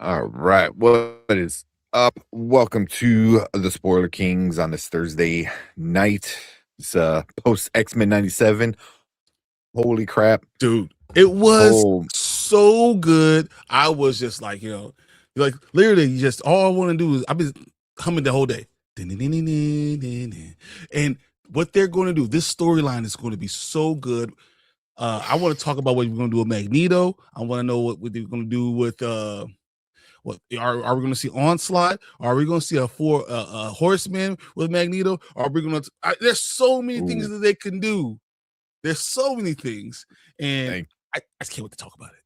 All right. What is up? Welcome to the Spoiler Kings on this Thursday night. It's post X-Men 97. Holy crap. Dude, it was Oh, so good. I was just like, like literally just all I want to do is I've been humming the whole day. And what they're going to do, this storyline is going to be so good. I want to talk about what we're going to do with Magneto. I want to know what they're going to do with what are we going to see Onslaught? Are we going to see a horseman with Magneto? Are we going to? There's so many things that they can do. There's so many things, and I just can't wait to talk about it.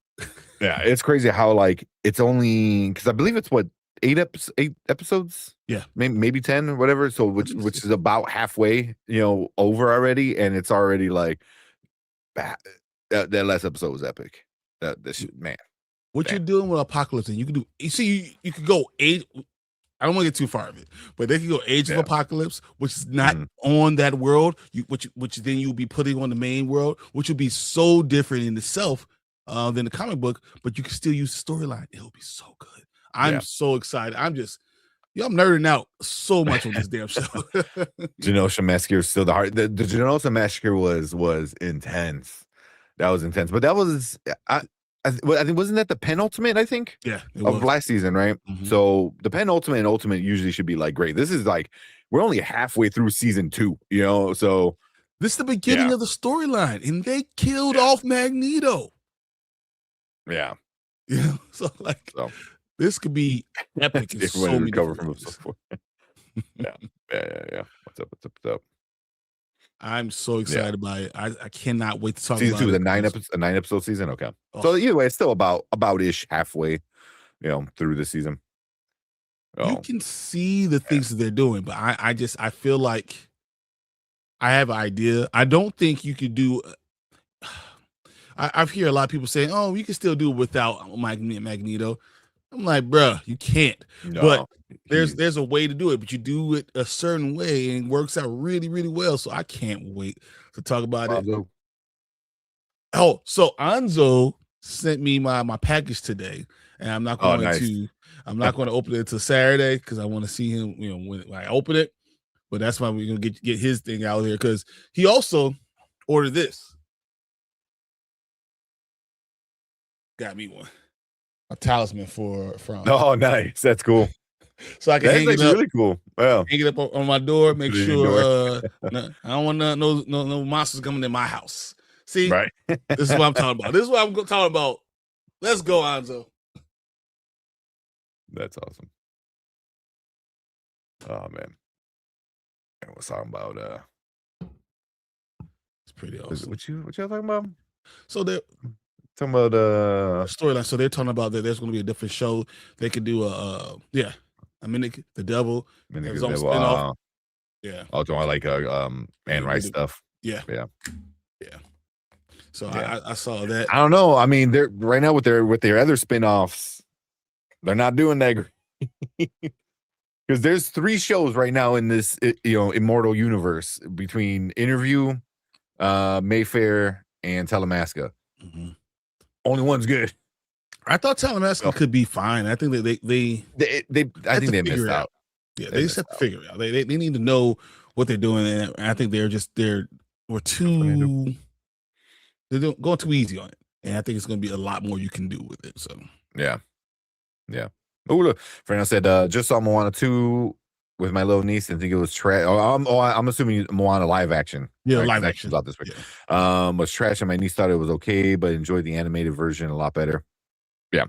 Yeah, it's crazy how like it's only because I believe it's what eight episodes. Yeah, maybe 10 or whatever. So which is about halfway, over already, and it's already like that last episode was epic. This man. What you're doing with Apocalypse, and you can do. You see, you could go age. I don't want to get too far of it, but they can go Age of Apocalypse, which is not on that world, which then you'll be putting on the main world, which will be so different in itself than the comic book, but you can still use the storyline. It'll be so good. I'm so excited. I'm nerding out so much on this damn show. Genosha Massacre is still the heart. The Genosha Massacre was intense. That was intense, but that was I think wasn't that the penultimate? I think of last season, right? So the penultimate and ultimate usually should be like great. This is like we're only halfway through season 2, So this is the beginning of the storyline, and they killed off Magneto. Yeah, so this could be epic. So recover from yeah. What's up? I'm so excited by it. I cannot wait to talk season about 2, it. a 9-episode season. Okay. So either way, it's still about-ish halfway, through the season. You can see the things that they're doing, but I feel like I have an idea. I don't think you could do. I've heard a lot of people saying, "Oh, you can still do it without Magneto." I'm like, bruh, you can't. No, but there's a way to do it, but you do it a certain way and it works out really, really well. So I can't wait to talk about it. Oh, so Anzo sent me my package today, and I'm not going to open it until Saturday because I want to see him, when I open it. But that's why we're gonna get his thing out here because he also ordered this. Got me one. A talisman from. Oh, nice. That's cool. So I can hang it up. Really cool. Wow. Hang it up on my door. Make sure I don't want no monsters coming in my house. See, right. This is what I'm talking about. This is what I'm talking about. Let's go, Anzo. That's awesome. Oh man. I was talking about it's pretty awesome. What y'all talking about? So they're talking about the storyline. So they're talking about that there's going to be a different show. They could do the Devil. His own spinoff. Yeah. Oh, do I like Anne Rice stuff? Yeah. So I saw that. I don't know. I mean, they're right now with their other spinoffs, they're not doing that great. Because there's 3 shows right now in this immortal universe between Interview, Mayfair, and Telemasca. Only one's good. I thought Telemasca could be fine. I think that I think they missed out. Yeah, they just have to figure it out. They need to know what they're doing, and I think they're going too easy on it. And I think it's going to be a lot more you can do with it. So yeah. Oh, look, Fernando said just saw Moana 2 with my little niece and think it was trash. I'm assuming Moana live action. Yeah, live action about this week. Was trash, and my niece thought it was okay, but enjoyed the animated version a lot better. Yeah,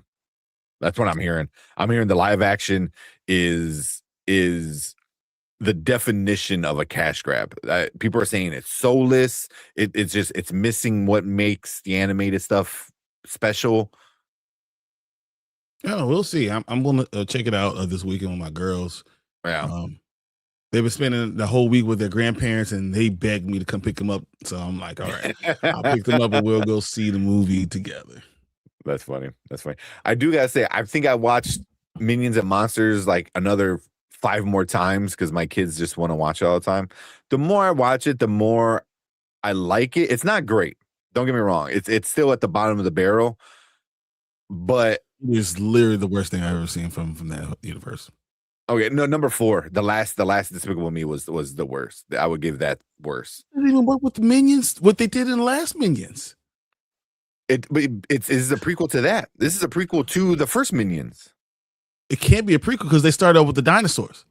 that's what I'm hearing. I'm hearing the live action is the definition of a cash grab. People are saying it's soulless. It's missing what makes the animated stuff special. Yeah, we'll see. I'm going to check it out this weekend with my girls. Yeah. They've been spending the whole week with their grandparents, and they begged me to come pick them up. So I'm like, all right, I'll pick them up, and we'll go see the movie together. That's funny. I do gotta say, I think I watched Minions and Monsters like another 5 more times because my kids just want to watch it all the time. The more I watch it, the more I like it. It's not great. Don't get me wrong. It's still at the bottom of the barrel. But It's literally the worst thing I've ever seen from that universe. Okay, no, number 4. The last Despicable Me was the worst. I would give that worse. It didn't even work with the Minions. What they did in the last Minions. It's a prequel to that. This is a prequel to the first Minions. It can't be a prequel because they started out with the dinosaurs.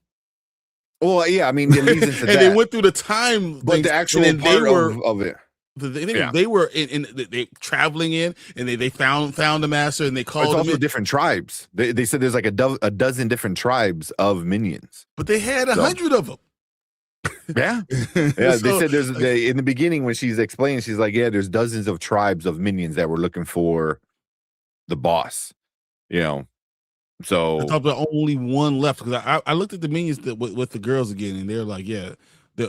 Well, yeah, I mean, it leads into and that. They went through the time, but the actual part of it. They were they traveling in, and they found the master, and they called. It's also them different tribes. They said there's like a dozen different tribes of minions, but they had 100 of them. Yeah, yeah. So, they said in the beginning when she's explaining, she's like, yeah, there's dozens of tribes of minions that were looking for the boss. So I thought the only one left because I looked at the minions with the girls again, and they're like, yeah.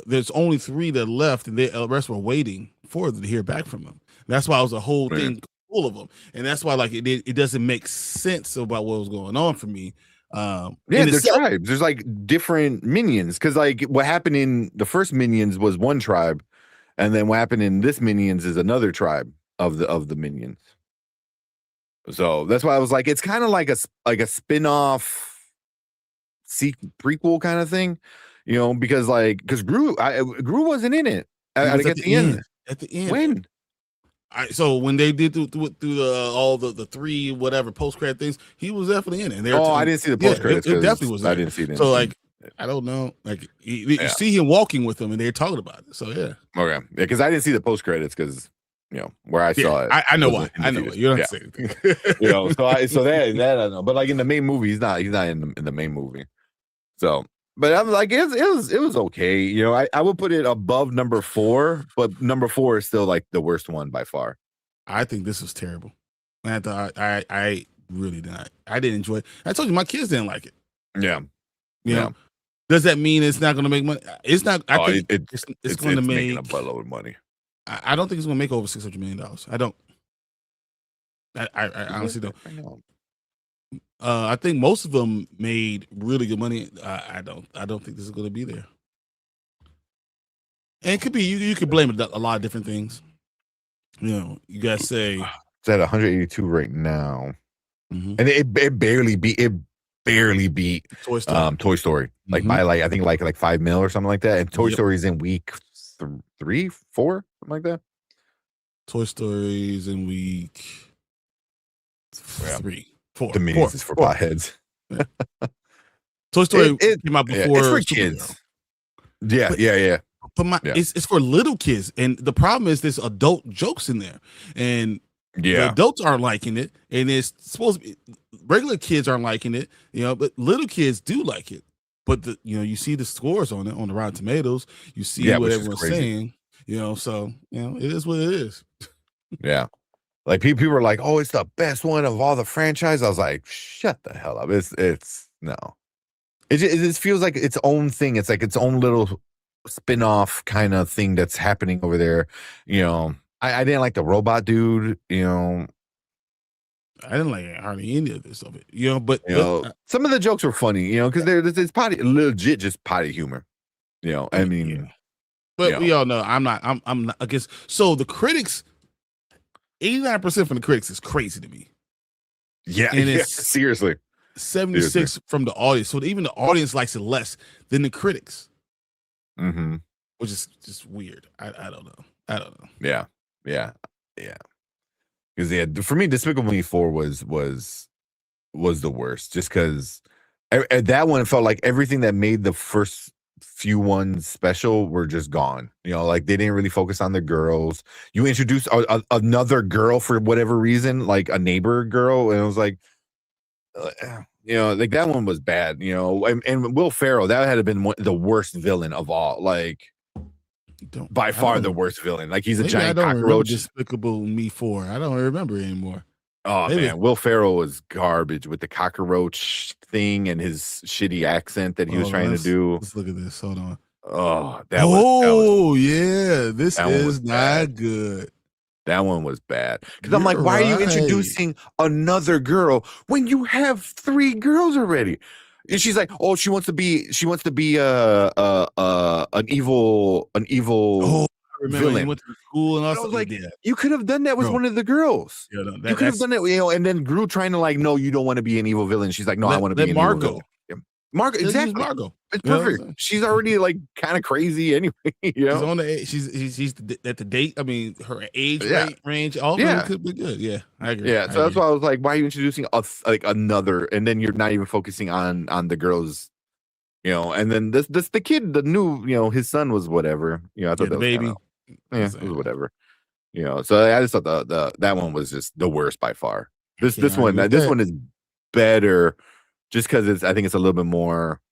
There's only 3 that left, and the rest were waiting to hear back from them. That's why it was a whole thing full of them, and that's why like it doesn't make sense about what was going on for me. There's tribes. There's like different minions because like what happened in the first Minions was one tribe, and then what happened in this Minions is another tribe of the minions. So that's why I was like, it's kind of like a spin-off prequel kind of thing. Because Gru wasn't in it at the end. At the end, when? So when they did through all the 3 whatever post credit things, he was definitely in it. I didn't see the post credits. It definitely was. I didn't see it. So like, I don't know. Like you see him walking with them, and they're talking about it. So yeah. Okay. Yeah, because I didn't see the post credits because where I saw it. I know why. I know why. You don't say anything. So that I don't know. But like in the main movie, he's not in the main movie. So. But I'm like, it was okay. I would put it above number 4, but number 4 is still like the worst one by far. I think this was terrible. I really did. I didn't enjoy it. I told you my kids didn't like it. Yeah. Does that mean it's not going to make money? It's not. I think it's going to make a buttload of money. I don't think it's going to make over $600 million. I don't. I honestly don't. I know. I think most of them made really good money. I don't think this is going to be there. And it could be you could blame it a lot of different things. You guys say it's at 182 right now, and it barely beat Toy Story like by like I think like $5 million or something like that. And Toy Story's in week 3, 4, something like that. Toy Story's in week 3. 4. To me, it's for potheads. Yeah. Toy Story came out before. It's for kids. Yeah. But it's for little kids, and the problem is there's adult jokes in there, and the adults aren't liking it, and it's supposed to be regular kids aren't liking it, but little kids do like it. But you see the scores on it on the Rotten Tomatoes, you see what everyone's saying, so it is what it is. Yeah. Like people were like, "Oh, it's the best one of all the franchise." I was like, "Shut the hell up!" It's no. It just feels like its own thing. It's like its own little spin-off kind of thing that's happening over there. I didn't like the robot dude. I didn't like hardly any of this of it. But some of the jokes were funny. Because it's legit just potty humor. I mean, but we all know I'm not against. So the critics. 89% from the critics is crazy to me. Yeah, and it's seriously 76 from the audience. So even the audience likes it less than the critics, which is just weird. I don't know. Yeah. Because for me, Despicable Me 4 was the worst. Just because that one felt like everything that made the first few ones special were just gone. Like they didn't really focus on the girls. You introduced another girl for whatever reason, like a neighbor girl, and it was like like that one was bad. And Will Ferrell, that had been the worst villain of all, like by far the worst villain. Like he's a giant cockroach. Despicable Me 4, I don't remember anymore. Oh man, Will Ferrell was garbage with the cockroach thing and his shitty accent that he was trying to do. Let's look at this. Hold on. Oh, this is not good. That one was bad. Because I'm like, why are you introducing another girl when you have 3 girls already? And she's like, she wants to be an evil. Oh, remember he went to school and all. I was like, you could have done that with one of the girls. Yeah, you could have done that, and then Gru trying to like, no, you don't want to be an evil villain. She's like, no, I want to be an evil villain. Yeah. Margot, exactly. Margot. It's perfect. She's already like kind of crazy anyway. You know? She's on the she's at the date. I mean, her age range, all of them could be good. Yeah, I agree. Yeah, so that's why I was like, why are you introducing like another, and then you're not even focusing on the girls, and then this the kid, the new, his son was whatever. I thought that was baby. It was whatever. So I just thought that one was just the worst by far. This one is better. Just because I think it's a little bit more.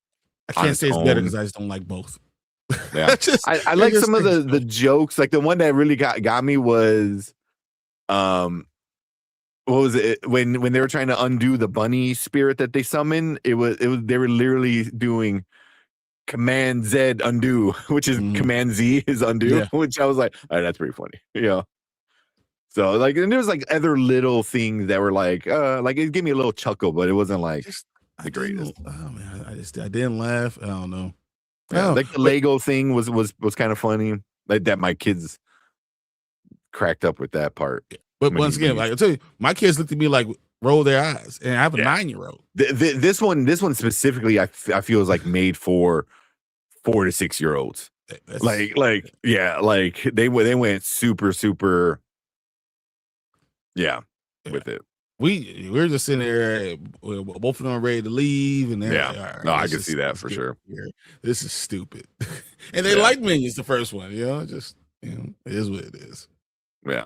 I can't say it's better because I just don't like both. Yeah, I like some of the jokes. Like the one that really got me was, what was it when they were trying to undo the bunny spirit that they summoned? It was they were literally doing Command Z undo, which is Command Z is undo, which I was like, all right, that's pretty funny. So like, and there was like other little things that were like it gave me a little chuckle, but it wasn't like the greatest. Oh man, I didn't laugh. I don't know. Yeah, like the Lego thing was kind of funny. Like that, my kids cracked up with that part. But once again, like I tell you, my kids looked at me like roll their eyes, and I have a 9-year-old. This one specifically, I feel is like made for 4 to 6 year olds. Like they went super. Yeah, with it. We're just sitting there, both of them ready to leave, and right, no, I can see that for sure. This is stupid, and they like Minions, the first one. Just it is what it is. Yeah.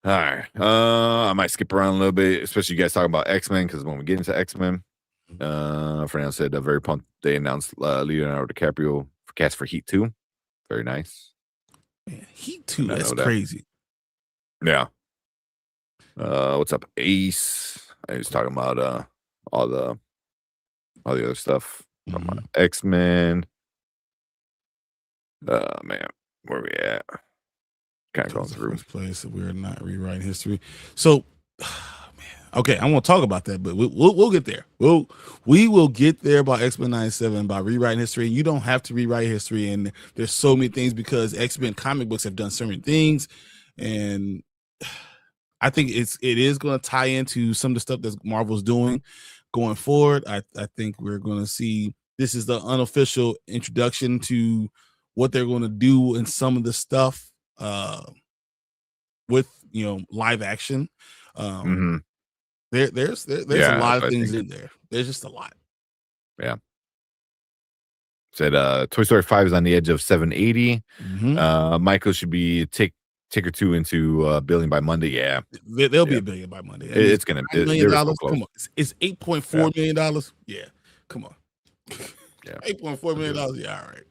All right, I might skip around a little bit, especially you guys talking about X-Men, because when we get into X-Men, Fernando said very pumped they announced Leonardo DiCaprio for cast for Heat 2. Very nice. Man, Heat 2, that's crazy. Yeah. What's up, Ace? I was talking about all the other stuff. Talking about X-Men. Man, where we at? Kind of going through. First place, we're not rewriting history. So, man, okay, I won't talk about that, but we'll get there. We will get there by X-Men 97 by rewriting history. You don't have to rewrite history, and there's so many things because X-Men comic books have done certain things, and I think it is going to tie into some of the stuff that Marvel's doing going forward. I think we're going to see this is the unofficial introduction to what they're going to do in some of the stuff with live action. There's a lot of things in there. There's just a lot. Yeah. Said Toy Story 5 is on the edge of 780. Michael should be take or two into billion by Monday. Yeah, they'll be a billion by Monday. It's gonna be $1 million. Come on, it's $8.4 million. Yeah, come on. Yeah, $8.4 million. Yeah, all right.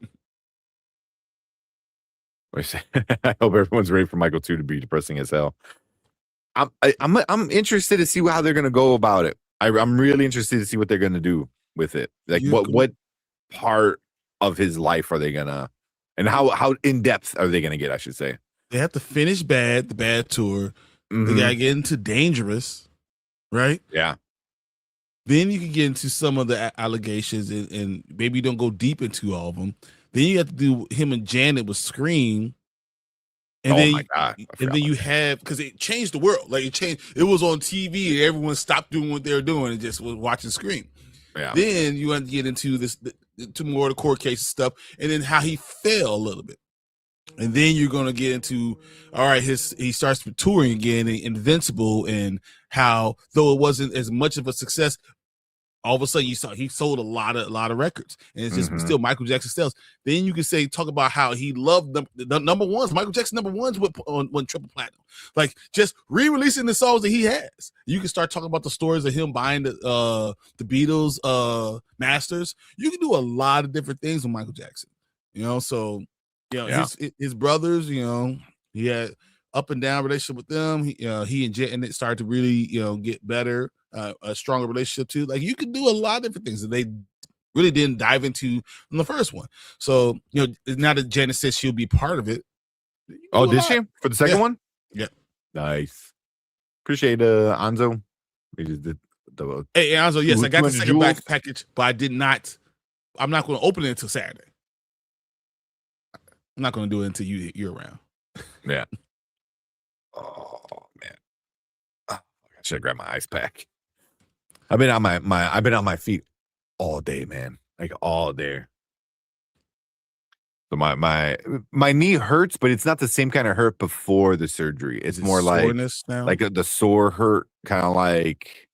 I hope everyone's ready for Michael 2 to be depressing as hell. I'm interested to see how they're gonna go about it. I'm really interested to see what they're gonna do with it. Like what part of his life are they gonna, and how in depth are they gonna get? I should say. They have to finish the bad tour. They gotta get into Dangerous, right? Yeah. Then you can get into some of the allegations, and maybe you don't go deep into all of them. Then you have to do him and Janet with Scream, and then my God, and then you have, because it changed the world. Like it was on TV, and everyone stopped doing what they were doing and just was watching Scream. Yeah. Then you have to get into to more of the court case stuff, and then how he fell a little bit. And then you're going to get into, all right, he starts touring again, Invincible, and how, though it wasn't as much of a success, all of a sudden he sold a lot of records, and it's just still Michael Jackson sales. Then you can talk about how he loved the number ones, Michael Jackson number ones went triple platinum, like just re-releasing the songs that he has. You can start talking about the stories of him buying the Beatles masters. You can do a lot of different things with Michael Jackson, so. His brothers, he had up and down relationship with them. He and Janet started to really, get better, a stronger relationship too. Like you could do a lot of different things that they really didn't dive into in the first one. So, now that Janet says she'll be part of it. Oh, did she for the second one? Yeah. Nice. Appreciate Anzo. He just did Hey, Anzo, yes, I got the second back package, but I'm not going to open it until Saturday. I'm not going to do it until you're around. Yeah. Oh man, I should have grabbed my ice pack. I've been on I've been on my feet all day, man. Like all day. So my knee hurts, but it's not the same kind of hurt before the surgery. It's more like now? the sore hurt, kind of like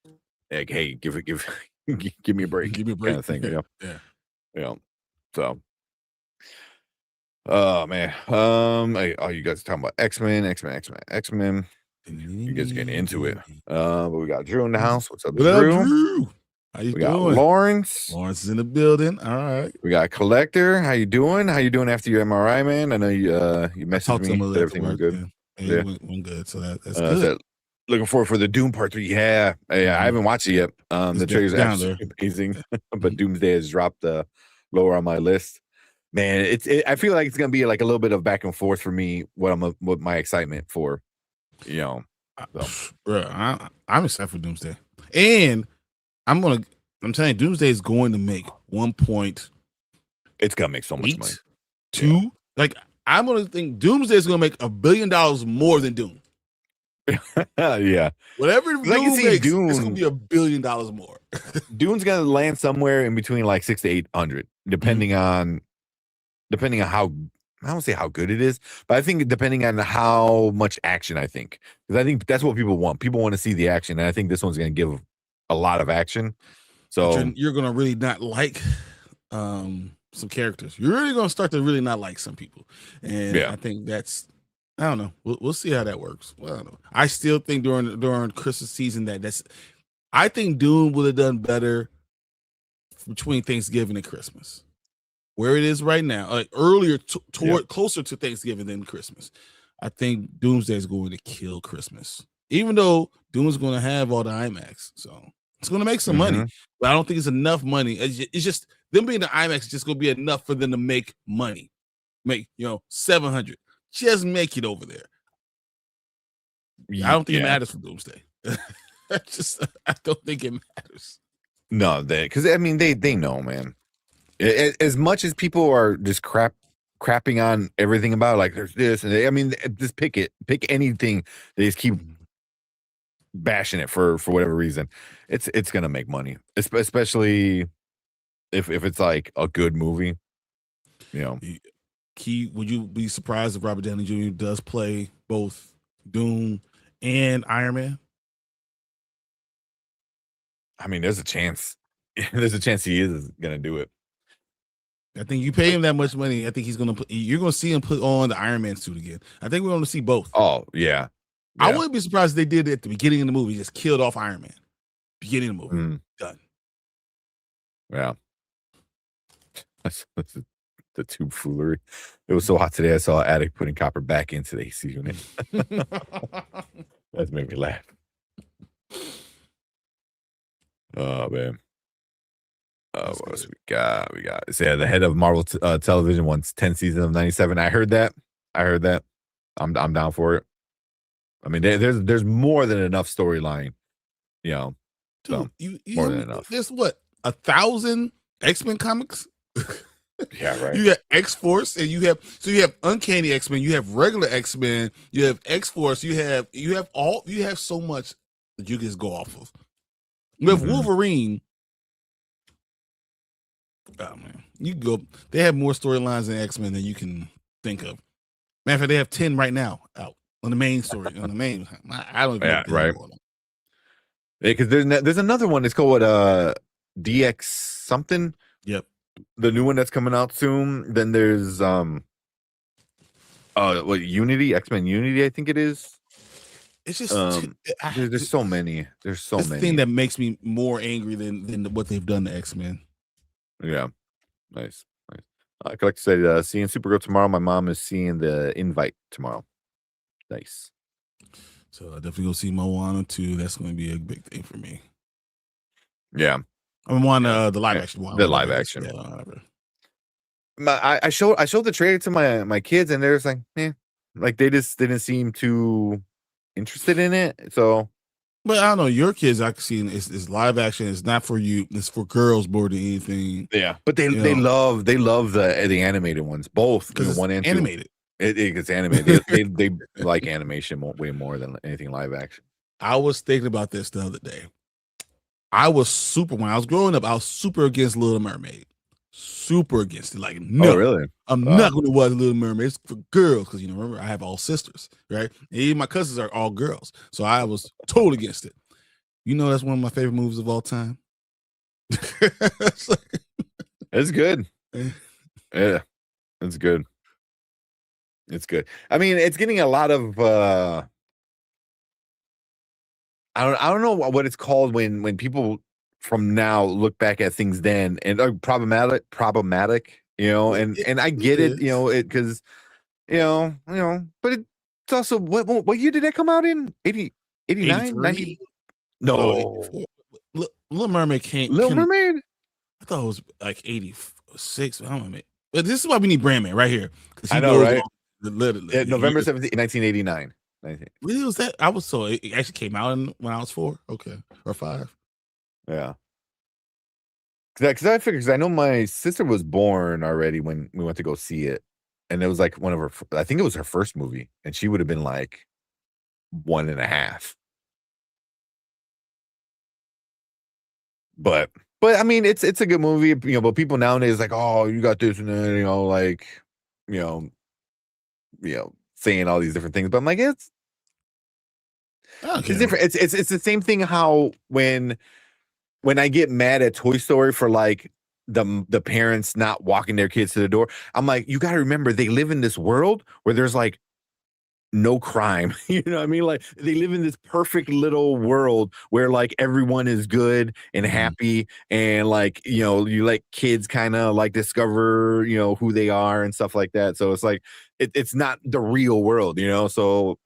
hey, give me a break, give me a break, kind of thing. Yeah. So, oh man, you guys are talking about X-Men. You guys are getting into it. But we got Drew in the house. What's up, Drew? How you we doing? Got Lawrence. Lawrence is in the building. All right. We got Collector. How you doing? How you doing after your MRI, man? I know you messaged me that everything was good. Yeah, went good. So that's good. Looking forward for the Doom Part 3. Yeah, I haven't watched it yet. The trailer's absolutely amazing, but Doomsday has dropped lower on my list. Man, I feel like it's gonna be like a little bit of back and forth for me. What my excitement for, So. Bro, I'm excited for Doomsday, and I'm telling you, Doomsday is going to make 1 point. It's gonna make so much money. 2, like I'm gonna think Doomsday is gonna make $1 billion more than Doom. Yeah, whatever Doom makes, it's gonna be $1 billion more. Doom's gonna land somewhere in between like 600 to 800, depending on how. I don't say how good it is, but I think depending on how much action, because I think that's what people want. People want to see the action, and I think this one's going to give a lot of action. So you're going to really not like some characters. You're really going to start to really not like some people, and I think that's. I don't know. We'll see how that works. Well, I don't know. I still think during Christmas season I think Doom would have done better between Thanksgiving and Christmas. Where it is right now, like earlier closer to Thanksgiving than Christmas. I think Doomsday is going to kill Christmas, even though Doom is going to have all the IMAX, so it's going to make some money. But I don't think it's enough money. It's just them being the IMAX is just going to be enough for them to make money, make 700. Just make it over there. I don't think it matters for Doomsday. I don't think it matters. No, because I mean they know, man. As much as people are just crapping on everything about like there's this and I mean just pick anything. They just keep bashing it for whatever reason. It's gonna make money, especially if it's like a good movie. Key, would you be surprised if Robert Downey Jr. does play both Doom and Iron Man? I mean, there's a chance. There's a chance he is gonna do it. I think you pay him that much money. I think you're gonna see him put on the Iron Man suit again. I think we're gonna see both. Oh yeah. I wouldn't be surprised if they did it at the beginning of the movie. Just killed off Iron Man. Beginning of the movie. Done. Yeah. That's the tube foolery. It was so hot today. I saw an addict putting copper back into the AC unit. That's made me laugh. Oh man. What else we got? So the head of Marvel Television wants 10 seasons of 97. I heard that. I'm down for it. I mean, there's more than enough storyline. Dude, so, more than enough. There's 1,000 X-Men comics. Yeah, right. You got X-Force, and you have Uncanny X-Men, you have regular X-Men, you have X-Force, you have so much that you can just go off of. You have Wolverine. Oh man, you go. They have more storylines in X-Men than you can think of. Matter of fact, they have 10 right now out on the main story. I don't even know. Right. Because there's another one. It's called DX something. Yep. The new one that's coming out soon. Then there's Unity, X-Men Unity, I think it is. It's just there's so many. There's so many. The thing that makes me more angry than what they've done to X-Men. Yeah. Nice. Collector said seeing Supergirl tomorrow. My mom is seeing The Invite tomorrow. Nice. So I definitely go see Moana too. That's going to be a big thing for me. Yeah. I'm on the live action one. The live action. Yeah, I showed the trailer to my kids, and they're just like, like they just didn't seem too interested in it. So But I don't know. Your kids, I can see, is live action. It's not for you. It's for girls more than anything. Yeah, but they love the animated ones, both because one and animated. Two. It gets animated. they like animation way more than anything live action. I was thinking about this the other day. When I was growing up, I was super against Little Mermaid. Super against it. Like, no, really? I'm not going to watch Little Mermaid. It's for girls because, remember, I have all sisters, right? And even my cousins are all girls. So I was totally against it. That's one of my favorite movies of all time. It's good. Yeah, it's good. It's good. I mean, it's getting a lot of I don't know what it's called when people from now look back at things then and are problematic, and I get it, because but it's also what year did that come out in? 89, 90? No. Little Mermaid can't. Little Mermaid? I thought it was like 86. I don't know. But this is why we need Brandman right here. I know, right? Literally. Yeah, November 17th, 1989. Really, was that? It actually came out when I was 4. Okay, or 5. Yeah. Because I know my sister was born already when we went to go see it, and it was like one of her. I think it was her first movie, and she would have been like 1.5. But I mean, it's a good movie, But people nowadays like, oh, you got this, and then saying all these different things. But I'm like, it's different. It's the same thing. How when I get mad at Toy Story for like the parents not walking their kids to the door, I'm like, you got to remember they live in this world where there's like no crime. You know what I mean? Like they live in this perfect little world where like everyone is good and happy, and like you let kids kind of like discover who they are and stuff like that. So it's like it's not the real world, so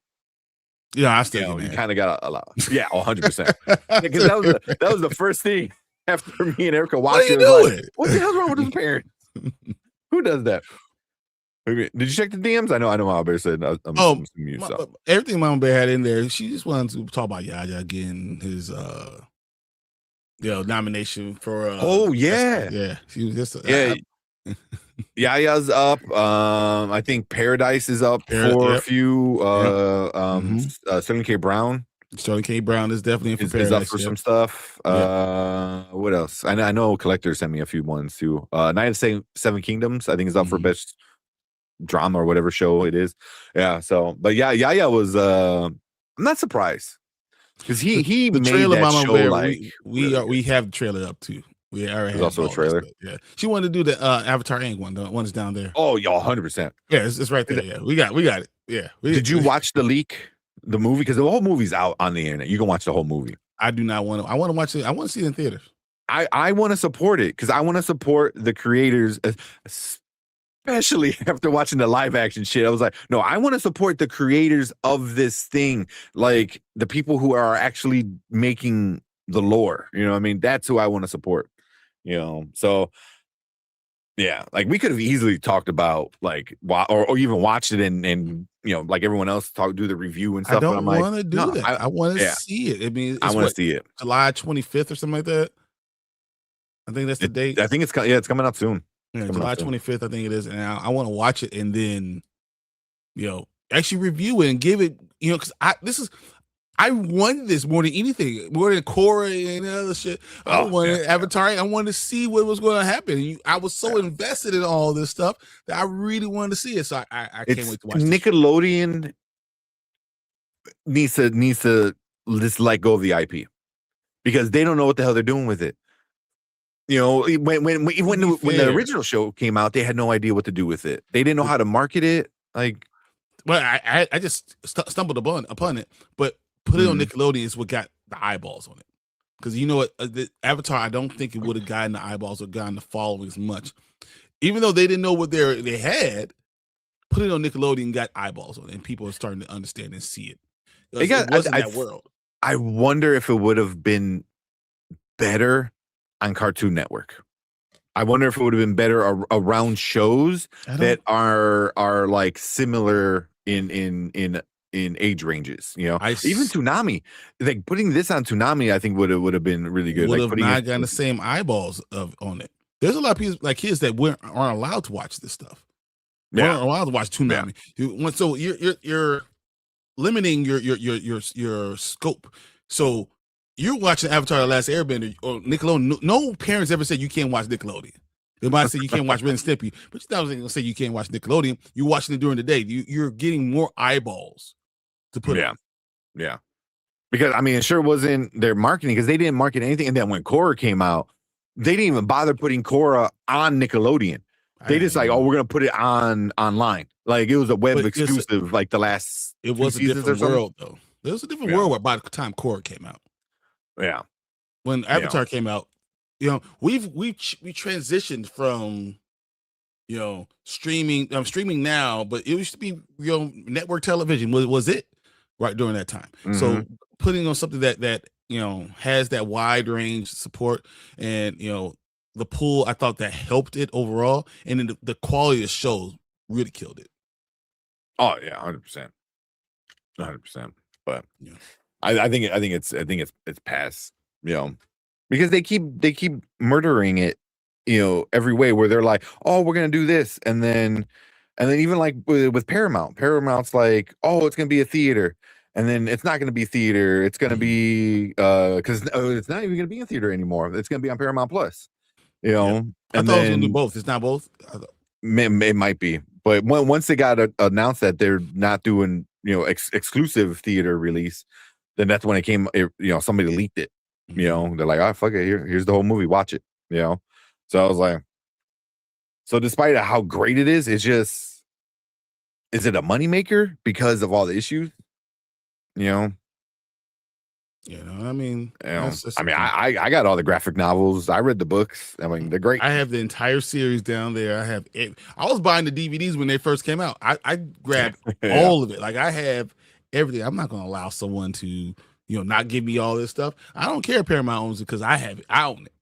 I still you kind of got a lot. Yeah, 100%. Because that was the first thing after me and Erica watched it. Like, what the hell's wrong with his parents? Who does that? Did you check the DMs? I know Mama Bear said. Everything Mama Bear had in there. She just wanted to talk about Yaya getting his nomination for. Yeah. She was just Yaya's up. I think Paradise is up for a few. Sterling K. Brown. Sterling K. Brown is definitely in for Paradise. Is up for some stuff. What else? I know Collector sent me a few ones too. Night of Seven Kingdoms, I think, is up for best drama or whatever show it is. Yeah. So, but yeah, Yaya was. I'm not surprised because he the made trailer. That Mama show Bear, like we have the trailer up too. We already have also a trailer. Yeah, she wanted to do the Avatar Aang one. The one's down there. Oh, y'all, 100%. Yeah, it's right there. Yeah, we got it. Yeah. Did you watch the leak, the movie? Because the whole movie's out on the internet. You can watch the whole movie. I do not want to. I want to watch it. I want to see it in theaters. I want to support it because I want to support the creators, especially after watching the live action shit. I was like, no, I want to support the creators of this thing, like the people who are actually making the lore. You know what I mean? That's who I want to support. So yeah, like we could have easily talked about like or even watched it and like everyone else do the review and stuff. I don't want to do that. I want to see it. I mean, I want to see it. July 25th or something like that. I think that's the date. I think it's coming out soon. Yeah, July 25th, I think it is, and I want to watch it and then, actually review it and give it, because I wanted this more than anything, more than Korra and other shit. I wanted Avatar. I wanted to see what was going to happen. I was so invested in all this stuff that I really wanted to see it. So I can't wait to watch it. Nickelodeon needs to just let go of the IP because they don't know what the hell they're doing with it. When the original show came out, they had no idea what to do with it. They didn't know how to market it. Like, well, I just stumbled upon it, but put it on Nickelodeon is what got the eyeballs on it. Because what, the Avatar, I don't think it would have gotten the eyeballs or gotten the following as much. Even though they didn't know what they had, put it on Nickelodeon, got eyeballs on it, and people are starting to understand and see it. It wasn't that world. I wonder if it would have been better on Cartoon Network. I wonder if it would have been better around shows that are like similar in in age ranges. You know, I even Toonami, like putting this on Toonami, I think would have been really good. would Like have not gotten the same eyeballs on it. There's a lot of people like kids that aren't allowed to watch this stuff. Weren't allowed to watch Toonami. So you're limiting your scope. So you're watching Avatar: The Last Airbender or Nickelodeon. No parents ever said you can't watch Nickelodeon. They might say you can't watch Ren and Stimpy, but you're not going to say you can't watch Nickelodeon. You're watching it during the day. You're getting more eyeballs to put on. Yeah. Because I mean, it sure wasn't their marketing because they didn't market anything. And then when Korra came out, they didn't even bother putting Korra on Nickelodeon. They just like, we're gonna put it online. Like it was a web exclusive. Like the last. It was a different world though. There was a different world by the time Korra came out. Yeah. When Avatar came out, you know, we transitioned from, you know, streaming. I'm streaming now, but it used to be, you know, network television was it right during that time. So putting on something that you know has that wide range support and you know the pool, I thought that helped it overall, and then the quality of the show really killed it. Oh yeah, 100%. But I think it's past, you know, because they keep murdering it, you know, every way where they're like, oh, we're gonna do this, and then even like with Paramount's like, oh, it's gonna be a theater, and then it's not gonna be theater, it's gonna be because it's not even gonna be in theater anymore. It's gonna be on Paramount Plus, you know. I thought it was gonna do both. It's not both. It might be, but once they got announced that they're not doing, you know, exclusive theater release, then that's when it came. You know, somebody leaked it. You know, they're like, "Oh, fuck it, here's the whole movie. Watch it." You know, so I was like, so despite how great it is just, is it a moneymaker because of all the issues? You know. You know, I mean, I got all the graphic novels. I read the books. I mean, they're great. I have the entire series down there. I was buying the DVDs when they first came out. I grabbed all of it. Like I have everything. I'm not going to allow someone to, you know, not give me all this stuff. I don't care if Paramount owns it because I have it. I own it.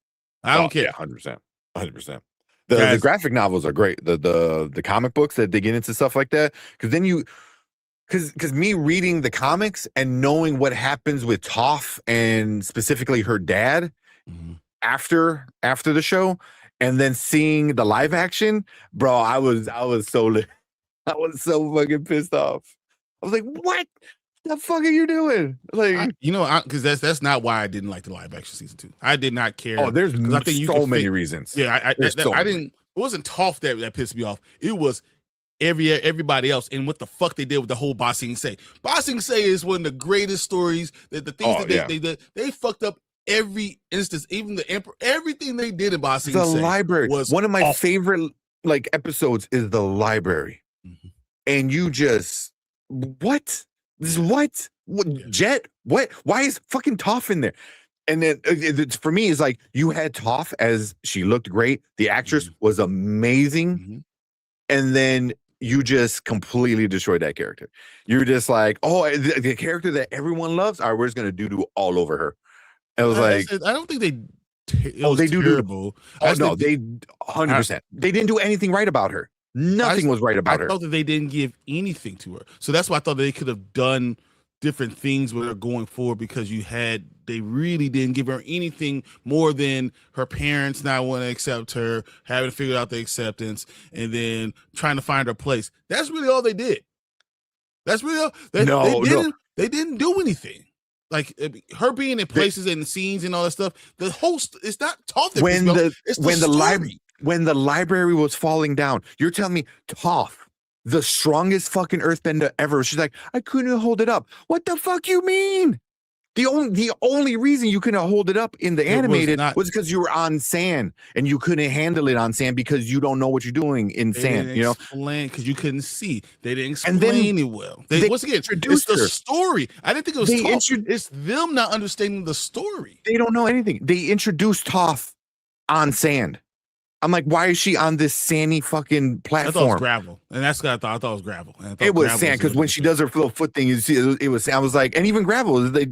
I don't care. 100%. The graphic novels are great. The comic books that they get into stuff like that, because then you. Because me reading the comics and knowing what happens with Toph and specifically her dad after the show, and then seeing the live action, bro, I was so fucking pissed off. I was like, what the fuck are you doing? Like, because that's not why I didn't like the live action season 2. I did not care. Oh, there's I think so many reasons. Yeah, I didn't. It wasn't Toph that pissed me off. It was everybody else, and what the fuck they did with the whole Ba Sing Se. Ba Sing Se is one of the greatest stories. The things they fucked up every instance, even the Emperor. Everything they did in Ba Sing Se. The library was one of my favorite like episodes. Is the library, and you just what Jet? What? Why is fucking Toph in there? And then for me, it's like you had Toph as she looked great. The actress was amazing, and then you just completely destroyed that character. You're just like, oh, the character that everyone loves. All right, we're just gonna do all over her. I was like, I don't think they. They terrible. Oh no, they 100%. They didn't do anything right about her. Nothing was right about her. I thought that they didn't give anything to her, so that's why I thought they could have done different things with her going forward, because they really didn't give her anything more than her parents not wanting to accept her, having to figure out the acceptance, and then trying to find her place. That's really all they did. That's really all. They didn't do anything. Like her being in places and scenes and all that stuff. The whole it's not taught when the library was falling down. You're telling me Toph, the strongest fucking earthbender ever, she's like, I couldn't hold it up. What the fuck you mean? The only reason you couldn't hold it up in the animated was because you were on sand and you couldn't handle it on sand because you don't know what you're doing in sand. You know, because you couldn't see. They didn't explain it well. Once again, it's the story. I didn't think it was Toph. It's them not understanding the story. They don't know anything. They introduced Toph on sand. I'm like, why is she on this sandy fucking platform? I thought it was gravel, and that's what I thought. I thought it was gravel. It was sand because when she does her little foot thing, you see it was. I was like, and even gravel, if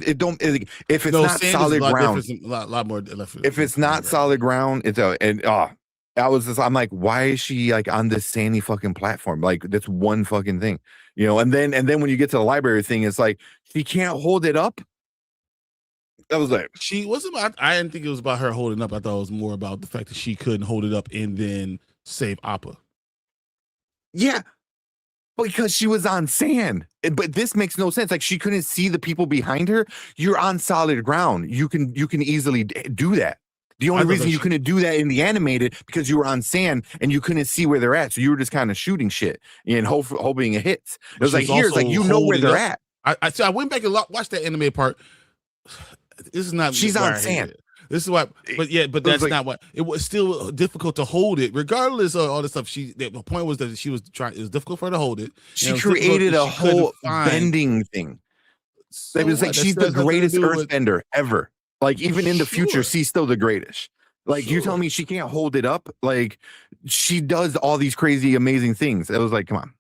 it's not solid ground, a lot more. If it's not solid ground, it's I'm like, why is she like on this sandy fucking platform? Like that's one fucking thing. you know, and then when you get to the library thing, it's like she can't hold it up. That was like she wasn't. I didn't think it was about her holding up. I thought it was more about the fact that she couldn't hold it up and then save Appa. Yeah, because she was on sand. But this makes no sense. Like she couldn't see the people behind her. You're on solid ground. You can easily do that. The only reason you couldn't do that in the animated because you were on sand and you couldn't see where they're at. So you were just kind of shooting shit and hoping it hits. It was like here, it's like you know where they're at. I went back and watched that animated part. This is not. She's on sand. This is why, but that's not what it was. Still difficult to hold it, regardless of all the stuff. The point was that she was trying. It was difficult for her to hold it. She created a whole bending thing. So it was like she's the greatest earthbender ever. Like even in the future, she's still the greatest. Like you tell me she can't hold it up. Like she does all these crazy, amazing things. It was like, come on.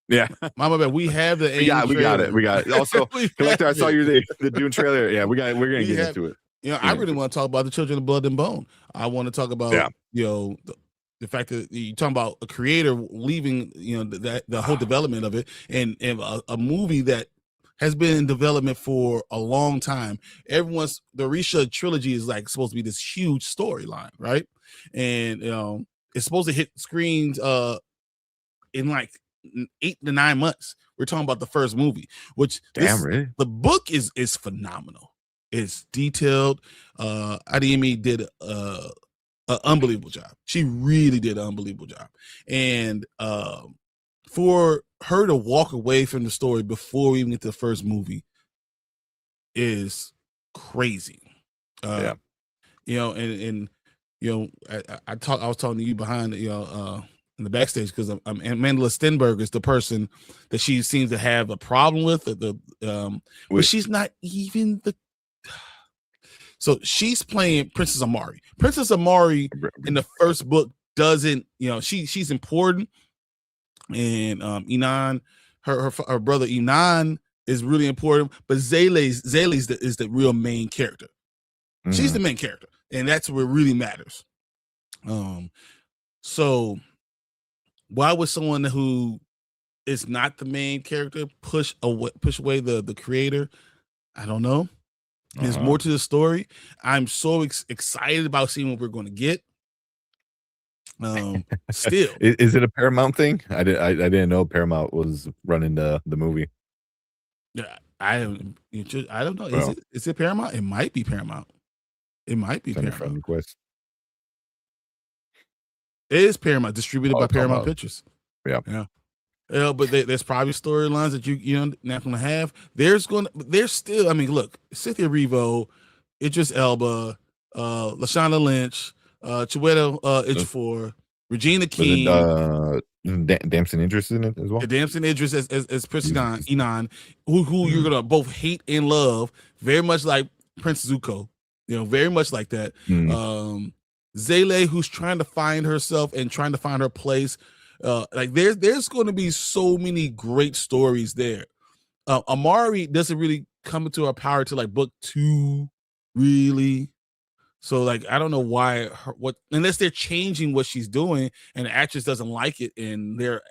Yeah, Mama, man, we have the. We got it. Also, Collector, I saw you the Dune trailer. Yeah, we're gonna get into it. You know, I really want to talk about the Children of Blood and Bone. I want to talk about you know the fact that you're talking about a creator leaving. You know that the whole development of it, and a movie that has been in development for a long time. The Risha trilogy is like supposed to be this huge storyline, right? And it's supposed to hit screens in like 8 to 9 months. We're talking about the first movie, which really? The book is phenomenal. It's detailed. Adeyemi did an unbelievable job. She really did an unbelievable job. And for her to walk away from the story before we even get to the first movie is crazy. You know, and you know, I was talking to you behind, you know, in the backstage because Amanda Stenberg is the person that she seems to have a problem with. But she's not even the. So she's playing Princess Amari. Princess Amari in the first book doesn't, you know, she's important, and Inan, her brother Inan is really important, but Zayle's is the real main character. Mm-hmm. She's the main character, and that's what really matters. So why would someone who is not the main character push away the creator? I don't know. There's more to the story. I'm so excited about seeing what we're going to get. Still, is it a Paramount thing? I didn't know Paramount was running the movie. Yeah, I don't know. Is it Paramount? It might be Paramount. It might be Paramount. It is Paramount, distributed by Paramount Pictures. Yeah. But there's probably storylines that you're not going to have. There's still. I mean, look, Cynthia Erivo, Idris Elba, Lashana Lynch, Chiwetel Ejiofor, Regina King, Damson Idris in it as well. Damson Idris as Prince Inan, who you're gonna both hate and love, very much like Prince Zuko. You know, very much like that. Zayle, who's trying to find herself and trying to find her place. Like there's going to be so many great stories there. Amari doesn't really come into her power to like book 2, really. So like I don't know why unless they're changing what she's doing and the actress doesn't like it and they're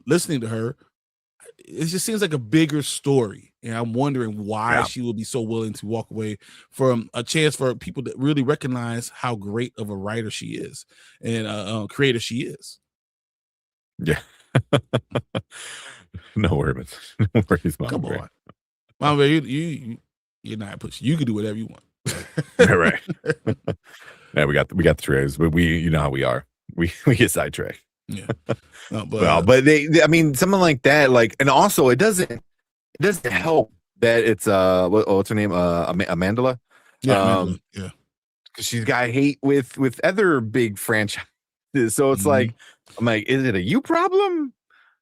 listening to her. It just seems like a bigger story, and I'm wondering why she would be so willing to walk away from a chance for people to really recognize how great of a writer she is and creator she is. Yeah. No worries. No worries, Mom. Come on, Mom. You're not pushing. You can do whatever you want. Right. Yeah, we got the trailers, but you know how we are. We get sidetracked. Yeah. But they I mean, something like that, like, and also it doesn't help that it's what's her name, Amandla. Amandla, yeah. She's got hate with other big franchises, so it's like, I'm like, is it a you problem?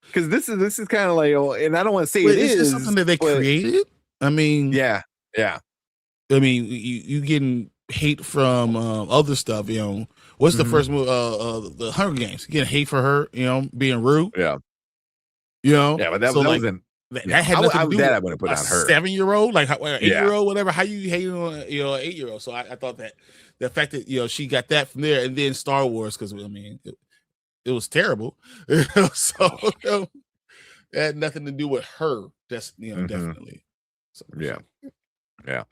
Because this is kind of like, and I don't want to say is something that they created. I mean, yeah. I mean, you getting hate from other stuff, you know. What's the first movie? The Hunger Games. You get hate for her, you know, being rude. Yeah. You know. Yeah, but that wasn't. That had nothing to do with I would have put on her 7-year-old, like 8-year-old, whatever. How you hate on an 8-year-old? So I thought that the fact that she got that from there, and then Star Wars, because I mean it was terrible. So It had nothing to do with her. That's definitely. So, yeah.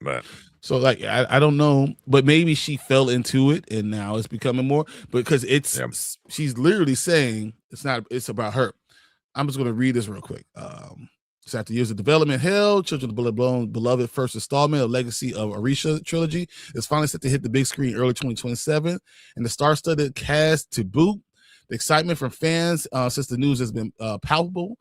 But so like I don't know, but maybe she fell into it and now it's becoming more because she's literally saying it's about her. I'm just gonna read this real quick. It's after years of development hell, Children of the beloved first installment of Legacy of Arisha trilogy is finally set to hit the big screen early 2027, and the star-studded cast to boot. The excitement from fans since the news has been palpable,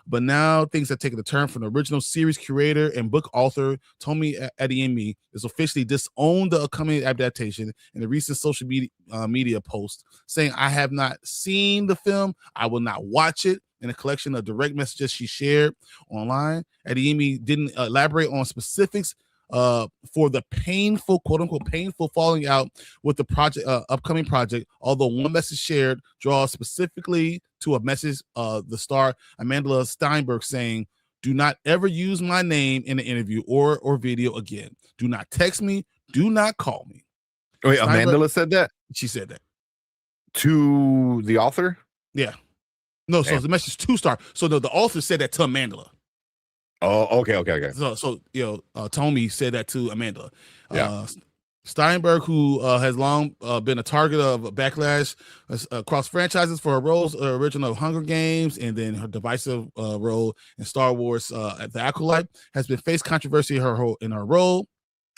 but now things have taken a turn from the original series creator and book author Tomi Adeyemi is officially disowned the upcoming adaptation in a recent social media post saying, "I have not seen the film. I will not watch it." In a collection of direct messages she shared online, Adeyemi didn't elaborate on specifics for the painful, quote unquote, painful falling out with the project, upcoming project. Although one message shared draws specifically to a message the star Amanda Steinberg saying, "Do not ever use my name in an interview or video again. Do not text me. Do not call me." Wait, Amanda said that? She said that to the author? Yeah. No, so the message to star. So the author said that to Amanda. Oh, okay. So Tomi said that to Amanda. Yeah. Steinberg, who has long been a target of backlash across franchises for her roles, original Hunger Games, and then her divisive role in Star Wars at the Acolyte, has been faced controversy in her role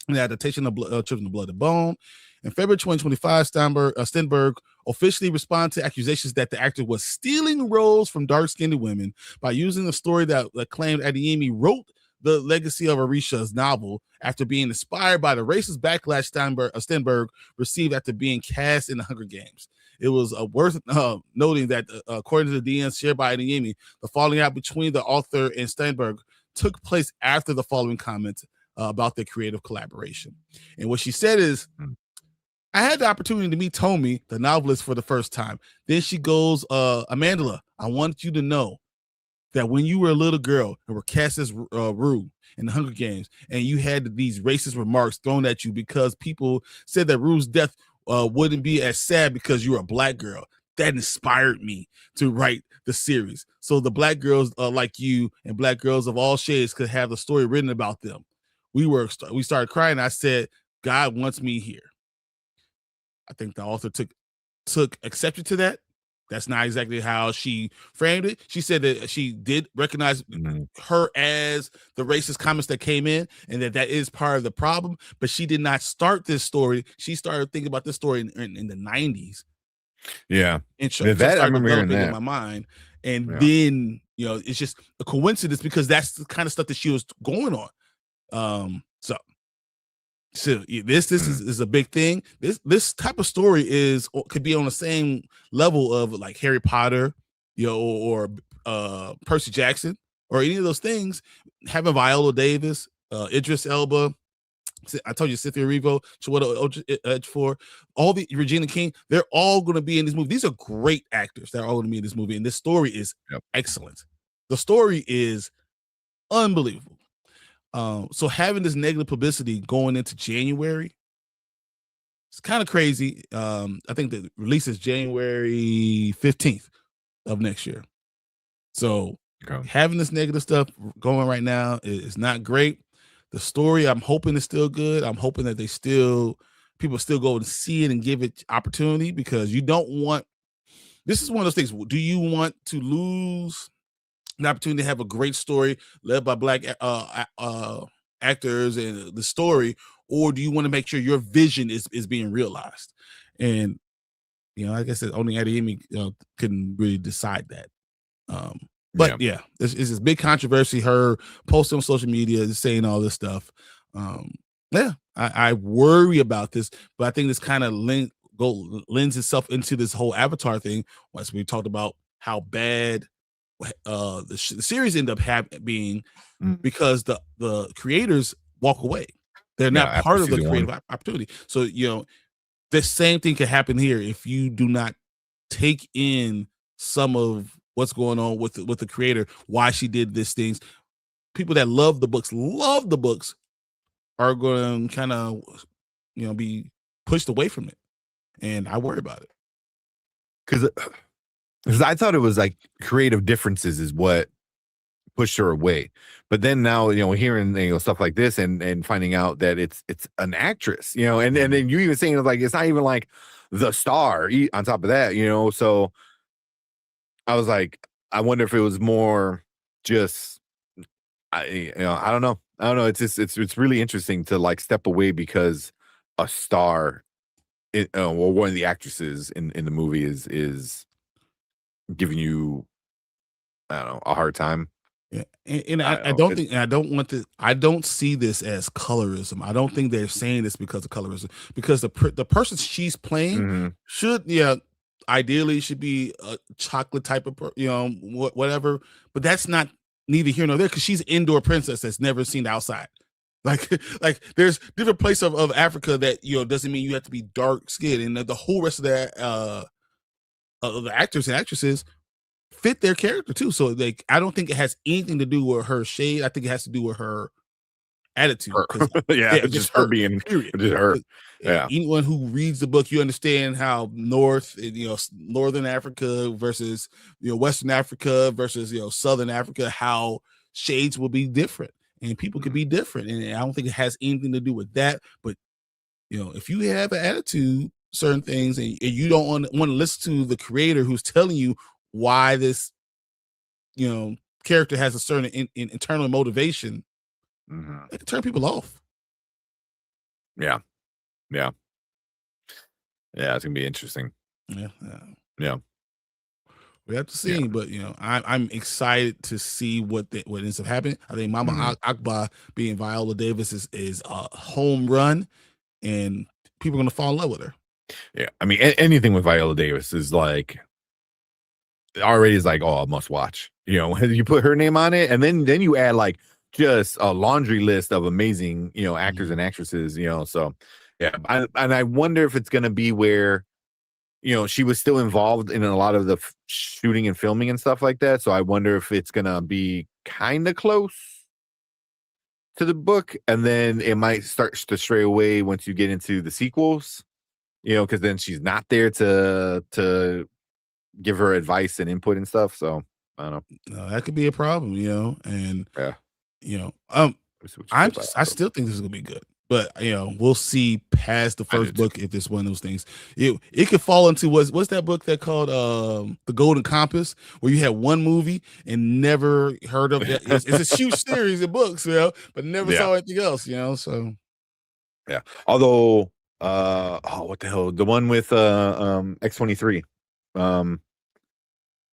in the adaptation of Children of Blood and Bone. In February 2025, Stenberg officially responded to accusations that the actor was stealing roles from dark-skinned women by using a story that claimed Adeyemi wrote the Legacy of Arisha's novel after being inspired by the racist backlash Stenberg received after being cast in the Hunger Games. It was worth noting that, according to the DMs shared by Adeyemi, the falling out between the author and Stenberg took place after the following comments about their creative collaboration. And what she said is, "I had the opportunity to meet Tomi, the novelist, for the first time. Then she goes, Amanda, I want you to know that when you were a little girl and were cast as Rue in the Hunger Games, and you had these racist remarks thrown at you because people said that Rue's death wouldn't be as sad because you were a black girl. That inspired me to write the series. So the black girls like you and black girls of all shades could have the story written about them." We started crying. I said, "God wants me here." I think the author took exception to that. That's not exactly how she framed it. She said that she did recognize her as the racist comments that came in, and that is part of the problem. But she did not start this story. She started thinking about this story in the 90s. Yeah, and that I remember hearing that in my mind. And then it's just a coincidence because that's the kind of stuff that she was going on. So this is a big thing. This type of story could be on the same level of like Harry Potter, or Percy Jackson, or any of those things. Having Viola Davis, Idris Elba, I told you Cynthia Erivo, Chiwetel Ejiofor, all the Regina King, they're all going to be in this movie. These are great actors that are all going to be in this movie, and this story is excellent. The story is unbelievable. So having this negative publicity going into January, it's kind of crazy. I think the release is January 15th of next year. So having this negative stuff going right now is not great. The story, I'm hoping, is still good. I'm hoping that people still go and see it and give it opportunity, because you don't want, this is one of those things. Do you want to lose an opportunity to have a great story led by black actors and the story, or do you want to make sure your vision is being realized? And like I said, only Adeyemi couldn't really decide that. But this is this big controversy. Her posting on social media, saying all this stuff. I worry about this, but I think this kind of lends itself into this whole Avatar thing. Once we talked about how bad the series end up being, because the creators walk away. They're not part of the creative opportunity. So the same thing can happen here if you do not take in some of what's going on with the creator, why she did these things. People that love the books are going to kind of be pushed away from it, and I worry about it. Because because I thought it was like creative differences is what pushed her away. But then now, hearing stuff like this and finding out that it's an actress, and then you even saying like it's not even like the star on top of that, so I was like, I wonder if it was more just I don't know. It's just it's really interesting to like step away because a star or one of the actresses in the movie is giving you, I don't know, a hard time. Yeah, and I don't think, and I don't want to. I don't see this as colorism. I don't think they're saying this because of colorism. Because the person she's playing should, ideally should be a chocolate type of, whatever. But that's not neither here nor there because she's an indoor princess that's never seen the outside. Like there's different places of Africa that doesn't mean you have to be dark skinned, and the whole rest of the actors and actresses fit their character too. So like, I don't think it has anything to do with her shade. I think it has to do with her attitude. Just her being period. Just her. Yeah. Anyone who reads the book, you understand how Northern Africa versus Western Africa versus Southern Africa, how shades will be different and people can be different. And I don't think it has anything to do with that. But if you have an attitude, certain things, and you don't want to listen to the creator who's telling you why this character has a certain internal motivation, it can turn people off. Yeah It's gonna be interesting. Yeah We have to see, but I'm excited to see what ends up happening. I think Mama Akbar being Viola Davis is a home run, and people are gonna fall in love with her. Yeah, I mean, anything with Viola Davis is like already is like, oh, a must watch. You put her name on it, and then you add like just a laundry list of amazing actors and actresses. So yeah, and I wonder if it's gonna be where she was still involved in a lot of the shooting and filming and stuff like that. So I wonder if it's gonna be kind of close to the book, and then it might start to stray away once you get into the sequels. Because then she's not there to give her advice and input and stuff. So I don't know. No, that could be a problem, and I still think this is gonna be good, but we'll see past the first book if it's one of those things. It could fall into what's that book that called The Golden Compass, where you had one movie and never heard of it. It's a huge series of books, but never saw anything else, so yeah. Although what the hell? The one with X-23.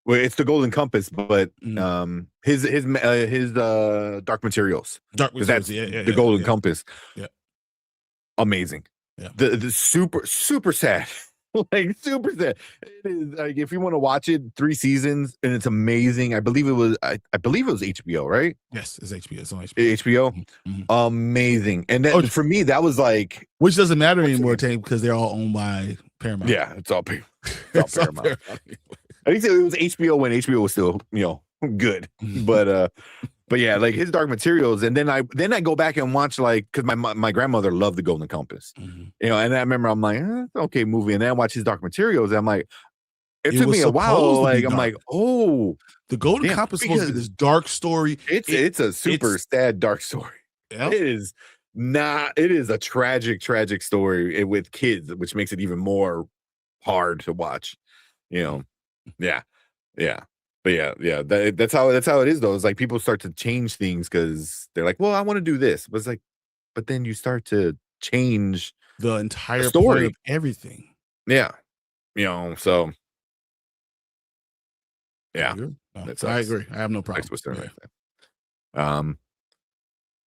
Well, it's The Golden Compass, but his Dark Materials. That's the Golden Compass. Yeah. Amazing. Yeah. The super sad. Like super sad. It is like, if you want to watch it, 3 seasons and it's amazing. I believe it was HBO, right? Yes, it's HBO. It's on HBO. Amazing. And then for me, that was like, which doesn't matter anymore, because they're all owned by Paramount. Yeah, it's all Paramount. I think it was HBO when HBO was still, good. But yeah, like his Dark Materials, and then I go back and watch, like, because my grandmother loved The Golden Compass, and I remember I'm like, okay, movie, and then I watch his Dark Materials, and I'm like, it took me a while, like I'm like, oh, The Golden Compass is supposed to be this dark story. It's a super sad dark story. Yeah. It is not. It is a tragic story with kids, which makes it even more hard to watch. Yeah. But that's how it is though. It's like people start to change things because they're like, well, I want to do this. But it's like, but then you start to change the entire story of everything. Yeah. So yeah. I agree. I have no problem.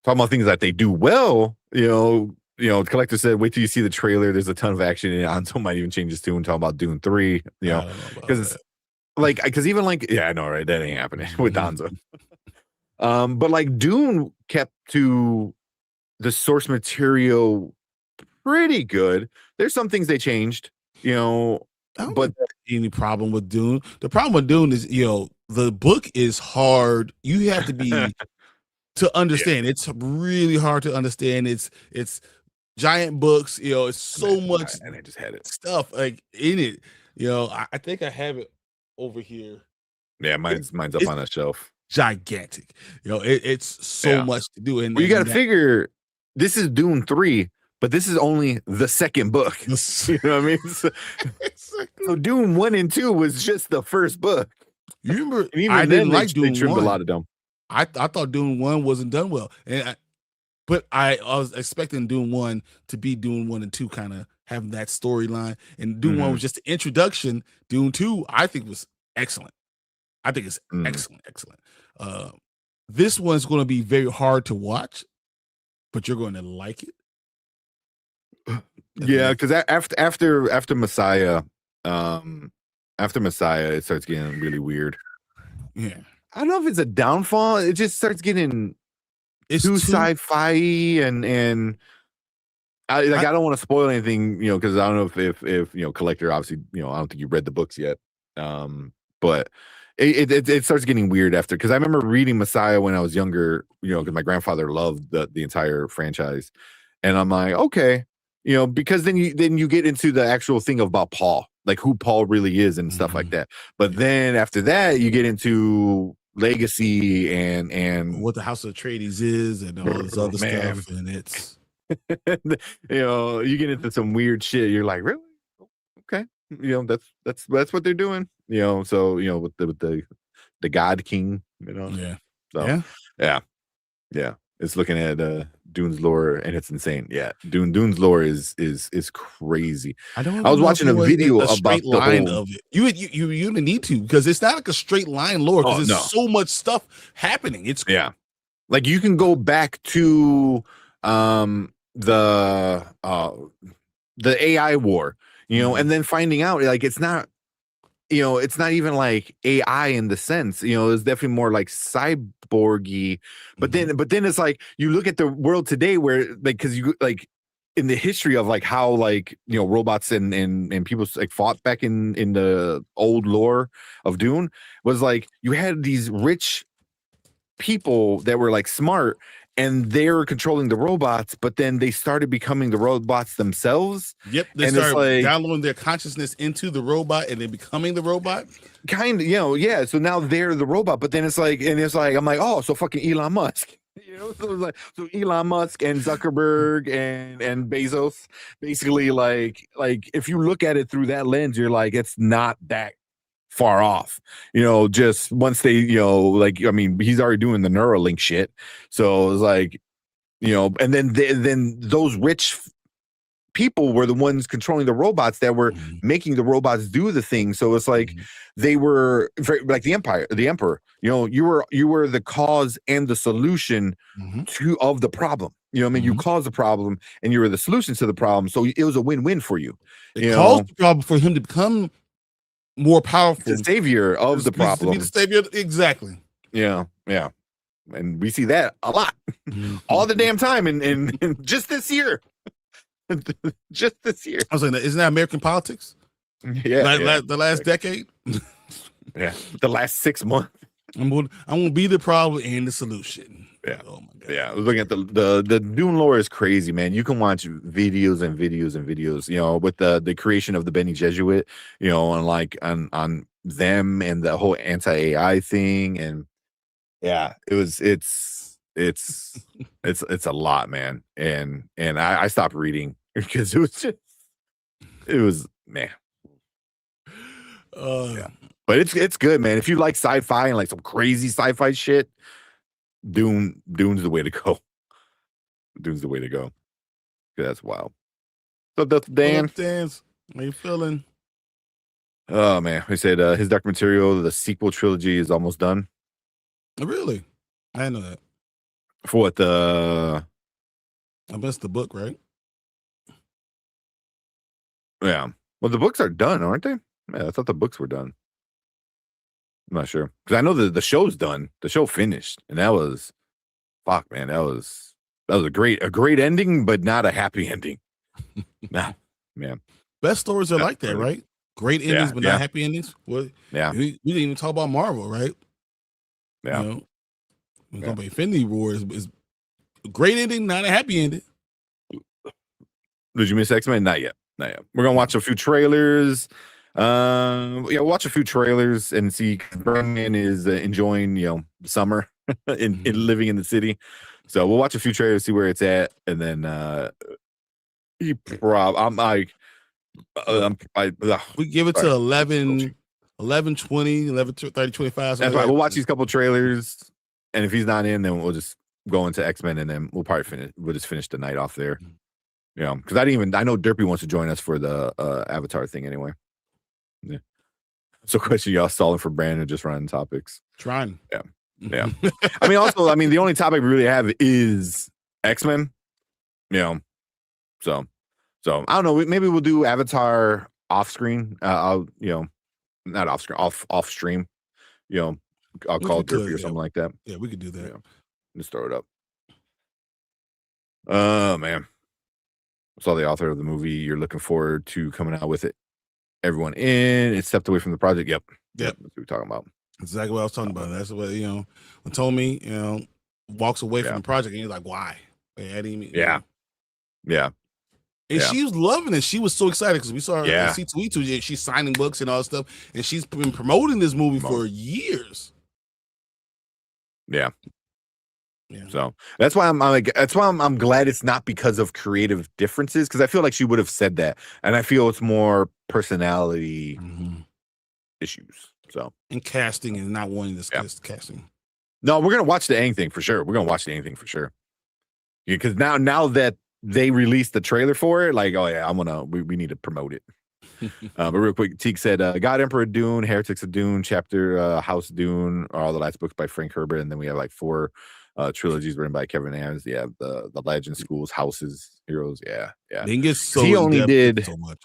Talking about things that they do well, the collector said, wait till you see the trailer. There's a ton of action, and Anzo might even change his tune, talking about Dune 3, because even like, I know, right? That ain't happening with Anzo. But like Dune kept to the source material pretty good. There's some things they changed, but any problem with Dune. The problem with Dune is, the book is hard. You have to be to understand. Yeah. It's really hard to understand. It's giant books, it's so much and I just had it stuff like in it. I think I have it over here. Yeah, mine's up on a shelf. Gigantic. It's so much to do. And well, you got to figure this is Dune 3, but this is only the second book. You know what I mean? So Dune 1 and 2 was just the first book. You remember? I didn't like Dune 1. They trimmed a lot of them. I thought Dune 1 wasn't done well, but I was expecting Dune 1 to be Dune 1 and 2, kind of having that storyline. And Dune 1 was just the introduction. Dune 2, I think, was excellent. I think it's excellent. This one's going to be very hard to watch, but you're going to like it. Yeah, because after Messiah, it starts getting really weird. Yeah, I don't know if it's a downfall. It just starts getting too sci-fi and I don't want to spoil anything, because I don't know if Collector, obviously, I don't think you read the books yet. But it starts getting weird after, because I remember reading Messiah when I was younger, because my grandfather loved the entire franchise, and I'm like, okay, because then you get into the actual thing about Paul, like who Paul really is and stuff like that. But then after that, you get into legacy and what the House of Atreides is and all this other stuff, and it's you get into some weird shit. You're like, really? Okay, that's what they're doing. So with the God King, So yeah. It's looking at Dune's lore, and it's insane. Yeah, Dune's lore is crazy. I was watching a video about the line of it. You need to, because it's not like a straight line lore, because there's so much stuff happening. It's like you can go back to the AI war, and then finding out like it's not. It's not even like AI in the sense, it's definitely more like cyborgy, but then it's like, you look at the world today where like, cause you like in the history of like how like, robots and people like fought back in the old lore of Dune, was like, you had these rich people that were like smart, and they were controlling the robots, but then they started becoming the robots themselves. Yep, they started like, downloading their consciousness into the robot, and then becoming the robot. Kind of, yeah. So now they're the robot, but then it's like, I'm like, oh, so fucking Elon Musk. So it's like, so Elon Musk and Zuckerberg and Bezos, basically, like if you look at it through that lens, you're like, it's not that far off, just once they, like, I mean, he's already doing the Neuralink shit. So it's like, and then those rich people were the ones controlling the robots that were making the robots do the thing. So it's like they were very, like the emperor, you were the cause and the solution of the problem. I mean, you caused the problem and you were the solution to the problem. So it was a win-win for you. It caused the problem for him to become more powerful, the savior of the problem. To be the savior, exactly. Yeah, and we see that a lot, all the damn time, and just this year, just this year. I was like, isn't that American politics? Yeah, the last decade. Yeah, the last 6 months. I'm gonna be the problem and the solution. Yeah. Oh my god. Yeah. I was looking at the Dune lore is crazy, man. You can watch videos and videos and videos, with the creation of the Bene Gesserit, and like on them and the whole anti-AI thing. And yeah, it's a lot, man. And I stopped reading because it was man. Yeah. But it's good, man. If you like sci-fi and like some crazy sci-fi shit, Dune's the way to go. Dune's the way to go. That's wild. So that's Dan. How you feeling? Oh man, he said his Dark Material, the sequel trilogy, is almost done. Really? I didn't know that. For what I missed the book, right? Yeah. Well, the books are done, aren't they? Yeah, I thought the books were done. I'm not sure, because I know the show's done. The show finished, and that was, fuck, man, that was a great ending, but not a happy ending. Nah, man. Best stories are like that, right? Great endings, but not happy endings. Well, yeah. We didn't even talk about Marvel, right? Yeah. We're talking about Infinity War is a great ending, not a happy ending. Did you miss X-Men? Not yet. We're gonna watch a few trailers. Yeah, watch a few trailers and see. Bergman is enjoying, summer in living in the city, so we'll watch a few trailers, see where it's at, and then I'm like, we give it to 11, 20, 11, 30, 25. That's right. We'll watch these couple trailers, and if he's not in, then we'll just go into X-Men, and then we'll probably finish. We'll just finish the night off there. Because I know Derpy wants to join us for the Avatar thing anyway. Yeah. So, question y'all stalling for Brandon, just running topics. Trying. Yeah. I mean, the only topic we really have is X-Men. So I don't know. Maybe we'll do Avatar off screen. Not off screen, off stream. I'll call Derpy or something like that. Yeah, we could do that. Yeah. Just throw it up. Oh man. I saw the author of the movie you're looking forward to coming out with it. Everyone in, it stepped away from the project. Yep. That's what we're talking about. Exactly what I was talking about. That's what, when Tommy, walks away from the project and he's like, why? Yeah. And she was loving it. She was so excited because we saw her at C2E2. She's signing books and all that stuff. And she's been promoting this movie for years. Yeah. So that's why I'm glad it's not because of creative differences, because I feel like she would have said that, and I feel it's more personality issues. So, and casting and not wanting to discuss casting. No, we're gonna watch the Aang thing for sure. Because now that they released the trailer for it, like, oh yeah, we need to promote it. But real quick, Teak said, God Emperor Dune, Heretics of Dune, Chapter House Dune are all the last books by Frank Herbert, and then we have like 4 trilogies written by Kevin Adams. Yeah, the Legend, Schools, Houses, Heroes. Yeah. He only did so much.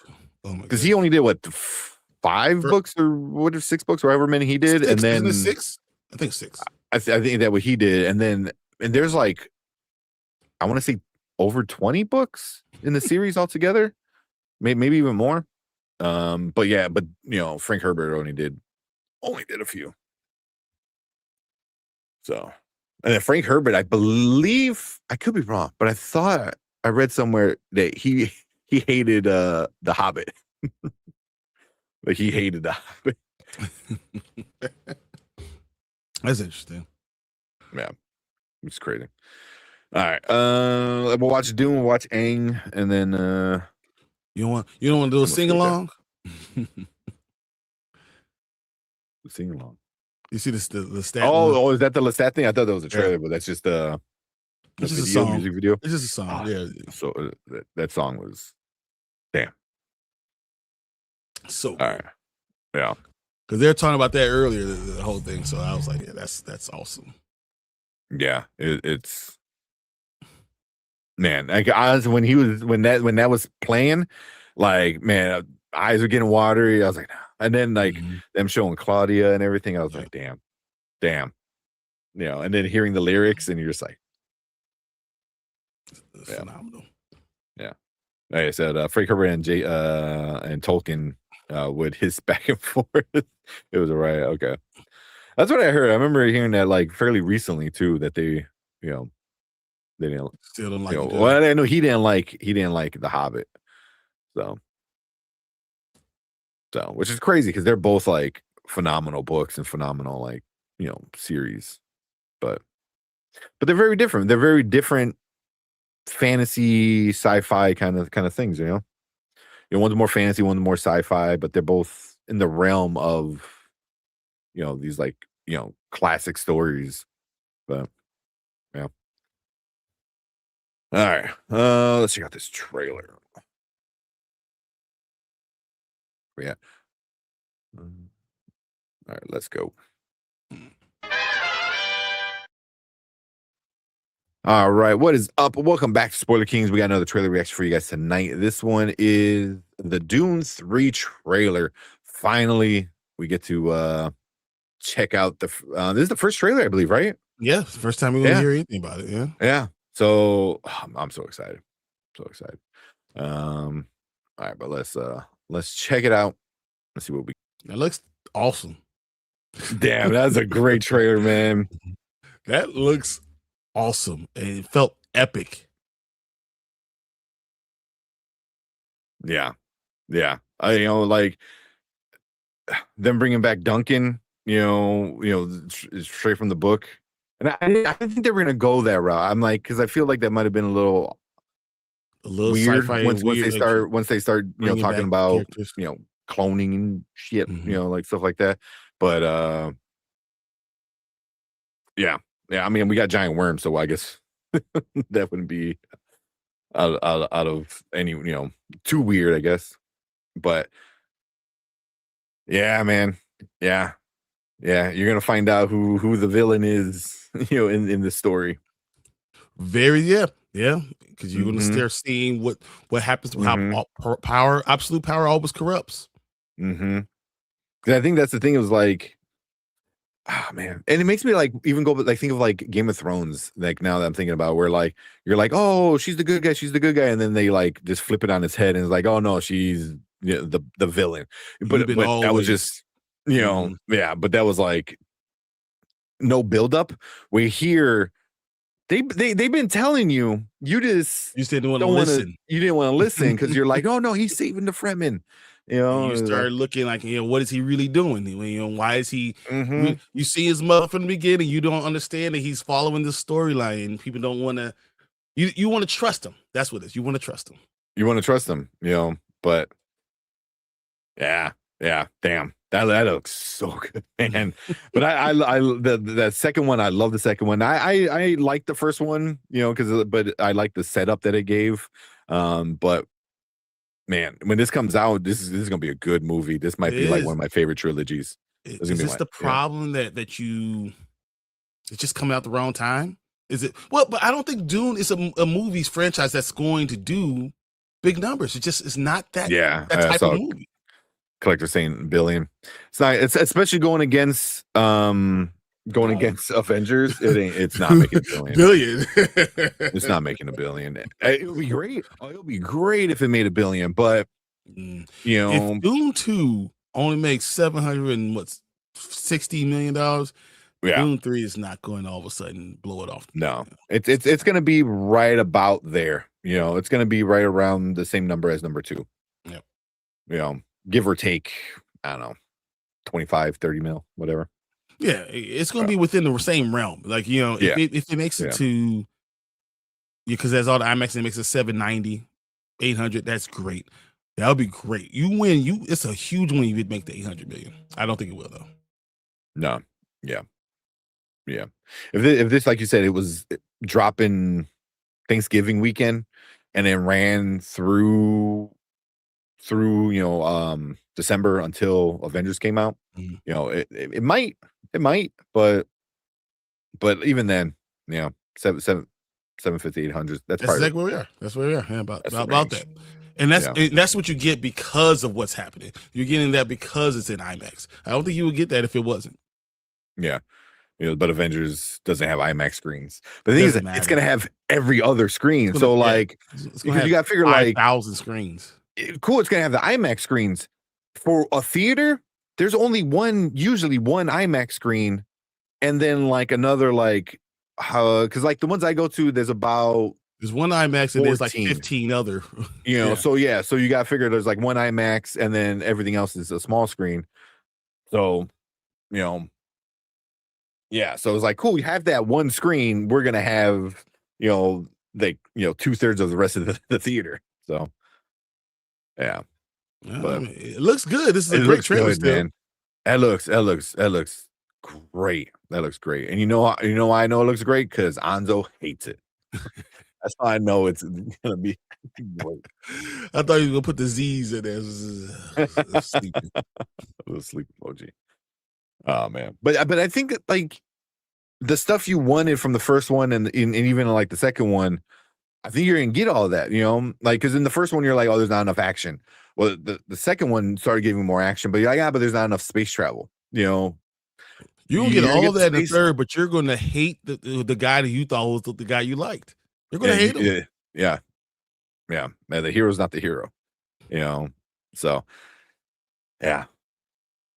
Because he only did what 5 books or 6 books, or however many he did, and then 6. I think 6. I think that what he did, and there's like, I want to say over 20 books in the series altogether, maybe even more. But Frank Herbert only did a few. So. And then Frank Herbert, I believe, I could be wrong, but I thought I read somewhere that he hated The Hobbit. Like he hated The Hobbit. That's interesting. Yeah, it's crazy. All right, we'll watch Dune, we'll watch Aang, and then you don't want to do a sing along. Sing along. You see the stat? Oh, is that the Lestat thing? I thought that was a trailer, but that's just the music video. It's just a song. Yeah. So that song was damn. So all right. Yeah. Because they're talking about that earlier, the whole thing. So I was like, yeah, that's awesome. Yeah, it's man. Like honestly, when that was playing, like man, eyes were getting watery. I was like, no. And then like them showing Claudia and everything, I was like, damn. And then hearing the lyrics, and you're just like, phenomenal. Yeah. Like I said, Frank Herbert and Tolkien would hiss back and forth. It was a riot. Okay. That's what I heard. I remember hearing that like fairly recently too, that they didn't still don't like it. Well, I know he didn't like The Hobbit. So, which is crazy because they're both like phenomenal books and phenomenal series, but they're very different. They're very different fantasy, sci-fi kind of things. One's more fantasy, one's more sci-fi, but they're both in the realm of these classic stories. But yeah. All right, let's check out this trailer. Yeah. All right, let's go. All right, what is up? Welcome back to Spoiler Kings. We got another trailer reaction for you guys tonight. This one is the Dune 3 trailer. Finally, we get to check out this is the first trailer, I believe, right? Yeah, it's the first time we're gonna hear anything about it. Yeah. So I'm so excited. All right, but let's check it out. Let's see what we. It looks awesome. Damn, that's a great trailer, man. That looks awesome, and it felt epic. Yeah. I them bringing back Duncan, straight from the book. And I didn't think they were gonna go that route. I'm like, because I feel like that might have been a little weird sci-fi and once weird, they start bringing talking back about characters. cloning and shit, Mhm. like stuff like that. But yeah, I mean, we got giant worms, so I guess that wouldn't be out of any too weird, I guess. But yeah, man, yeah, you're gonna find out who the villain is, in the story. Yeah, because you're gonna Mm-hmm. start seeing what happens, how Mm-hmm. power, absolute power, always corrupts. Mm-hmm. Because I think that's the thing. It was like, ah, man, and it makes me like even go, like think of like Game of Thrones. Like now that I'm thinking about, where like you're like, oh, she's the good guy, and then they like just flip it on its head, and it's like, oh no, she's the villain. You've been But that was always. just Mhm. yeah. But that was like no buildup. We here they've been telling you, you just You said you want to don't want to. listen. You didn't want to listen because you're like, oh no, he's saving the Fremen. And you Like, start looking like, what is he really doing? Why is he? mm-hmm. You see his mother from the beginning. You don't understand that he's following the storyline, and people don't want to. You want to trust him. That's what it is. You want to trust him. You want to trust them, but yeah, damn. That looks so good, man. But that second one, I love the second one. I like the first one, but I like the setup that it gave. But man, when this comes out, this is gonna be a good movie. This might It be like one is. of my favorite trilogies. It's gonna Is be this my the problem that you? It's just coming out the wrong time. Is it? Well, but I don't think Dune is a movie's franchise that's going to do big numbers. It's not yeah. that I type of saw movie. collector saying billion. It's not. It's especially going against Avengers. It's not making a billion. Billion. It's not making a billion. It would be great. Oh, it would be great if it made a billion, but If Dune 2 only makes 760 million dollars, yeah, Dune 3 is not going to all of a sudden blow it off. no. It's going to be right about there. It's going to be right around the same number as number 2. Yep. Give or take, I don't know, 25, 30 mil, whatever. Yeah, it's going to be within the same realm. Like, Yeah. if it makes it to, because there's all the IMAX and it makes it 790, 800, that's great. That would be great. You win. It's a huge win if you'd make the 800 million. I don't think it will though. No. Yeah. If this, like you said, it was dropping Thanksgiving weekend and then ran through December until Avengers came out, it might, but even then, 750, 800, that's probably exactly where we are. That's where we are. Yeah, about that. And Yeah. that's what you get because of what's happening. You're getting that because it's in IMAX. I don't think you would get that if it wasn't. Yeah. But Avengers doesn't have IMAX screens. But the thing is, Doesn't it's matter. gonna have every other screen. So like, it's because you got to figure like 5,000 screens. cool, it's gonna have the IMAX screens. For a theater, there's only usually one IMAX screen, and then like another like, because like the ones I go to, there's about There's one IMAX and there's like 14. 15 other. So you got to figure there's like one IMAX, and then everything else is a small screen. So yeah, so it's like cool. We have that one screen. We're gonna have 2/3 of the rest of the theater. So yeah. But it looks good. This is a it great looks trailer good, still. man. That looks great. That looks great. And you know why I know it looks great? Because Anzo hates it. That's how I know it's gonna be great. I thought you were gonna put the Z's in there. Sleeping. Sleep emoji. Oh man. But I think that, like, the stuff you wanted from the first one and even like the second one, I think you're gonna get all of that, like, because in the first one you're like, oh, there's not enough action. Well, the second one started giving more action, but you're like, yeah, but there's not enough space travel. You'll get all of that in the third, but you're gonna hate the guy that you thought was the guy you liked. You're gonna hate him. Yeah. Man, the hero's not the hero. So yeah,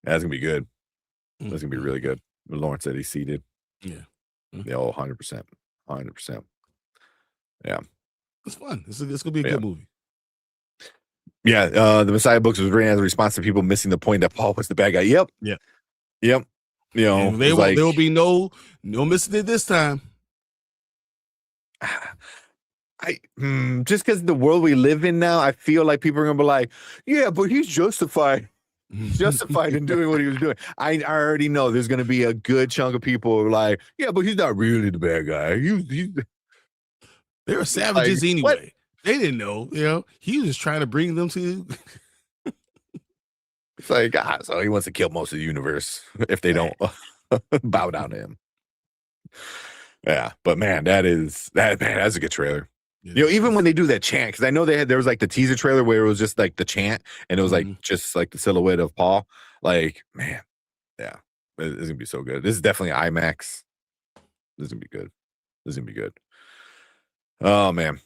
that's gonna be good. That's gonna be really good. Lawrence said he's seated. Yeah. 100%. 100%. Yeah. It's fun. It's gonna be a good movie. Yeah, the Messiah books was written as a response to people missing the point that Paul was the bad guy. Yep. Yeah. Yep. You know, and there will be no missing it this time. Just because the world we live in now, I feel like people are gonna be like, yeah, but he's justified in doing what he was doing. I already know there's gonna be a good chunk of people who are like, yeah, but he's not really the bad guy. They were savages like, anyway. What? They didn't know, he was just trying to bring them to. It's like, so he wants to kill most of the universe if they don't bow down to him. Yeah, but man, that's a good trailer. Even when they do that chant, because I know there was like the teaser trailer where it was just like the chant, and it was like just like the silhouette of Paul. Like, man, yeah, it's gonna be so good. This is definitely IMAX. This is gonna be good. This is gonna be good. Oh man,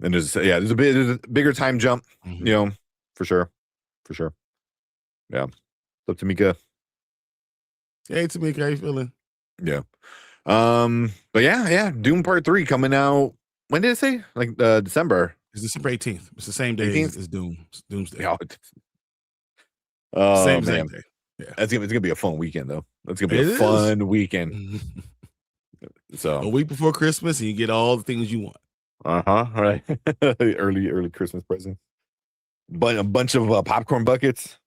and there's a bigger time jump, for sure. Yeah, so Tamika. Hey, Tamika, how you feeling? Yeah, but yeah, Doom Part 3 coming out. When did it say? Like December. It's December 18th. It's the same day as Doomsday. Yeah. Same day. Yeah, it's gonna be a fun weekend though. It's gonna be a fun weekend. So a week before Christmas, and you get all the things you want. Right. early Christmas present. But a bunch of popcorn buckets.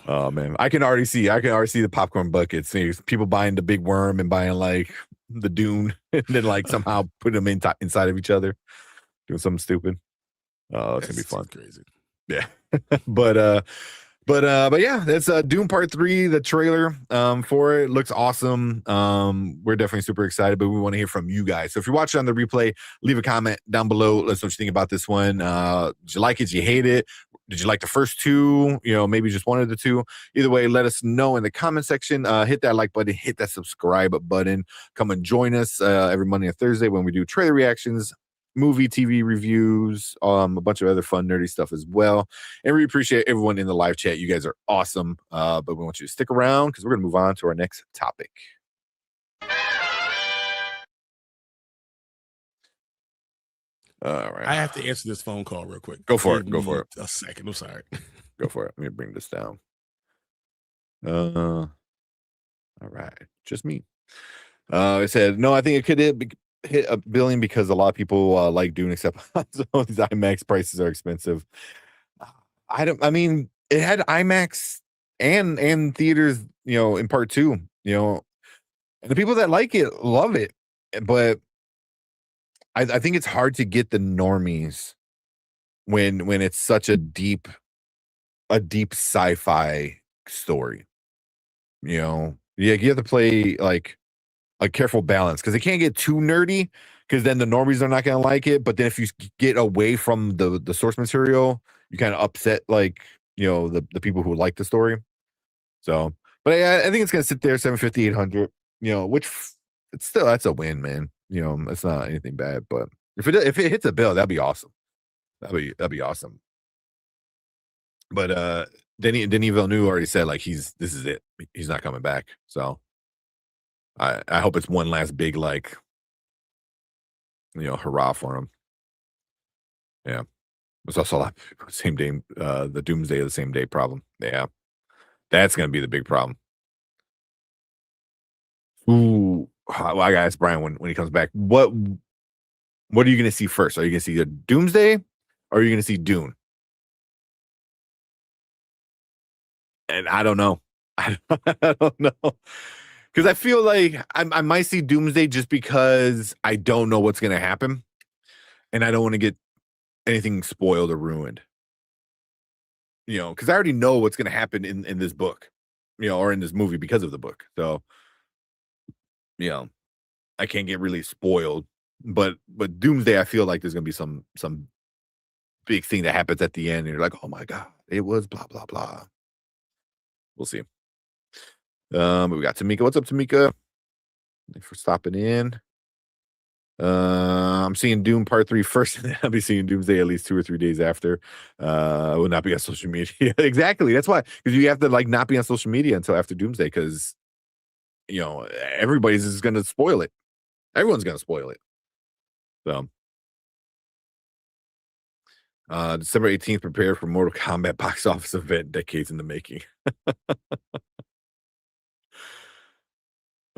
Oh man, I can already see the popcorn buckets. People buying the big worm and buying like the Dune, and then like somehow putting them inside of each other, doing something stupid. Oh, it's gonna be fun. Crazy. Yeah, but yeah, that's Doom Part 3. The trailer for it looks awesome. We're definitely super excited, but we want to hear from you guys. So if you're watching on the replay, leave a comment down below. Let us know what you think about this one. Did you like it? Did you hate it? Did you like the first two? Maybe just one of the two. Either way, let us know in the comment section. Hit that like button, hit that subscribe button. Come and join us every Monday and Thursday when we do trailer reactions, movie, TV reviews, a bunch of other fun, nerdy stuff as well. And we appreciate everyone in the live chat. You guys are awesome. But we want you to stick around because we're going to move on to our next topic. All right. I have to answer this phone call real quick. Go for it. A second. I'm sorry. Go for it. Let me bring this down. All right. Just me. It said, no, I think it could hit $1 billion because a lot of people like Dune, except some of these IMAX prices are expensive. I mean, it had IMAX and theaters, in part 2, and the people that like it love it, but I think it's hard to get the normies when it's such a deep sci-fi story. You have to play like a careful balance because it can't get too nerdy because then the normies are not going to like it. But then if you get away from the source material, you kind of upset the people who like the story. So, but I think it's going to sit there 750, 800, which that's a win, man. It's not anything bad, but if it hits a bill, that'd be awesome. That'd be awesome. But Denis Villeneuve already said like this is it. He's not coming back. So I hope it's one last big hurrah for him. Yeah. There's also a lot of same day, the Doomsday of the same day problem. Yeah. That's gonna be the big problem. Ooh, well, I gotta ask Brian when he comes back. What are you gonna see first? Are you gonna see the Doomsday or are you gonna see Dune? And I don't know. I don't know. Because I feel like I might see Doomsday just because I don't know what's gonna happen. And I don't want to get anything spoiled or ruined. Because I already know what's gonna happen in this book, or in this movie because of the book. So I can't get really spoiled, but Doomsday, I feel like there's gonna be some big thing that happens at the end, and you're like, oh my god, it was blah blah blah. We'll see. We got Tamika. What's up, Tamika? Thanks for stopping in. I'm seeing Doom Part 3 first, and then I'll be seeing Doomsday at least 2 or 3 days after. I will not be on social media. Exactly. That's why, because you have to not be on social media until after Doomsday, because everybody's just gonna spoil it. Everyone's gonna spoil it. So December 18th, prepare for Mortal Kombat box office event, decades in the making.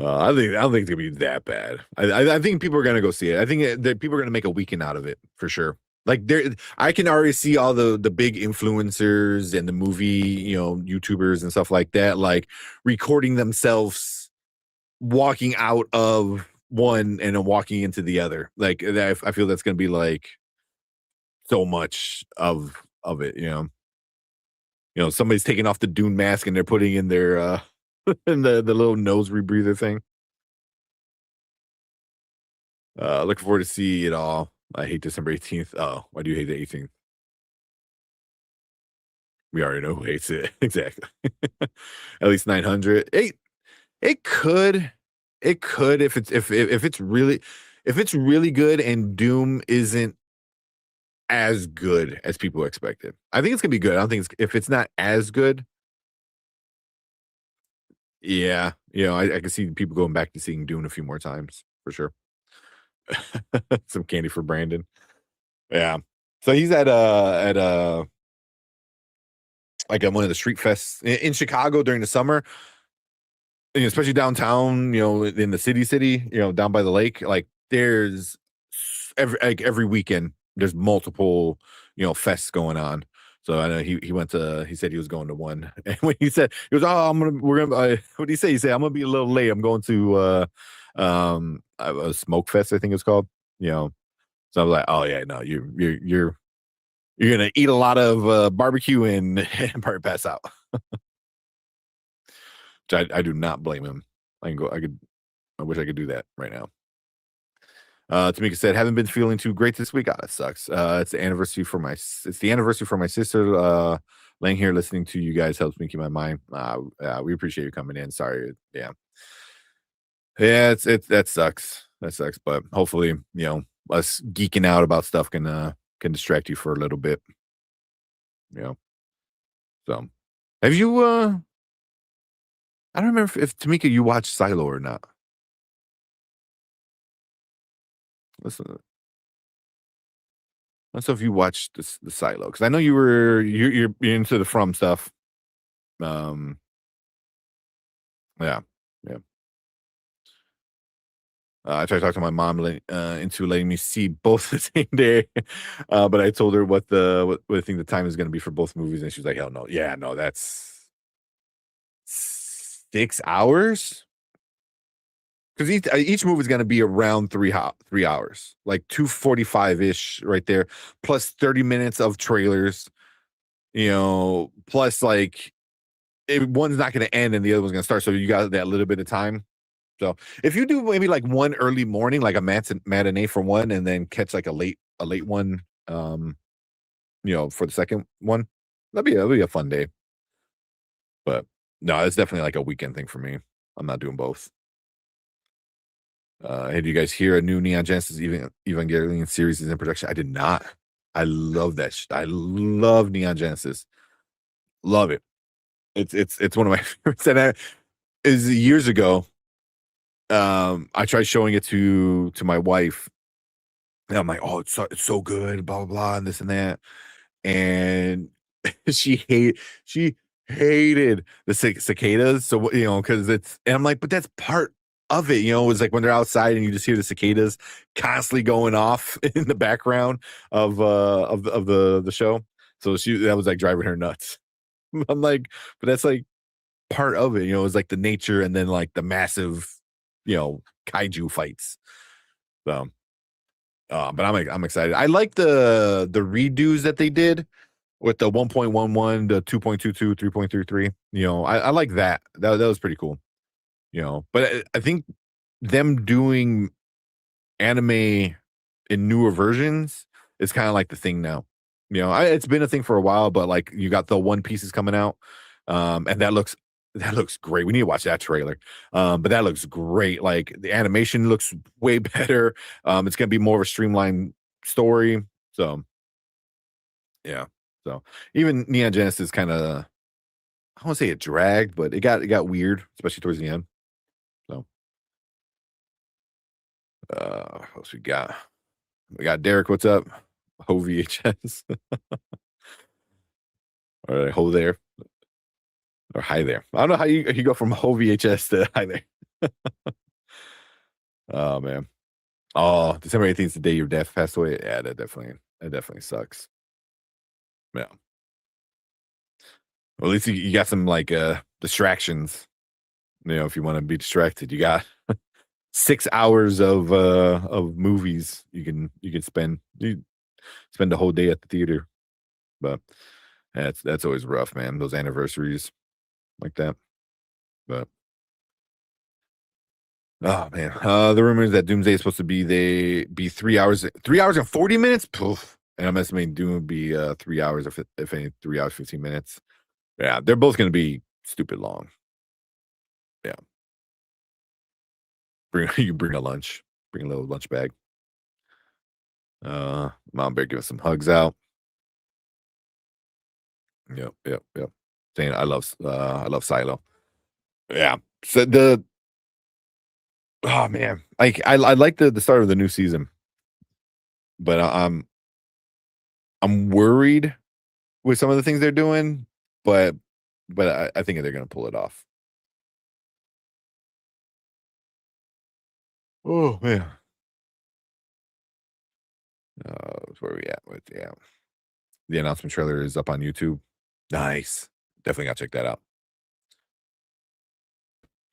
I don't think it's gonna be that bad. I think people are gonna go see it. I think that people are gonna make a weekend out of it for sure. Like there, I can already see all the big influencers and the movie, YouTubers and stuff like that, like recording themselves walking out of one and then walking into the other. Like I feel that's gonna be like so much of it. Somebody's taking off the Dune mask and they're putting in their in the little nose rebreather thing. Looking forward to see it all. I hate December 18th. Oh, why do you hate the 18th? We already know who hates it. Exactly. At least 900. It could. It could if it's really good and Doom isn't as good as people expected. I think it's gonna be good. I don't think if it's not as good. Yeah, I can see people going back to seeing Dune a few more times for sure. Some candy for Brandon. Yeah. So he's at like at one of the street fests in Chicago during the summer, and especially downtown, in the city, down by the lake. Like there's every weekend there's multiple, fests going on. So I know he said he was going to one. And when he said he was, oh, what did he say? He said, I'm gonna be a little late. I'm going to a smoke fest, I think it's called. So I was like, oh yeah, no, you're gonna eat a lot of barbecue and probably pass out. Which I do not blame him. I wish I could do that right now. Tamika said, haven't been feeling too great this week. It sucks. It's the anniversary for my sister. Laying here listening to you guys helps me keep my mind. We appreciate you coming in. Sorry. Yeah. Yeah, that sucks. That sucks. But hopefully, us geeking out about stuff can distract you for a little bit. So have you I don't remember if Tamika, you watched Silo or not. Listen, let's know if you watched the Silo, because I know you're into the From stuff. Yeah. I tried to talk to my mom into letting me see both the same day, but I told her what I think the time is going to be for both movies, and she's like, "Hell no, yeah, no, that's 6 hours." Because each movie is going to be around 3 hours, like 2:45 ish, right there, plus 30 minutes of trailers. Plus like one's not going to end and the other one's going to start, so you got that little bit of time. So if you do maybe like one early morning, like a matinee for one, and then catch like a late one, for the second one, that'd be a fun day. But no, it's definitely like a weekend thing for me. I'm not doing both. Hey, do you guys hear a new Neon Genesis Evangelion series is in production? I did not. I love that shit. I love Neon Genesis. Love it. It's one of my favorites. And is years ago. I tried showing it to my wife, and I'm like, "Oh, it's so good, blah blah blah, and this and that," and she hated the cicadas. So because and I'm like, but that's part of it. It's like when they're outside and you just hear the cicadas constantly going off in the background of the show. So that was like driving her nuts. I'm like, but that's like part of it. It's like the nature and then like the massive kaiju fights. So but I'm excited. I like the redos that they did with the 1.11, the 2.22, 3.33. I like that. That was pretty cool. But I think them doing anime in newer versions is kind of like the thing now. It's been a thing for a while, but like you got the One Pieces coming out, and that looks great. We need to watch that trailer. But that looks great. Like the animation looks way better. It's gonna be more of a streamlined story. So yeah. So even Neon Genesis kind of, I don't want to say it dragged, but it got weird, especially towards the end. So what else we got? We got Derek. What's up? Ho VHS. Or Ho there. Or Hi there. I don't know how you go from Ho VHS to Hi there. Oh man. Oh, December 18th is the day your dad passed away. Yeah, that definitely sucks. Yeah. Well, at least you got some like distractions. You know, if you want to be distracted, you got 6 hours of movies you can spend. You spend the whole day at the theater. But that's always rough, man. Those anniversaries like that. But oh man, the rumor is that Doomsday is supposed to be 3 hours and 40 minutes. Poof. And I'm estimating Doom would be 3 hours, if any, 3 hours 15 minutes. Yeah, they're both going to be stupid long. Yeah, you bring a lunch, bring a little lunch bag. Mom bear giving some hugs out. Yep. Saying I love Silo. Yeah. So oh man, like I like the start of the new season, but I'm worried with some of the things they're doing, but I think they're gonna pull it off. Oh man. Where are we at with the announcement trailer is up on YouTube. Nice. Definitely gotta check that out.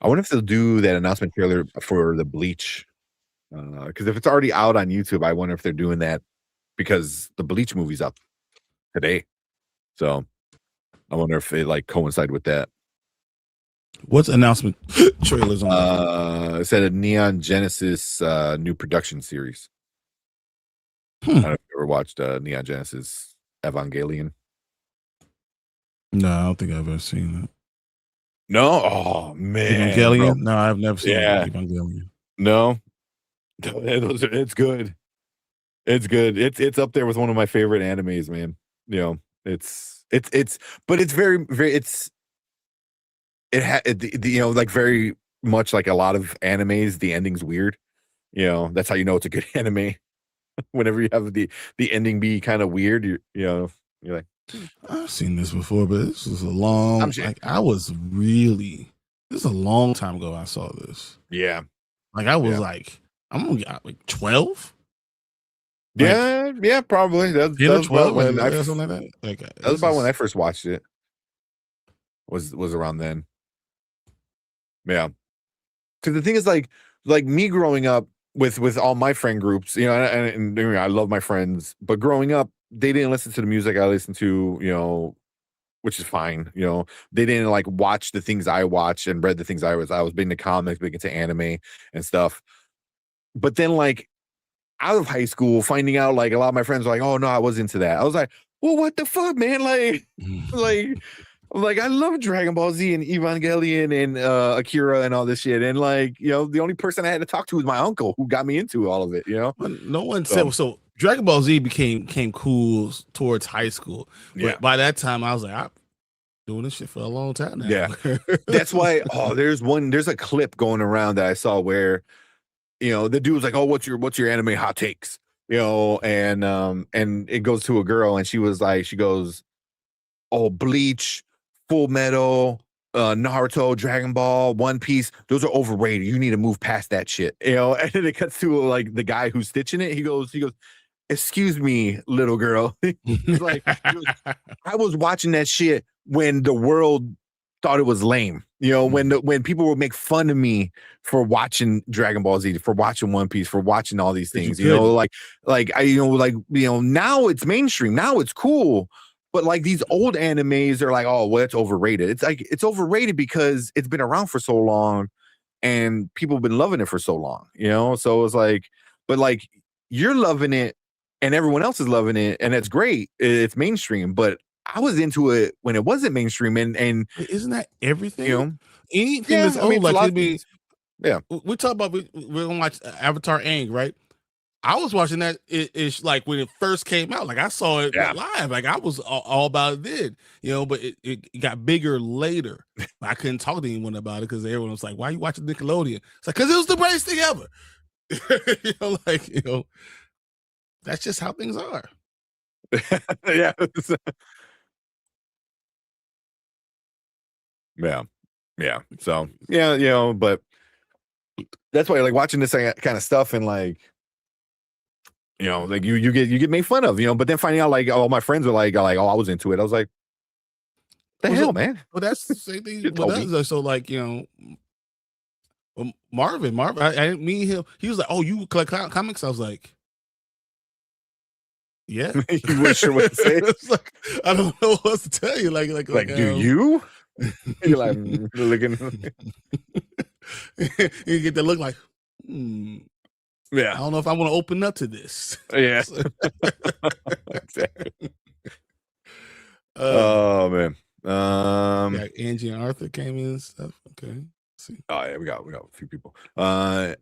I wonder if they'll do that announcement trailer for the Bleach. Because if it's already out on YouTube, I wonder if they're doing that because the Bleach movie's up today. So I wonder if it like coincide with that. What's announcement trailers on? It said a Neon Genesis new production series. I don't know if you ever watched Neon Genesis Evangelion. No, I don't think I've ever seen that. No, oh man, Evangelion. bro. No, I've never seen Evangelion. No, it's good. It's good. It's up there with one of my favorite animes, man. You know, but it's very you know, like very much like a lot of animes. The ending's weird. You know, that's how you know it's a good anime. Whenever you have the ending be kind of weird, you're like, I've seen this before, but this was a long. Like this is a long time ago. I saw this. Yeah, like I was like, I'm gonna get like 12. Yeah, probably. That's 12 when something like that. Like that was about when I first watched it. Was around then. Yeah, because the thing is, like me growing up with all my friend groups, you know, and I love my friends, but growing up, they didn't listen to the music I listened to, you know, which is fine. You know, they didn't like watch the things I watched and read the things I was big into comics, big into anime and stuff. But then, like, out of high school, finding out like a lot of my friends were like, "Oh no, I was into that." I was like, "Well, what the fuck, man?" Like I love Dragon Ball Z and Evangelion and Akira and all this shit. And like, you know, the only person I had to talk to was my uncle who got me into all of it, you know? No one said so. Dragon Ball Z became cool towards high school. But by that time, I was like, I'm doing this shit for a long time now. Yeah. That's why there's a clip going around that I saw where, you know, the dude was like, "Oh, what's your anime hot takes?" You know, and it goes to a girl and she goes, "Oh, Bleach, Full Metal, Naruto, Dragon Ball, One Piece, those are overrated. You need to move past that shit." You know, and then it cuts to like the guy who's stitching it. He goes, "Excuse me, little girl." He's like, "I was watching that shit when the world thought it was lame. You know, when people would make fun of me for watching Dragon Ball Z, for watching One Piece, for watching all these things. You know, now it's mainstream. Now it's cool." But like these old animes are like, "Oh, well, it's overrated." It's like it's overrated because it's been around for so long and people have been loving it for so long, you know? So it's like, but like you're loving it and everyone else is loving it, and it's great. It's mainstream, but I was into it when it wasn't mainstream, and isn't that everything? You know, anything that's old, like it'd be. Yeah, we talk about we're gonna watch Avatar Aang, right? I was watching that it's like when it first came out. Like I saw it live. Like I was all about it then, you know. But it got bigger later. I couldn't talk to anyone about it because everyone was like, "Why are you watching Nickelodeon?" It's like because it was the greatest thing ever. You know, that's just how things are. Yeah. Yeah. Yeah. So yeah, but that's why like watching this kind of stuff and like like you get made fun of, but then finding out like all my friends were like, oh, I was into it. I was like, the hell, man. Well, that's the same You thing with told me. us. So like Marvin, I me and him. He was like, "Oh, you collect comics?" I was like, "Yeah." You weren't sure what to say. It's like, I don't know what to tell you. Like, Do you? You're like looking. You get that look like, Yeah. I don't know if I want to open up to this. Yeah. Exactly. Oh man. Yeah, Angie and Arthur came in and stuff. Okay. See. Oh yeah, we got a few people. And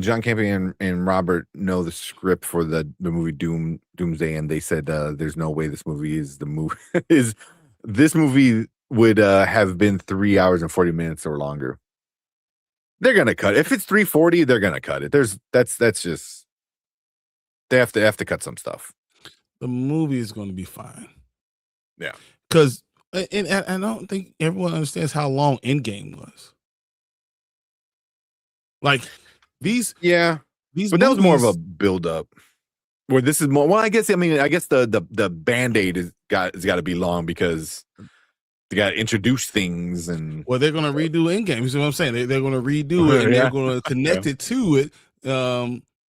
John Camping and Robert know the script for the movie Doomsday, and they said there's no way this movie is the movie is this movie would have been 3 hours and 40 minutes or longer. They're gonna cut it. If it's 3:40, they're gonna cut it. That's just they have to cut some stuff. The movie is going to be fine. Yeah, because and I don't think everyone understands how long Endgame was. Like these but movies, that was more of a build up. Where this is more. Well, I guess the Band-Aid has got to be long because they got to introduce things and. Well, they're going to redo Endgame. You see what I'm saying? They're going to redo it and they're going to connect it to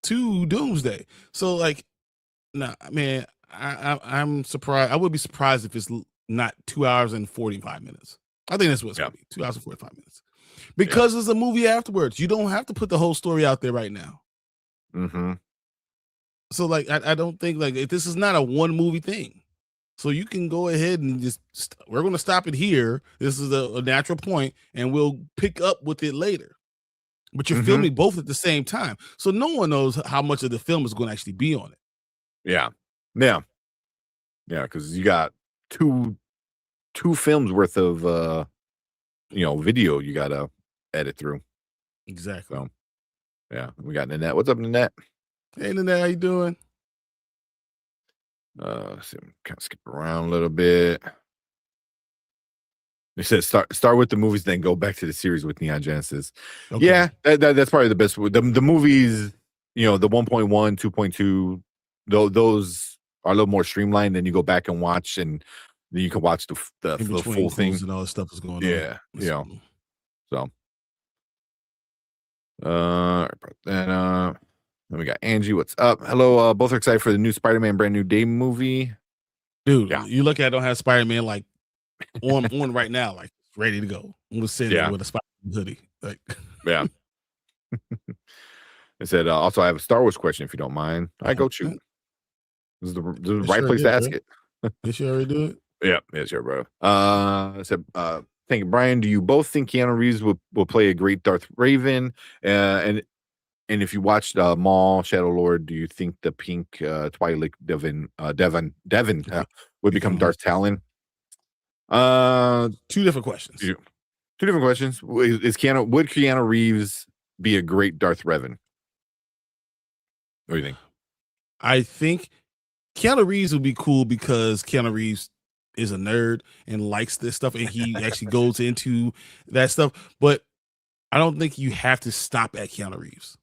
Doomsday. So like, nah, man, I'm surprised. I would be surprised if it's not 2 hours and 45 minutes. I think that's what's going to be 2 hours and 45 minutes. Because it's a movie afterwards. You don't have to put the whole story out there right now. Mm-hmm. So like, I don't think like this is not a one movie thing. So you can go ahead and we're going to stop it here. This is a natural point, and we'll pick up with it later. But you're filming both at the same time, so no one knows how much of the film is going to actually be on it. Yeah, because you got two films worth of video you gotta edit through. Exactly. So, yeah, we got Nanette. What's up, Nanette? Hey, Nanette, how you doing? Let's see, kind of skip around a little bit. They said start with the movies, then go back to the series with Neon Genesis. Okay. Yeah, that's probably the best. The movies, the 1.1, 2.2, those are a little more streamlined. Then you go back and watch, and then you can watch the full thing and all the stuff that's going on. Yeah. So, then we got Angie. What's up? Hello. Both are excited for the new Spider-Man Brand New Day movie. Dude, you look at I don't have Spider-Man like on right now, like ready to go. I'm gonna sit there with a Spider-Man hoodie. Like yeah. I said also I have a Star Wars question if you don't mind. I go shoot. This is the right place to ask it. Did you already do it? Yeah, sure, bro. I said thank you, Brian. Do you both think Keanu Reeves will play a great Darth Raven? And if you watched Maul, Shadow Lord, do you think the pink Twi'lek Devin would become Darth Talon? Two different questions. Two different questions. Would Keanu Reeves be a great Darth Revan? What do you think? I think Keanu Reeves would be cool because Keanu Reeves is a nerd and likes this stuff, and he actually goes into that stuff. But I don't think you have to stop at Keanu Reeves.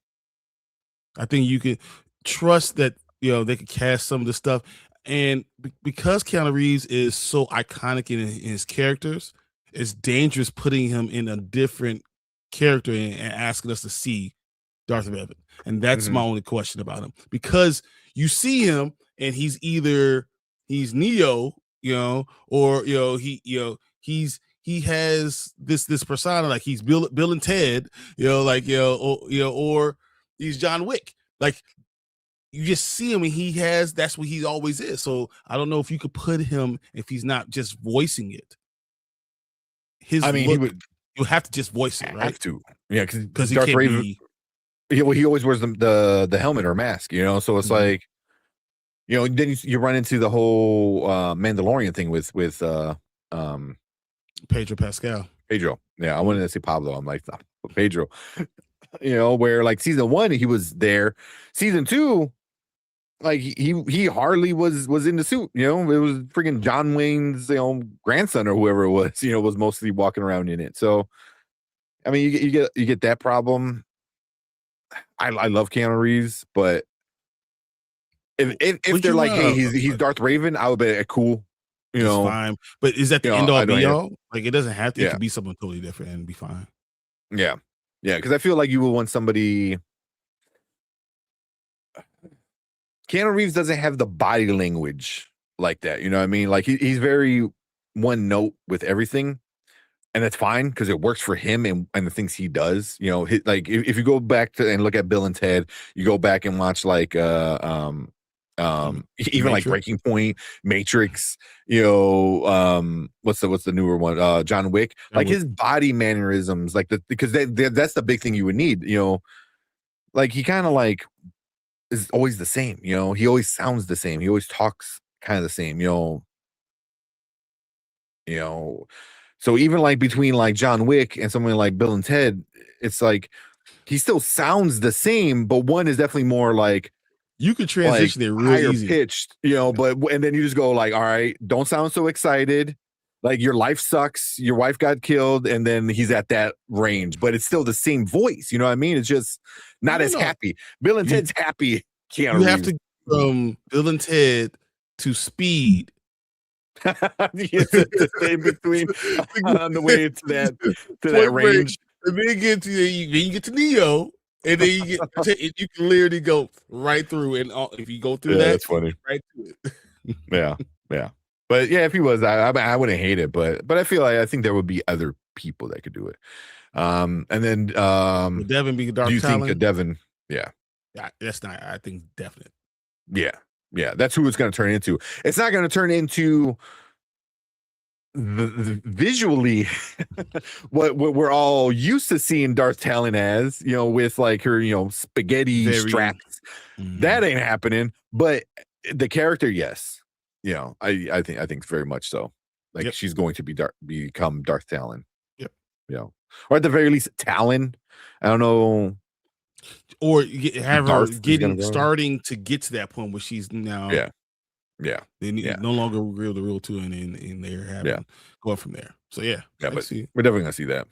I think you can trust that they could cast some of the stuff, and because Keanu Reeves is so iconic in his characters, it's dangerous putting him in a different character and asking us to see Darth Vader. And that's my only question about him, because you see him and he's either Neo, or he has this persona like he's Bill and Ted, or he's John Wick. Like you just see him and that's what he always is. So I don't know if you could put him if he's not just voicing it. He would. You have to just voice it, right? Have to, yeah, because Darth Raven. He always wears the helmet or mask, so it's like, then you run into the whole Mandalorian thing with Pedro Pascal. Pedro, yeah, I wanted to say Pablo. I'm like Pedro, where like season 1 he was there, season 2, like he hardly was in the suit. You know, it was freaking John Wayne's grandson or whoever it was. You know, was mostly walking around in it. So, I mean, you get that problem. I love Keanu Reeves, but if they're like, hey, he's Darth Raven, I would be cool. You know, fine. But is that the end all be all? Like, it doesn't have to. It could be something totally different and be fine. Yeah, because I feel like you would want somebody. Keanu Reeves doesn't have the body language like that. You know what I mean? Like he's very one note with everything. And that's fine because it works for him and the things he does. You know, like if you go back to and look at Bill and Ted, you go back and watch like even Matrix. Like Breaking Point, Matrix, you know, what's the newer one? John Wick. Like his body mannerisms, like because that's the big thing you would need, you know. Like he kind of like is always the same, you know, he always sounds the same, he always talks kind of the same, you know. So even like between like John Wick and someone like Bill and Ted, it's like he still sounds the same, but one is definitely more like you could transition it real higher easy, pitched, you know. But and then you just go like, all right, don't sound so excited. Like your life sucks, your wife got killed, and then he's at that range, but it's still the same voice. You know what I mean? It's just not as happy. Bill and Ted's happy. You have to from Bill and Ted to Speed. To stay between on the way to that range, and then you get to Neo, and then you can literally go right through, and if you go through that's funny. Right through it. yeah. But yeah, if he was, I wouldn't hate it, but I feel like I think there would be other people that could do it. And then would Devin be Dark do you Talon? think Devin? Yeah, that's not. I think definite. Yeah, that's who it's going to turn into. It's not going to turn into the visually what we're all used to seeing Darth Talon as, you know, with like her, you know, spaghetti straps. That ain't happening. But the character, yes, you know, I think very much so. Like she's going to become Darth Talon. Yep. You know, or at the very least, Talon. I don't know. Or have her starting to get to that point where she's now they no longer the real two and they're having going from there. So but we're definitely gonna see that.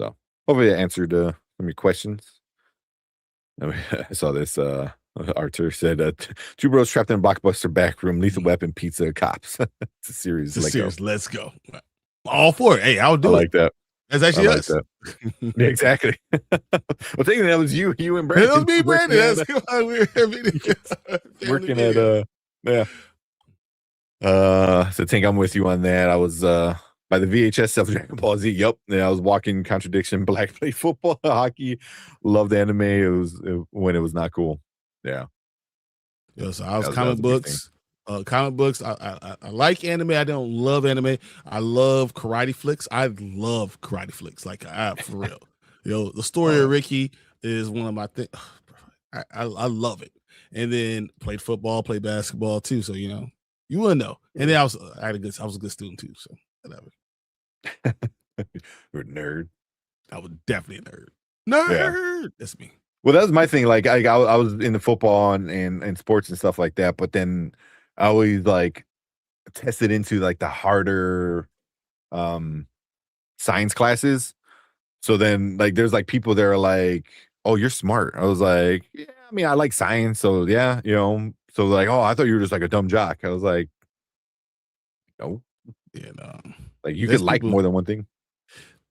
So hopefully that answered some of your questions. I saw this Arthur said two bros trapped in a blockbuster back room, lethal weapon, pizza, cops. It's a series. Let's go. All for it. Hey, I'll do it. Like that. That's actually us. Yeah, exactly. Well, thinking that was you and Brandon. That was me, Brandon. That's why we're working at so Tink, I'm with you on that. I was by the VHS of Dragon Ball Z. Yep. And I was walking contradiction. Black play football, hockey. Loved anime. It was when it was not cool. Yeah. So I was comic books. Comic books. I like anime. I don't love anime. I love karate flicks. I love karate flicks. Like for real. You know, the story of Ricky is one of my things. I love it. And then played football, played basketball too. So you know, you wouldn't know. And then I was a good student too. So whatever. You're a nerd. I was definitely a nerd. Nerd. That's me. Well, that was my thing. Like I was into football and sports and stuff like that. But then I always like tested into like the harder science classes. So then like there's like people that are like, oh, you're smart. I was like, yeah, I mean, I like science. So yeah, you know, so like, oh, I thought you were just like a dumb jock. I was like, no. Yeah, no. Like you could like more than one thing.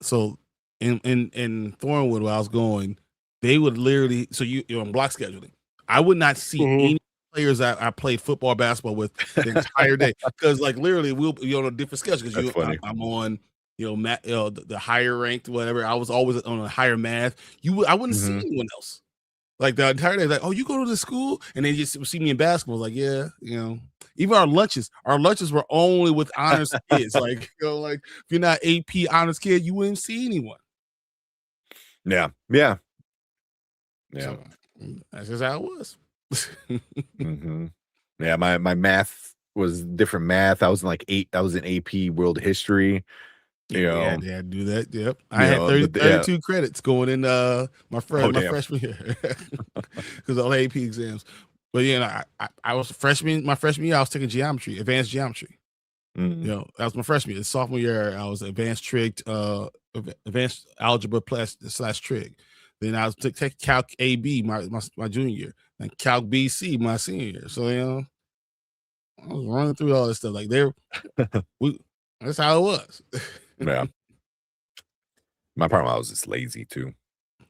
So in Thornwood where I was going, they would literally you're on block scheduling. I would not see any players that I played football or basketball with the entire day because like literally we'll be on a different schedule because I'm on the higher ranked whatever. I was always on a higher math. I wouldn't see anyone else like the entire day. Like, oh, you go to the school, and they just see me in basketball. Like, yeah, you know. Even our lunches were only with honors kids. Like, you know, like if you're not AP honors kid, you wouldn't see anyone. Yeah. So, that's just how it was. Yeah, my math was different math. I was in like I was in AP world history. Yeah, they had to do that. Yep. I had 32 credits going in my freshman year because of all AP exams. But I was freshman. My freshman year, I was taking geometry, advanced geometry. Mm-hmm. That was my freshman year. Sophomore year, I was advanced trig, advanced algebra / trig. Then I was taking Calc AB my junior year, and Calc BC my senior year. So I was running through all this stuff. Like that's how it was. Yeah. My problem, I was just lazy too.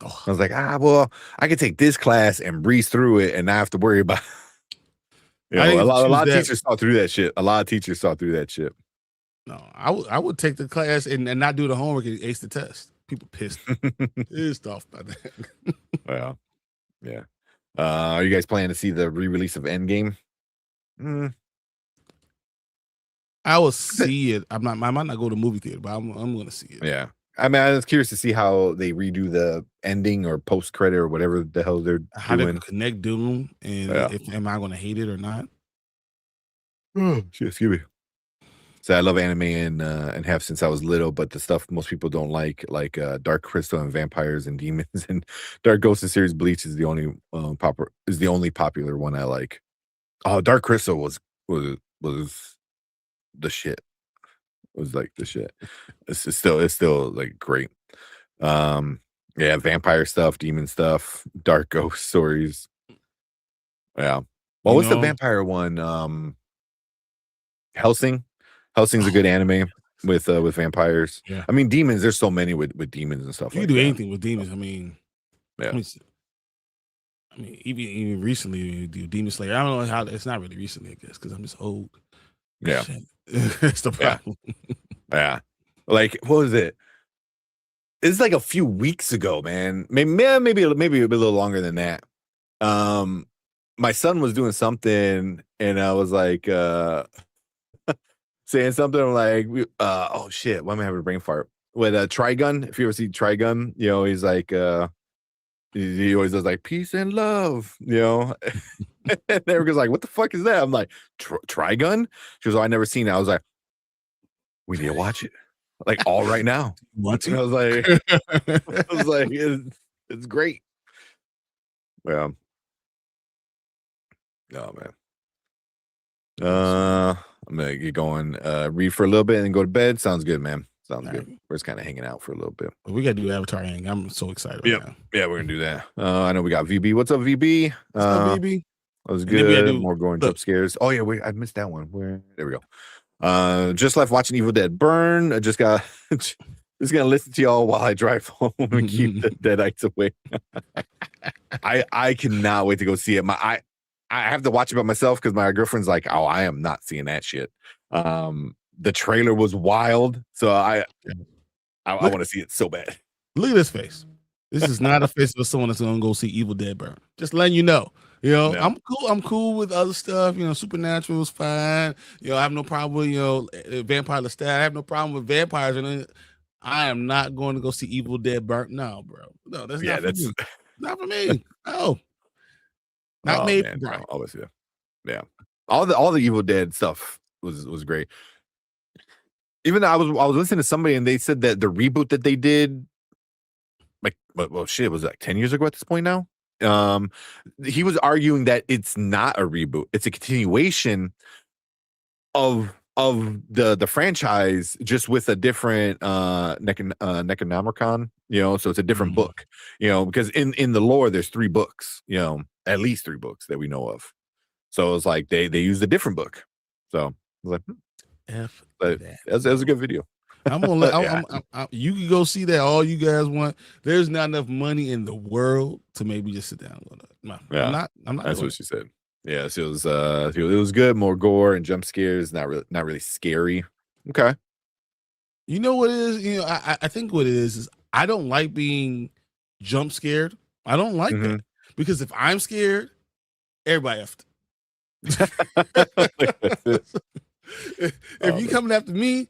I was like, well, I could take this class and breeze through it and not have to worry about. A lot of teachers saw through that shit. A lot of teachers saw through that shit. No, I would take the class and not do the homework and ace the test. People pissed off by that. Yeah. Are you guys planning to see the re-release of Endgame? I will see it. I might not go to movie theater, but I'm going to see it. Yeah. I mean, I was curious to see how they redo the ending or post credit or whatever the hell they're how doing. They connect Doom, and am I going to hate it or not? Excuse me. So I love anime and have since I was little, but the stuff most people don't like Dark Crystal and Vampires and Demons and Dark Ghost and Series Bleach is the only popular one I like. Oh, Dark Crystal was the shit. It was like the shit. It's still like great. Vampire stuff, demon stuff, Dark Ghost stories. Yeah. Well, what's the vampire one? Hellsing. Hellsing's a good anime with vampires. Yeah. I mean, demons. There's so many with demons and stuff. You can do anything with demons. I mean, yeah. I mean, even recently, you do Demon Slayer. I don't know how. It's not really recently, I guess, because I'm just old. Yeah, that's the problem. Yeah. Like, what was it? It's like a few weeks ago, man. Maybe a little longer than that. My son was doing something, and I was like, saying something like, oh shit, why am I having a brain fart? With Trigun, if you ever see Trigun, he's like, he always does like peace and love, and everyone's like, what the fuck is that? I'm like, Trigun? She goes, oh, I never seen it. I was like, we need to watch it, like all right now. What? I was like, it's great. Yeah. Oh man. I'm gonna get going, read for a little bit and then go to bed. Sounds good, man. Sounds good. We're just kind of hanging out for a little bit. We gotta do Avatar hang. I'm so excited right now. Yeah, we're gonna do that. I know we got VB. What's up, VB? What's up, VB? That was good. More going jump scares. Oh yeah, I missed that one. There we go. Just left watching Evil Dead Burn. I just gonna listen to y'all while I drive home and keep the deadites away. I cannot wait to go see it. I have to watch it by myself because my girlfriend's like, oh, I am not seeing that shit. The trailer was wild, so I want to see it so bad. Look at this face. This is not a face of someone that's gonna go see Evil Dead Burn. Just letting you know. No. I'm cool. I'm cool with other stuff. Supernatural is fine. I have no problem with Vampire Lestat. I have no problem with vampires. And I am not going to go see Evil Dead Burn. No, bro. No, that's not for me. Not for me. No. Not made for Brian. Always, yeah. All the Evil Dead stuff was great. Even though I was listening to somebody and they said that the reboot that they did, like, well, shit, was it like 10 years ago at this point now? He was arguing that it's not a reboot; it's a continuation of the franchise, just with a different Necronomicon. So it's a different book. Because in the lore, there's 3 books. At least 3 books that we know of. So it's like they used a different book. So I was like, that was a good video. I'm gonna let you can go see that all you guys want. There's not enough money in the world to maybe just sit down. No, yeah, I'm not. That's what she said. Yeah, so it was good. More gore and jump scares. Not really scary. Okay. You know what it is? I think what it is I don't like being jump scared. I don't like that because if I'm scared, everybody after. If you coming after me,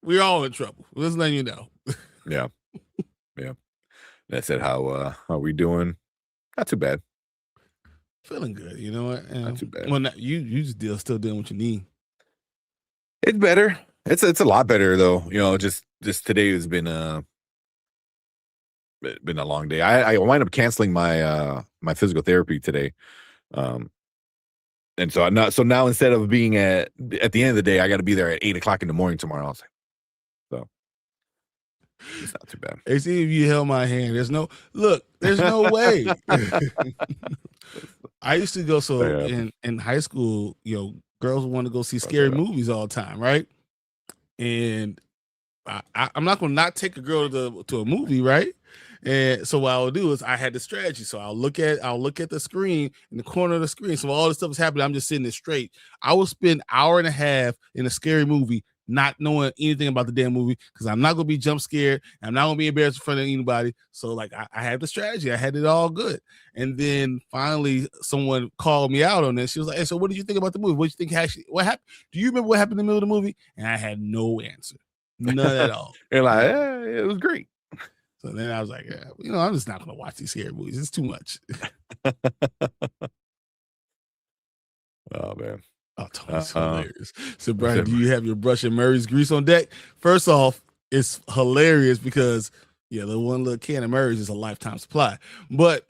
we're all in trouble. Let's let you know. Yeah. That's it. How are we doing? Not too bad. Feeling good. You know what? Not too bad. Well, you still dealing with your knee. It's better. It's a lot better though. Just today has been a long day. I wind up canceling my my physical therapy today. And so now instead of being at the end of the day, I got to be there at 8:00 in the morning tomorrow. I was like, so it's not too bad. Hey, see if you held my hand. There's no way. I used to go in high school, girls want to go see scary movies all the time, right? And I'm not gonna not take a girl to a movie, right? And so what I'll do is I had the strategy. So I'll look at the screen in the corner of the screen. So all this stuff is happening. I'm just sitting there straight. I will spend an hour and a half in a scary movie, not knowing anything about the damn movie, because I'm not gonna be jump scared. I'm not gonna be embarrassed in front of anybody. So like I had the strategy. I had it all good. And then finally someone called me out on this. She was like, "Hey, so what did you think about the movie? What did you think actually what happened? Do you remember what happened in the middle of the movie?" And I had no answer. None at all. You're like, it was great. So then I was like, I'm just not going to watch these scary movies. It's too much. Oh, man. Oh, that's hilarious. So, Brian, do you have your brush and Murray's grease on deck? First off, it's hilarious because, the one little can of Murray's is a lifetime supply. But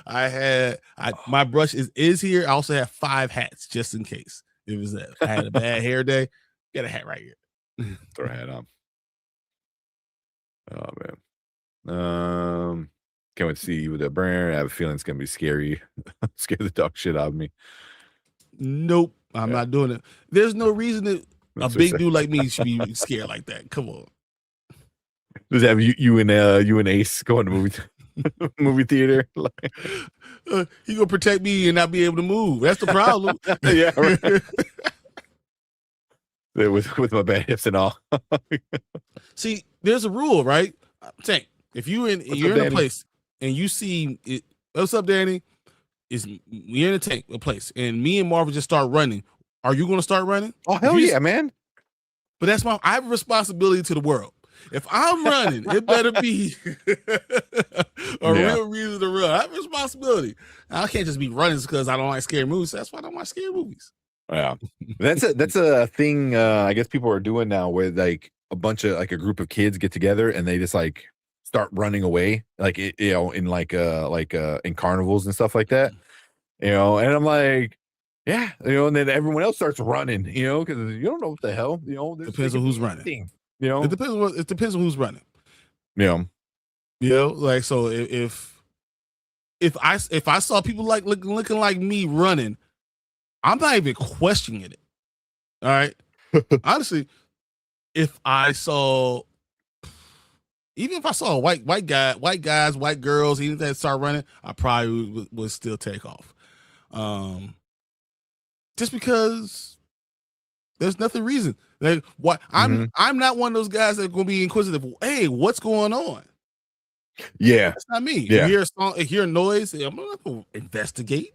my brush is here. I also have 5 hats just in case. It was that I had a bad hair day. Got a hat right here. Throw a hat on. Oh man. Can't wait to see you with that burn. I have a feeling it's gonna be scary. Scare the dog shit out of me. Nope. I'm not doing it. There's no reason that a big dude like me should be scared like that. Come on. Does have you and Ace going to movie theater? He gonna protect me and not be able to move. That's the problem. Yeah, right. With my bad hips and all. See, there's a rule, right? Tank, if you're in a place and you see it, what's up, Danny? We're in a place, and me and Marvin just start running. Are you going to start running? Oh hell yeah, man! But I have a responsibility to the world. If I'm running, it better be a real reason to run. I have a responsibility. I can't just be running because I don't like scary movies. That's why I don't like scary movies. Yeah, that's a thing. I guess people are doing now, where like a bunch of a group of kids get together and they just like start running away, in in carnivals and stuff like that. And I'm like, yeah, and then everyone else starts running, because you don't know what the hell, Depends on who's running. Thing, it depends on who's running. Yeah, so if I saw people looking like me running, I'm not even questioning it. All right. Honestly, even if I saw white guys, white girls, even that start running, I probably would still take off. Just because there's nothing reason. Like what I'm not one of those guys that are gonna be inquisitive. Hey, what's going on? Yeah. That's not me. Yeah. You hear a noise, I'm not gonna investigate.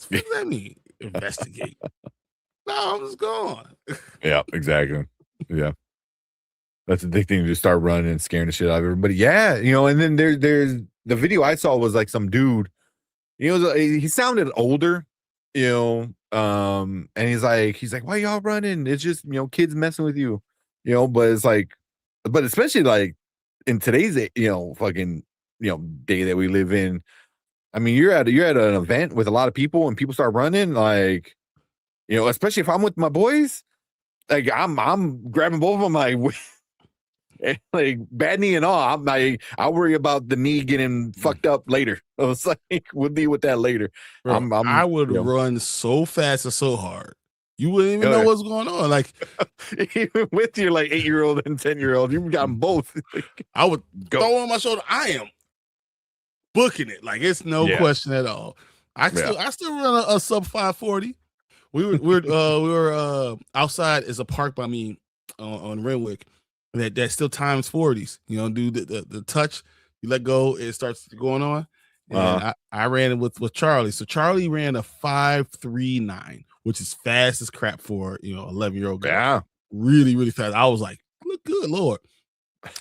What does that mean? Investigate. No, I'm just gone. Yeah, exactly. Yeah. That's a big thing to start running and scaring the shit out of everybody. Yeah, and then there's the video I saw was like some dude, he sounded older, and he's like, why y'all running? It's just, kids messing with you, but it's like, but especially like in today's, fucking, day that we live in. I mean, you're at an event with a lot of people and people start running, like, especially if I'm with my boys, like I'm grabbing both of them, like bad knee and all. I'll worry about the knee getting fucked up later. I was like, we'll deal with that later. Bro, I would run so fast and so hard, you wouldn't even know what's going on. Like even with your 8-year-old and 10-year-old, you got them both. I would throw on my shoulder. I am booking it. Like it's no question at all. I still run a sub 540. We were outside is a park by me on Renwick that still times 40s. Do the touch, you let go, it starts going on. And I ran it with Charlie. So Charlie ran a 5.39, which is fast as crap for 11-year-old guy. Yeah, really, really fast. I was like, look good, Lord.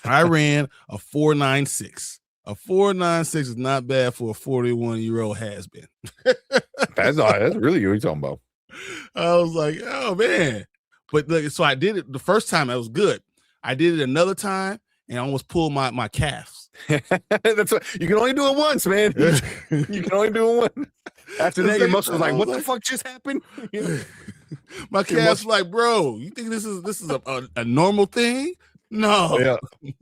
I ran a 4.96. A 4.96 is not bad for a 41-year-old has been. That's really what you're talking about. I was like, oh man, But look, so I did it the first time. That was good. I did it another time and I almost pulled my calves. That's what you can only do it once, man. You can only do it once. After that, your muscles like, what the fuck just happened? You know? My calves like, bro, you think this is a normal thing? No. Yeah.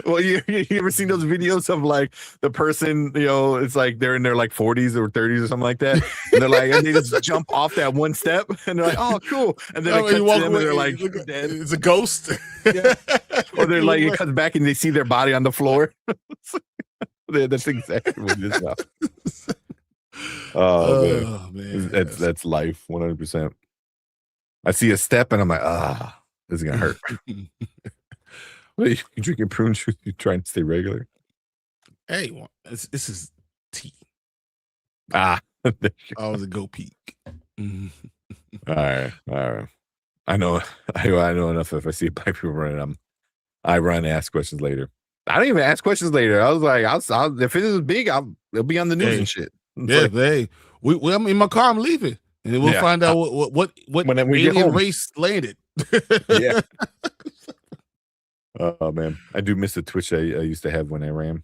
Well, you ever seen those videos of like the person, you know, it's like they're in their like 40s or 30s or something like that, and they're like, and they just jump off that one step, and they're like, oh, cool, and then they cut to them, and they're like, dead. It's a ghost. Yeah. Or they're like, it cuts back, and they see their body on the floor. That's exactly what it is now. Oh man, that's life, 100%. I see a step, and I'm like, this is gonna hurt. What, you drinking prune juice? You trying to stay regular? Hey, this is tea. I was a go peak. All right. I know enough. If I see black people running, I run and ask questions later. I don't even ask questions later. I was like, I'll if it is big, it'll be on the news and shit. It's I'm in my car. I'm leaving, and then we'll find out what when we alien race landed. Yeah. Oh man, I do miss the twitch I used to have when I ran.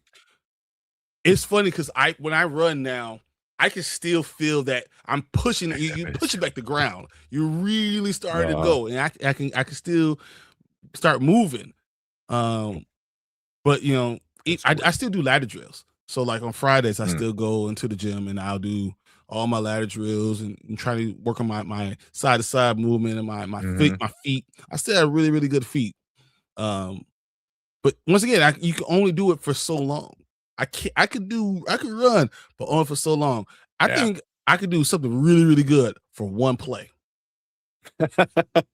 It's funny because when I run now, I can still feel that I'm pushing. You push it back the ground. You're really starting to go, and I can still start moving. But you know, I still do ladder drills. So like on Fridays, I still go into the gym and I'll do all my ladder drills and try to work on my side to side movement and my feet. I still have really, really good feet. But once again, you can only do it for so long. I could run, but only for so long. I think I could do something really, really good for one play.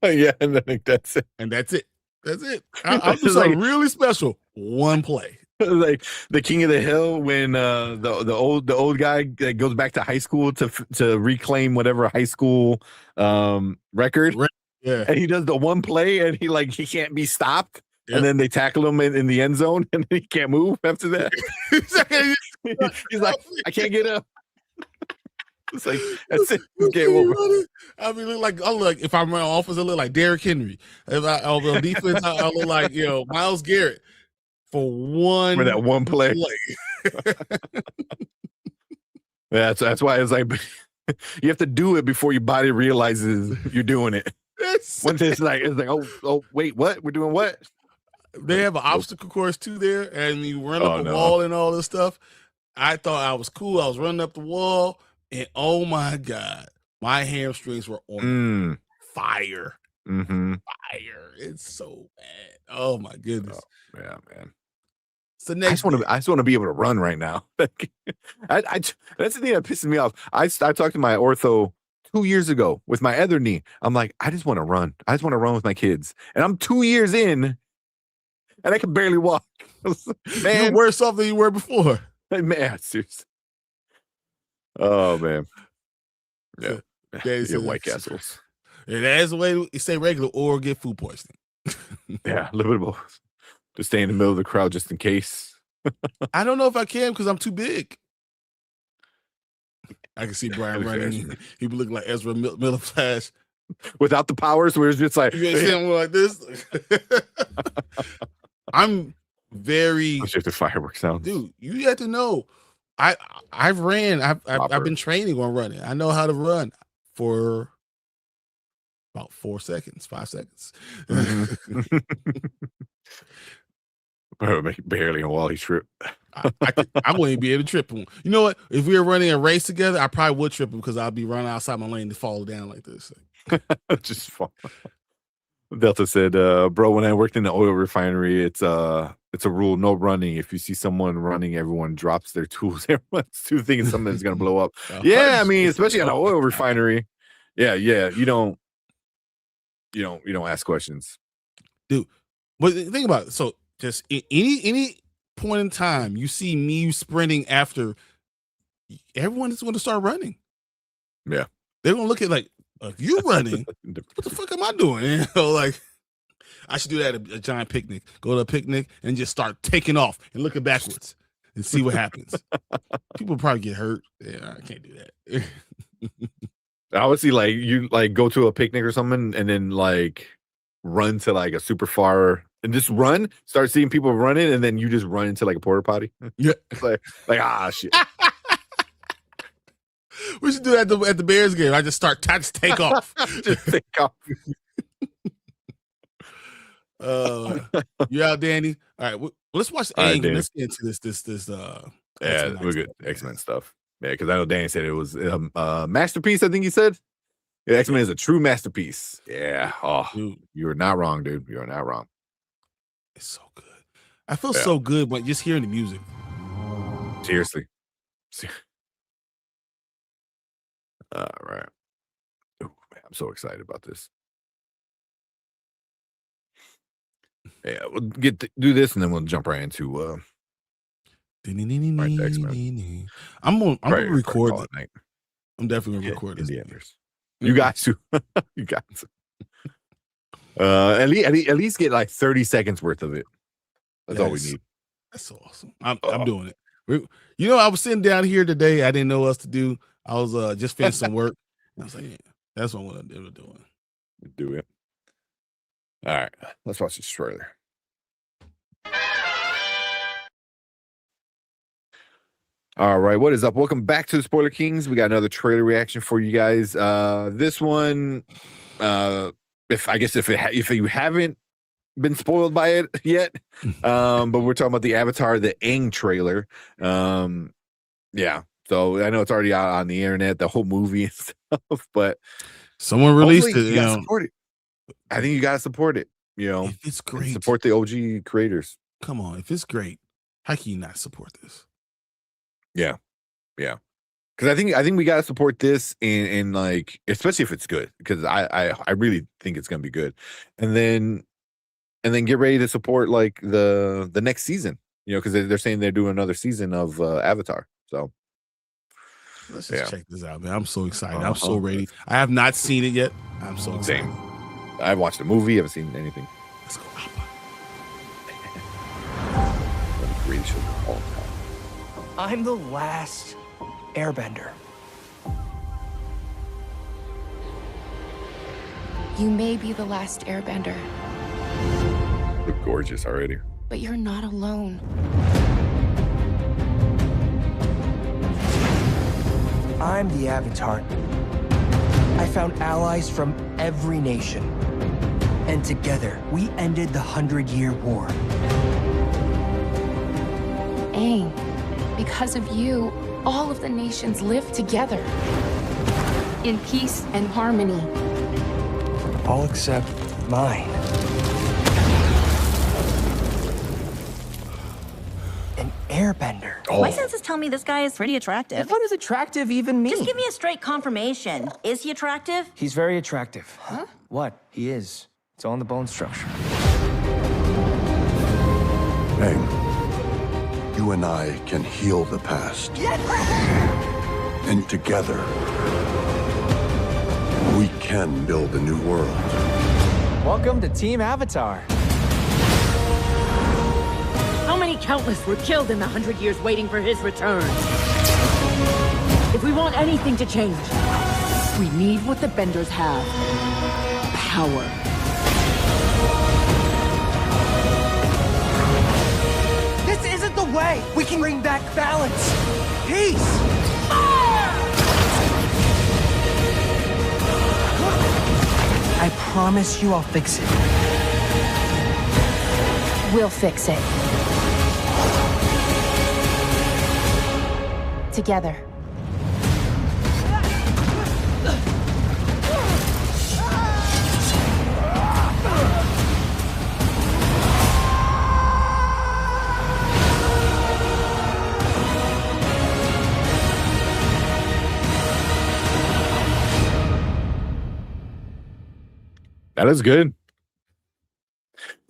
Yeah, and I think that's it. And that's it. That's it. I'll do something really special. One play. Like the King of the Hill when the old guy goes back to high school to reclaim whatever high school record. Yeah. And he does the one play and he can't be stopped. Yep. And then they tackle him in the end zone and he can't move after that. He's like, I can't get up. It's like, that's it. Game over. I mean, I'll look like if I'm on offense, I look like Derrick Henry. If I'm on defense, I look like Myles Garrett for that one play. Yeah, that's why it's like you have to do it before your body realizes you're doing it. Once it's like oh wait, what? We're doing what? They have an obstacle course too there, and you run up the wall and all this stuff. I thought I was cool. I was running up the wall, and oh my god, my hamstrings were on fire. Fire! It's so bad. Oh my goodness. Oh, yeah, man. So I just want to be able to run right now. That's the thing that pisses me off. I talked to my ortho 2 years ago with my other knee. I'm like, I just want to run. I just want to run with my kids. And I'm 2 years in, and I can barely walk. Man, you're worse off than you were before. Man, seriously. Oh man. Yeah. Yeah, White Castles. Yeah, that's the way to stay regular or get food poisoning. Yeah, a little bit of both. To stay in the middle of the crowd just in case. I don't know if I can because I'm too big. I can see Brian running. He would look like Ezra Miller Flash. Without the powers, where it's just like, you ain't see him like this. I'm very. If the fireworks sound, dude. You have to know. I've ran. I've been training on running. I know how to run for about 5 seconds. Barely on Wally trip. I wouldn't be able to trip him. You know what? If we were running a race together, I probably would trip him because I'll be running outside my lane to fall down like this. Just fall. Delta said, bro, when I worked in the oil refinery, it's a rule, no running. If you see someone running, everyone drops their tools. Everyone's thinking something's gonna blow up. Yeah, I mean, especially on an oil refinery. Yeah. You don't ask questions. Dude, but think about it. So just any point in time you see me sprinting after, everyone is going to start running. Yeah. They're going to look at like, if you running, what the fuck am I doing? You know, like I should do that at a giant picnic. Go to a picnic and just start taking off and looking backwards and see what happens. People probably get hurt. Yeah, I can't do that. I would see like you like go to a picnic or something and then like run to like a super far and just run, start seeing people running, and then you just run into like a porta potty. Yeah. like shit. We should do that at the Bears game. I just take off. Just take off. You out, Danny? All right, well, let's watch Aang. Let's get into this. Yeah, we're good. X-Men stuff. Yeah, because I know Danny said it was a masterpiece. I think he said. Yeah, X-Men is a true masterpiece. Yeah. Oh, dude. You are not wrong, dude. You are not wrong. It's so good. I feel so good, but just hearing the music. Seriously. All right. Ooh, man, I'm so excited about this. Yeah, we'll do this and then we'll jump right into X-Men. I'm gonna record it. I'm definitely gonna record this. You got to. You got to. At least get like 30 seconds worth of it. That's all we need. That's awesome. I'm doing it. I was sitting down here today. I didn't know what else to do. I was just finished some work. I was like, yeah, that's what I'm doing. Do it. All right, let's watch this trailer. All right, what is up? Welcome back to the Spoiler Kings. We got another trailer reaction for you guys. This one, if you haven't been spoiled by it yet, but we're talking about the Avatar, the Aang trailer. Yeah. So I know it's already out on the internet, the whole movie and stuff, but someone released it. You gotta support it. I think you gotta support it. If it's great, support the OG creators. Come on, if it's great, how can you not support this? Yeah. Because I think we gotta support this in like, especially if it's good, because I really think it's gonna be good, and then get ready to support like the next season. Because they're saying they're doing another season of Avatar. So. Let's just check this out, man. I'm so excited. I'm so ready. I have not seen it yet. I'm so excited. Same. I've watched the movie. Haven't seen anything. Let's go. I'm the last Airbender. You may be the last Airbender. Look gorgeous already. But you're not alone. I'm the Avatar. I found allies from every nation. And together, we ended the 100-Year War. Aang, because of you, all of the nations live together. In peace and harmony. All except mine. An Airbender. Oh. My senses tell me this guy is pretty attractive. What does attractive even mean? Just give me a straight confirmation. Is he attractive? He's very attractive. Huh? What? He is. It's all in the bone structure. Aang, you and I can heal the past. Yes! And together, we can build a new world. Welcome to Team Avatar. How many countless were killed in the 100 years waiting for his return? If we want anything to change, we need what the Benders have. Power. This isn't the way! We can bring back balance! Peace! I promise you I'll fix it. We'll fix it. Together. That is good.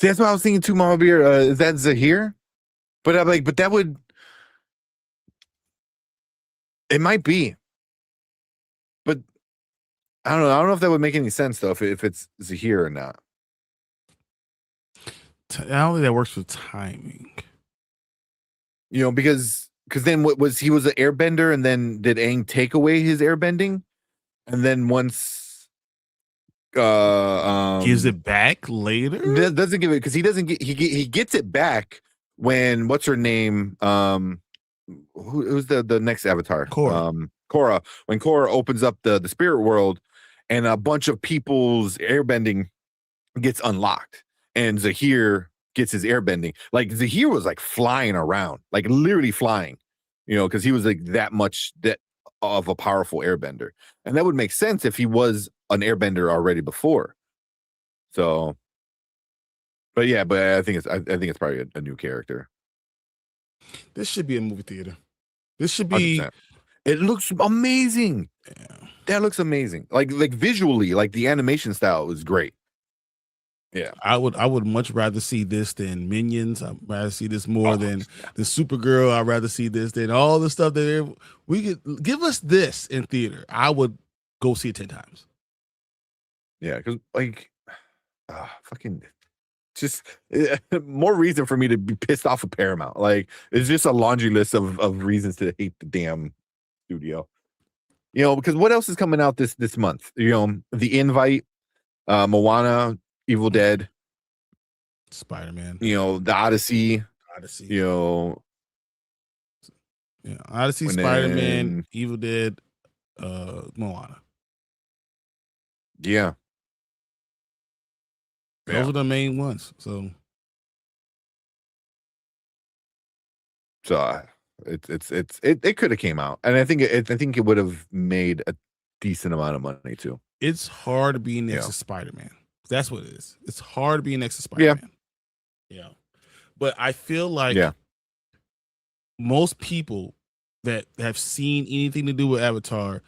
See, that's what I was thinking too, Mama Beer. Is that Zahir? But I'm like, but that would. It might be. But I don't know. I don't know if that would make any sense though, if it's Zahir or not. I don't think that works with timing. Because then what was he was an airbender, and then did Aang take away his airbending? and then once gives it back later. Doesn't give it because he doesn't get he gets it back when what's her name? Who's the next Avatar? Korra. Korra. When Korra opens up the spirit world, and a bunch of people's airbending gets unlocked, and Zahir gets his airbending. Like Zahir was like flying around, like literally flying, because he was like that much of a powerful airbender, and that would make sense if he was an airbender already before. So, but I think it's probably a new character. This should be a movie theater. This should be. 100%. It looks amazing. Yeah. That looks amazing. Like visually, like the animation style is great. Yeah, I would much rather see this than Minions. I'd rather see this more than the Supergirl. I'd rather see this than all the stuff that we could give us this in theater. I would go see it 10 times. Yeah, because like, fucking, just more reason for me to be pissed off at Paramount. Like, it's just a laundry list of reasons to hate the damn studio. Because what else is coming out this month? The Invite, Moana, Evil Dead, Spider-Man. The Odyssey. Odyssey, Spider-Man, Evil Dead, Moana. Yeah. Those are the main ones. So it could have came out, and I think it would have made a decent amount of money too. It's hard to be next to Spider-Man. That's what it is. It's hard to be next to Spider-Man. Yeah. But I feel like most people that have seen anything to do with Avatar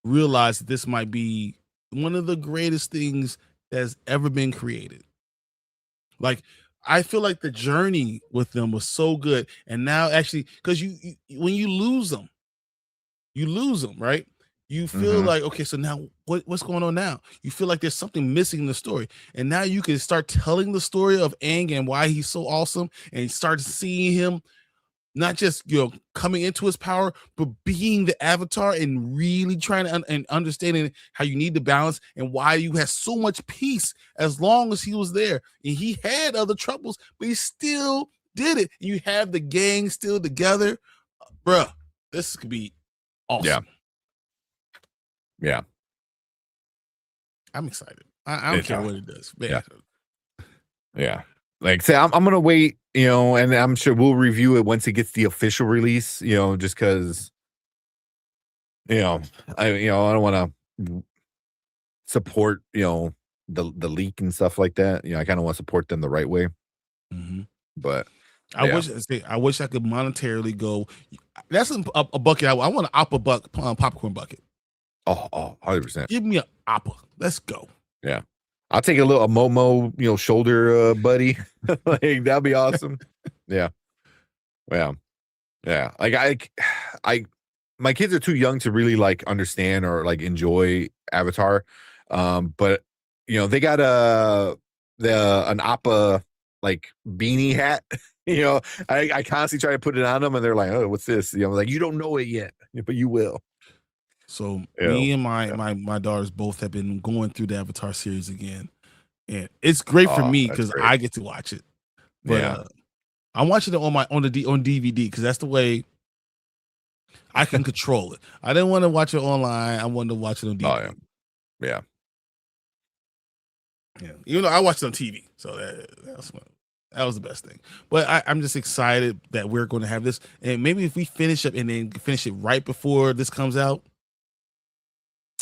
realize that this might be one of the greatest things that's ever been created. Like, I feel like the journey with them was so good. And now actually, because you when you lose them, right? You feel like, okay, so now what's going on now? You feel like there's something missing in the story. And now you can start telling the story of Aang and why he's so awesome, and start seeing him not just coming into his power, but being the Avatar and really trying to and understanding how you need the balance and why you had so much peace as long as he was there. And he had other troubles, but he still did it. You have the gang still together. Bruh, this could be awesome. Yeah. I'm excited. I don't care what it does. Man. Yeah. Like, say, I'm gonna wait, and I'm sure we'll review it once it gets the official release, just because, I don't want to support, the leak and stuff like that. I kind of want to support them the right way. But I wish I could monetarily go. That's a bucket. I want an Appa popcorn bucket. Oh, 100%. Give me an Appa. Let's go. Yeah. I'll take a Momo, shoulder buddy. Like, that'd be awesome. Yeah. Like my kids are too young to really like understand or like enjoy Avatar. But they got an Appa like beanie hat. I constantly try to put it on them, and they're like, "Oh, what's this?" Like, you don't know it yet, but you will. So me and my daughters both have been going through the Avatar series again, and it's great for me because I get to watch it. But I'm watching it on DVD because that's the way I can control it. I didn't want to watch it online. I wanted to watch it on DVD. Oh, yeah. Even though I watched it on TV, so that was the best thing. But I'm just excited that we're going to have this, and maybe if we finish up and then finish it right before this comes out.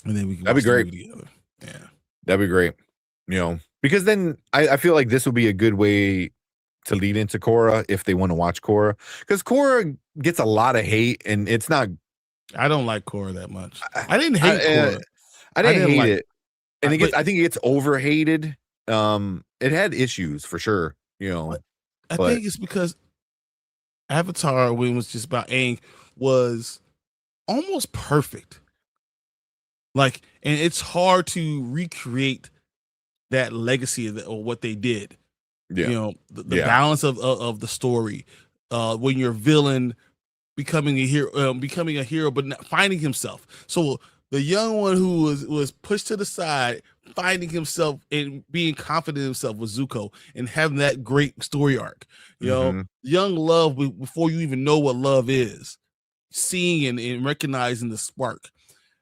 And then we can that'd be great. Together. Yeah, that'd be great. Because then I feel like this will be a good way to lead into Korra if they want to watch Korra, because Korra gets a lot of hate, and it's not. I don't like Korra that much. I didn't hate Korra. I didn't hate it, and I think it gets overhated. It had issues for sure. I think it's because Avatar, when it was just about Aang, was almost perfect. Like, and it's hard to recreate that legacy of what they did. The balance of the story, when you're villain becoming a hero, but not finding himself. So the young one who was pushed to the side, finding himself and being confident in himself with Zuko and having that great story arc. You know, young love before you even know what love is, seeing and recognizing the spark.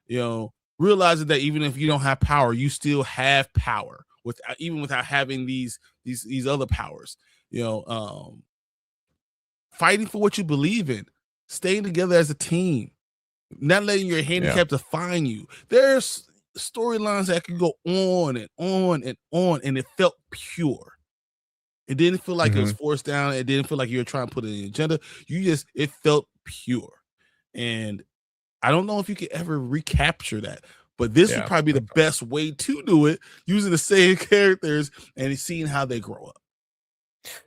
You know, realizing that even if you don't have power, you still have power even without having these other powers. You know, fighting for what you believe in, staying together as a team, not letting your handicap define you. There's storylines that could go on and on and on, and it felt pure. It didn't feel like it was forced down. It didn't feel like you were trying to put an agenda. It felt pure. And I don't know if you could ever recapture that, but this would probably be the best way to do it, using the same characters and seeing how they grow up.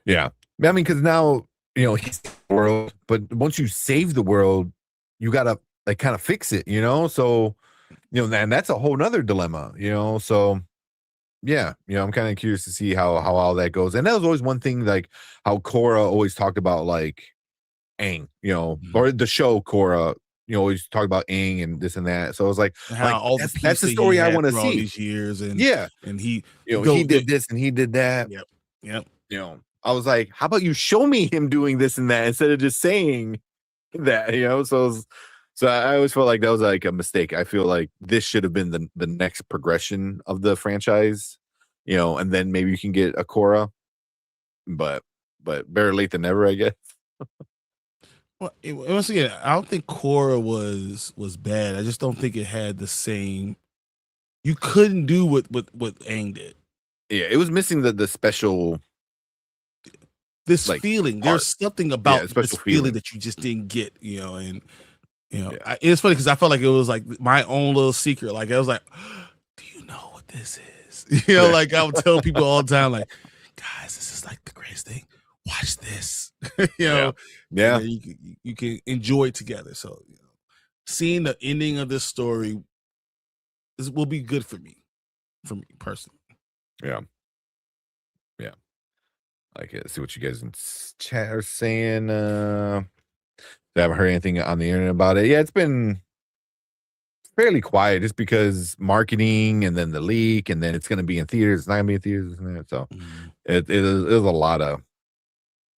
Yeah. I mean, because now, you know, he's the world, but once you save the world, you gotta like kind of fix it, you know. So, you know, and that's a whole nother dilemma, you know. So yeah, you know, I'm kind of curious to see how all that goes. And that was always one thing, like how Korra always talked about like Aang, you know, or the show Korra, you know, always talk about Aang and this and that. So I was like, all that's the story I want to see. These years, and and he, you know, he did this and he did that. Yep. You know, I was like, how about you show me him doing this and that instead of just saying that, you know? So I always felt like that was like a mistake. I feel like this should have been the next progression of the franchise, you know, and then maybe you can get a Korra, but better late than never, I guess. Well, once again, I don't think Korra was bad. I just don't think it had the same. You couldn't do what Aang did. Yeah, it was missing the special. This like, feeling. Part. There's something about this feeling that you just didn't get, you know, and you know, it's funny because I felt like it was like my own little secret. Like I was like, do you know what this is? You know, like I would tell people all the time, like, guys, this is like the greatest thing. Watch this. You know, you can enjoy it together. So, you know, seeing the ending of this story will be good for me personally. Yeah. Like, see what you guys in chat are saying. I haven't heard anything on the internet about it. Yeah, it's been fairly quiet just because marketing and then the leak and then it's going to be in theaters. It's not going to be in theaters. Isn't it? So it is a lot of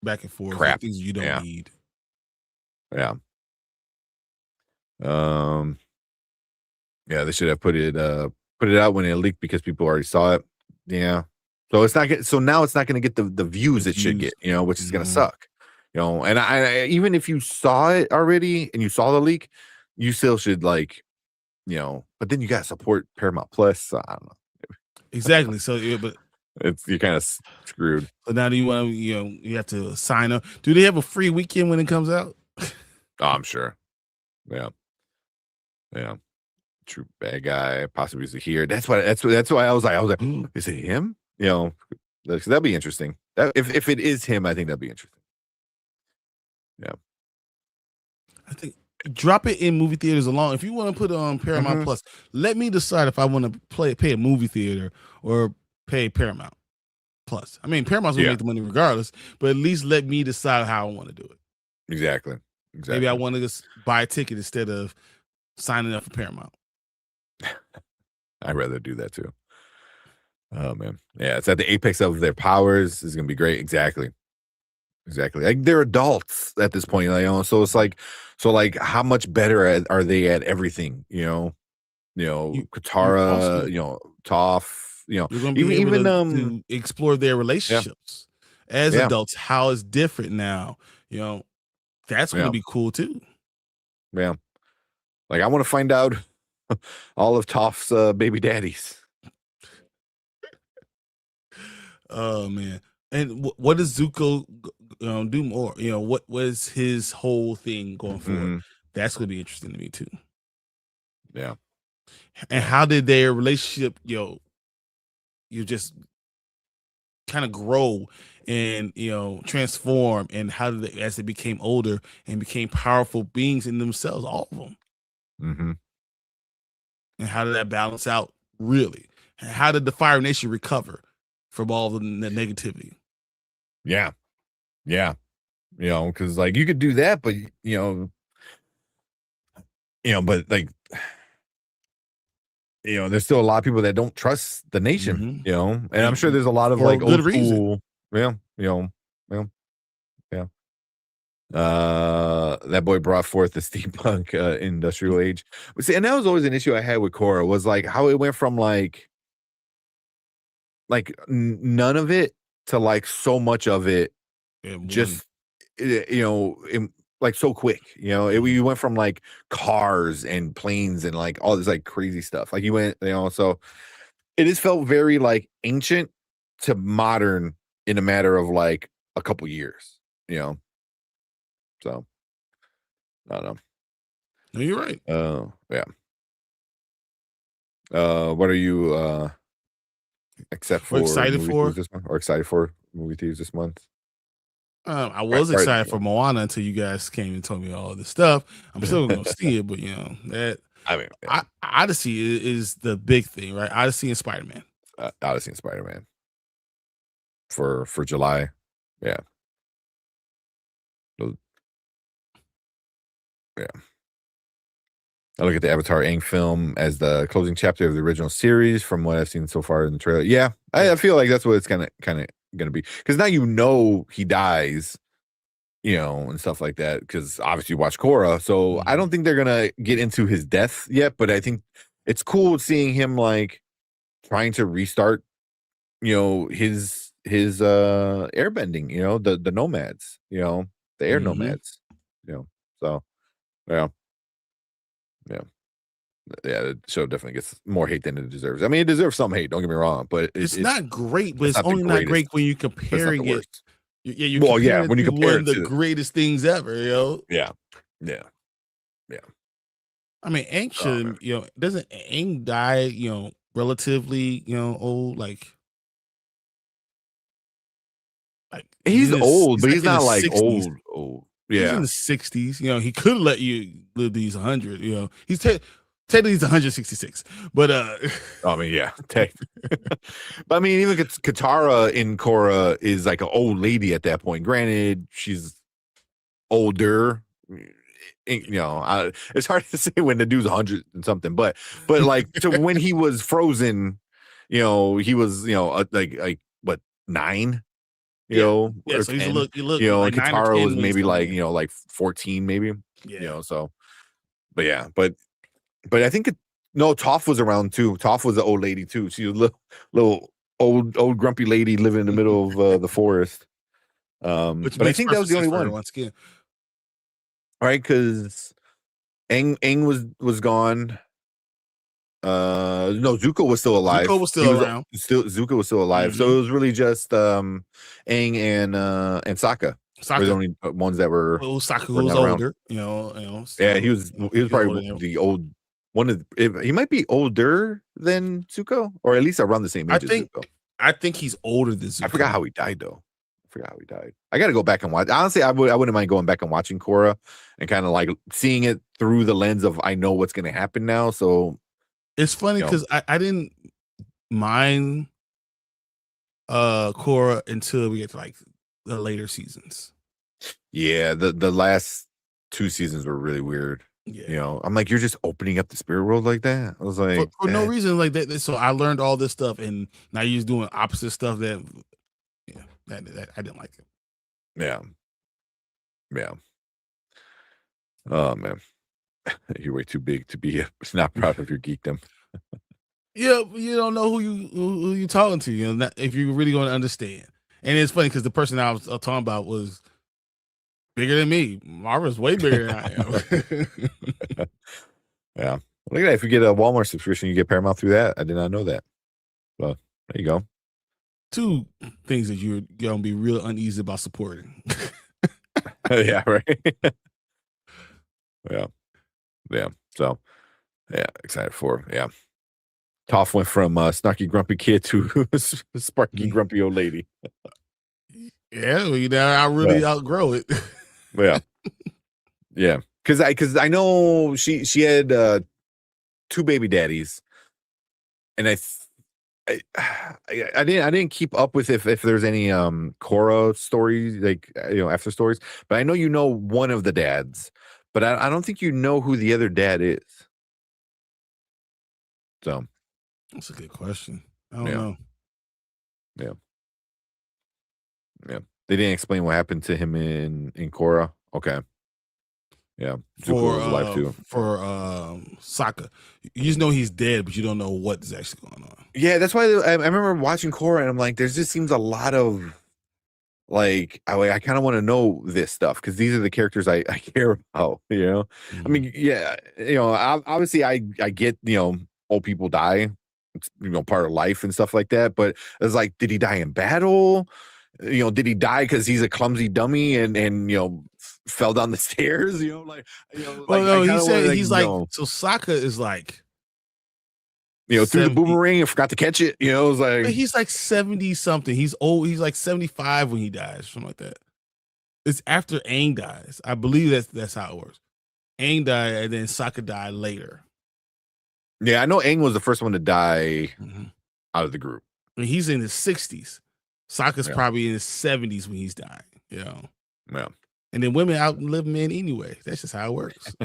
back and forth crap. Things you don't need. Yeah. Yeah, they should have put it out when it leaked because people already saw it. Yeah. So it's not so now it's not going to get the views it should get, you know, which is going to suck, you know. And I even if you saw it already and you saw the leak, you still should like, you know. But then you got to support Paramount Plus. So I don't know. Exactly. So, but you're kind of screwed. So now do you want to, you know, you have to sign up? Do they have a free weekend when it comes out? Oh, I'm sure. Yeah. True bad guy possibly is here. That's why I was like, is it him? You know, that'd be interesting. That if it is him, I think that'd be interesting. Yeah, I think drop it in movie theaters alone. If you want to put it on Paramount Plus, let me decide if I want to pay a movie theater or pay Paramount Plus. I mean, Paramount's gonna make the money regardless, but at least let me decide how I want to do it. Exactly. Maybe I want to just buy a ticket instead of signing up for Paramount. I'd rather do that too. Oh man, yeah, it's at the apex of their powers. It's gonna be great. Exactly. Like they're adults at this point, you know. So it's like, how much better are they at everything? You know, Katara, you know, Toph, you know, even to explore their relationships as adults. How it's different now, you know. That's gonna be cool too. Yeah, like I want to find out all of Toph's baby daddies. Oh man! And what does Zuko do more? You know, what was his whole thing going forward? That's gonna be interesting to me too. Yeah. And how did their relationship, you just kind of grow and transform? And how did they, as they became older and became powerful beings in themselves, all of them? Mm-hmm. And how did that balance out? Really? And how did the Fire Nation recover from all the negativity? Yeah. You know, because like you could do that, but but like there's still a lot of people that don't trust the nation, and I'm sure there's a lot of For like good old reason. school, that boy brought forth the steampunk industrial age. But see, and that was always an issue I had with Korra, was like how it went from like none of it to like so much of it, just like so quick. We went from like cars and planes and like all this like crazy stuff. Like you went, so it just felt very like ancient to modern in a matter of like a couple years. So I don't know. No, you're right. Yeah. What are you except for excited movie for theaters this month, or excited for movie theaters this month? I was excited for Moana until you guys came and told me all this stuff. I'm still gonna see it, but that Odyssey is the big thing, right? Odyssey and Spider-Man. Odyssey and Spider-Man for July. Yeah. Yeah. I look at the Avatar Aang film as the closing chapter of the original series from what I've seen so far in the trailer. Yeah, I feel like that's what it's kind of gonna be, because now he dies, and stuff like that, because obviously you watch Korra, so I don't think they're gonna get into his death yet, but I think it's cool seeing him like trying to restart, his airbending, the nomads, the air nomads, so yeah. The show definitely gets more hate than it deserves. I mean, it deserves some hate, don't get me wrong, but it's not great, but it's only not greatest. great when you're comparing it. Yeah, when you compare one of the greatest things ever, Yeah. I mean, Aang should, doesn't Aang die, relatively, old, like he's old, but he's not like 60s. old. He's Yeah, in the 60s. He could let you live these 100. He's technically he's 166, but I mean, yeah. But I mean, even Katara in Korra is like an old lady at that point. Granted, she's older. It's hard to say when the dude's 100 and something, but like to when he was frozen, he was like what, 9. so he's you look, and Katara was maybe like, like 14, maybe. So, but yeah, but I think Toph was around too. Toph was an old lady too. She was a little old grumpy lady living in the middle of the forest. But I think that was the only one. Once again, right? Because Aang was gone. No, Zuko was still alive. Zuko was still around. Zuko was still alive. So it was really just Aang and Sokka. Were the only ones that were. Well, Sokka was older, Yeah, he was probably the old one. He might be older than Zuko, or at least around the same age as Zuko. I think he's older than Zuko. I forgot how he died though. I got to go back and watch. Honestly, I wouldn't mind going back and watching Korra and kind of like seeing it through the lens of I know what's going to happen now. So it's funny because I didn't mind Korra until we get to like the later seasons. Yeah, the last 2 seasons were really weird. Yeah. I'm like, you're just opening up the spirit world like that. I was like, for no reason like that. So I learned all this stuff, and now you're just doing opposite stuff that I didn't like it. Yeah. Oh man, you're way too big to be not proud of your geekdom. Yeah, you don't know who you talking to. If you're really going to understand. And it's funny because the person I was talking about was bigger than me. Marva's way bigger than I am. Yeah. Look at that. If you get a Walmart subscription, you get Paramount through that. I did not know that. Well, there you go. 2 things that you're going to be real uneasy about supporting. Yeah, right. Yeah. So, yeah, excited for. Yeah. Toph went from snarky grumpy kid to sparky grumpy old lady. Yeah, I really outgrow it. Yeah, because I know she had 2 baby daddies, and I didn't keep up with if there's any Korra stories, like after stories, but I know one of the dads, but I don't think you know who the other dad is. So That's a good question. I don't Yeah. know. Yeah. They didn't explain what happened to him in Korra. Okay. Yeah. Zuko was alive too. For Sokka, you just know he's dead, but you don't know what is actually going on. Yeah, that's why I remember watching Korra and I'm like, there just seems a lot of like I kind of want to know this stuff because these are the characters I care about, you know. I mean, yeah, you know, obviously I get, you know, old people die, it's, you know, part of life and stuff like that, but it's like, did he die in battle? You know, did he die because he's a clumsy dummy and you know fell down the stairs? You know, like, you know, Well, no, he said like, he's like, so Sokka is like, you know, threw the boomerang and forgot to catch it. You know, it was like he's like 70 something. He's old. He's like 75 when he dies, something like that. It's after Aang dies. I believe that's how it works. Aang died and then Sokka died later. Yeah, I know Aang was the first one to die out of the group. I mean, he's in his 60s. Sokka's probably in his 70s when he's dying, you know. Yeah. And then women outlive men anyway. That's just how it works.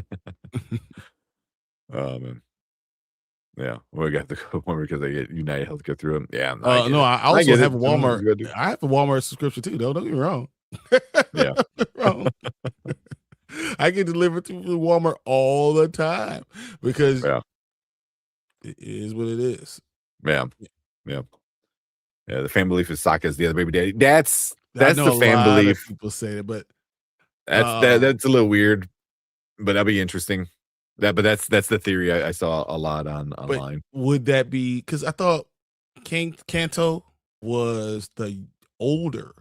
Oh man. Yeah. Well, we got the one because I get United Healthcare through them. Yeah. I also have a Walmart. I have a Walmart subscription too, though. Don't get me wrong. Yeah. Wrong. I get delivered to Walmart all the time because it is what it is. Yeah. Yeah. Yeah, the fan belief is Sokka's the other baby daddy. That's the fan belief. People say it, but that's a little weird, but that'll be interesting. But that's the theory I saw a lot online. Would that be because I thought Kanto was the older?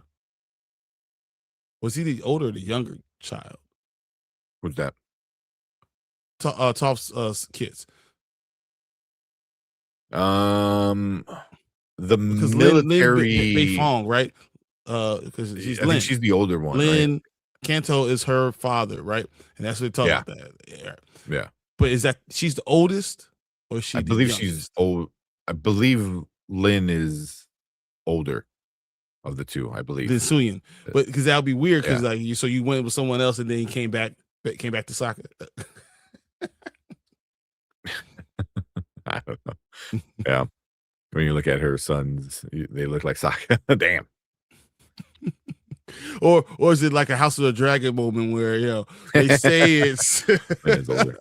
Was he the older or the younger child? Who's that? Toph's kids. The military Lin Beifong, right? Because she's Lin. She's the older one. Lin right? Kanto is her father, right? And that's what they talk about that. Yeah. But is that she's the oldest, or is she? I believe she's old. I believe Lin is older of the two. I believe than Suyin, but because that would be weird because like you went with someone else and then you came back to Sokka. I don't know. Yeah. When you look at her sons, they look like Sokka. Damn. Or is it like a House of the Dragon moment where they say it's older,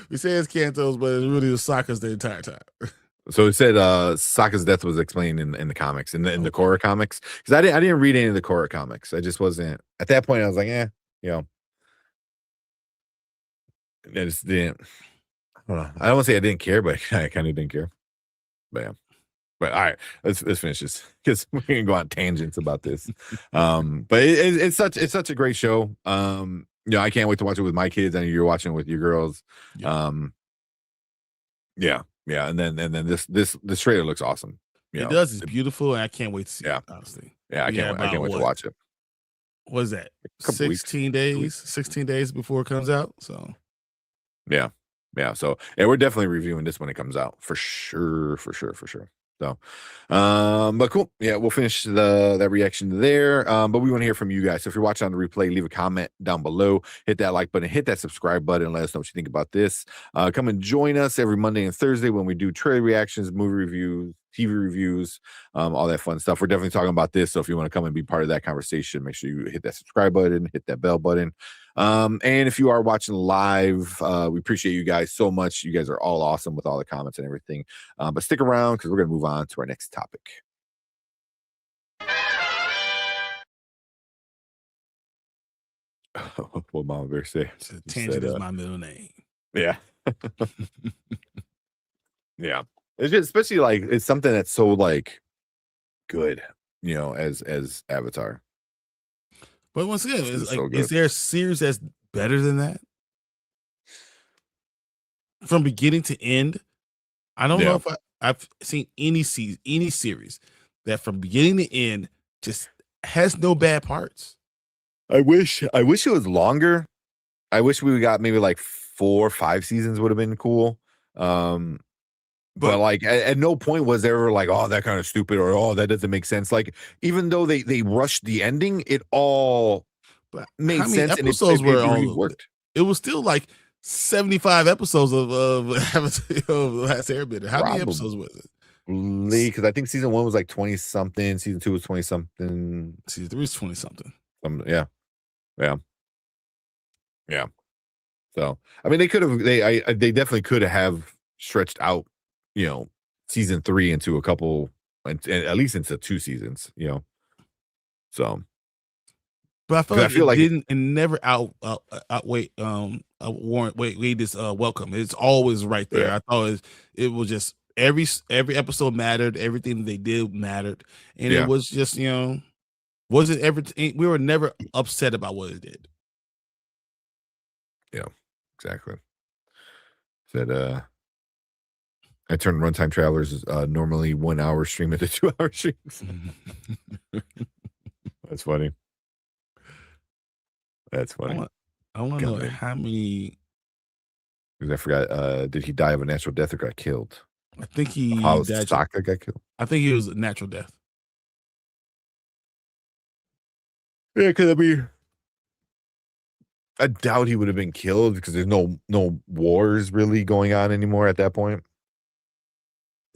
we say it's Kanto's, but it's really the Sokka's the entire time. So it said Sokka's death was explained in the comics, in the Korra comics, because I didn't read any of the Korra comics. I just wasn't at that point. I was like, I just didn't. I don't know. I don't want to say I didn't care, but I kind of didn't care. But all right, let's finish this because we can go on tangents about this. But it's such a great show. I can't wait to watch it with my kids. I know you're watching it with your girls. And then this trailer looks awesome. It does. It's beautiful, and I can't wait to see it. Honestly, I can't wait to watch it. What is that? 16 days. 16 days before it comes out. So so we're definitely reviewing this when it comes out for sure. So but cool. We'll finish that reaction there. But we want to hear from you guys. So if you're watching on the replay, leave a comment down below, hit that like button, hit that subscribe button, and let us know what you think about this. Come and join us every Monday and Thursday when we do trailer reactions, movie reviews, TV reviews, all that fun stuff. We're definitely talking about this. So if you want to come and be part of that conversation, make sure you hit that subscribe button, hit that bell button. And if you are watching live, we appreciate you guys so much. You guys are all awesome with all the comments and everything. But stick around because we're going to move on to our next topic. What Mama Bear say? Tangent is my middle name. Yeah. Yeah. It's just, especially like it's something that's so like good, as Avatar. But once again, is there a series that's better than that? From beginning to end, I don't know if I've seen any series that from beginning to end just has no bad parts. I wish it was longer. I wish we got maybe like 4 or 5 seasons would have been cool. But like at no point was there ever like, oh, that kind of stupid or oh, that doesn't make sense. Like even though they rushed the ending, it all made sense and it worked. It was still like 75 episodes of Last Airbender. How many episodes was it? Because I think season 1 was like 20 something, season 2 was 20 something, season 3 was 20 something. Yeah. So I mean, they could have. They definitely could have stretched out, season 3 into a couple, and at least into 2 seasons. So. But I feel like it didn't and never outweigh warrant this welcome. It's always right there. Yeah. I thought it was just every episode mattered, everything they did mattered, and it was just wasn't everything. We were never upset about what it did. Yeah, exactly. Said I turned Runtime Travelers normally 1 hour stream into 2 hour streams. That's funny. That's funny. I want to know how many. Because I forgot. Did he die of a natural death or got killed? I think he died. Sokka got killed. I think he was a natural death. Yeah, because I doubt he would have been killed because there's no wars really going on anymore at that point.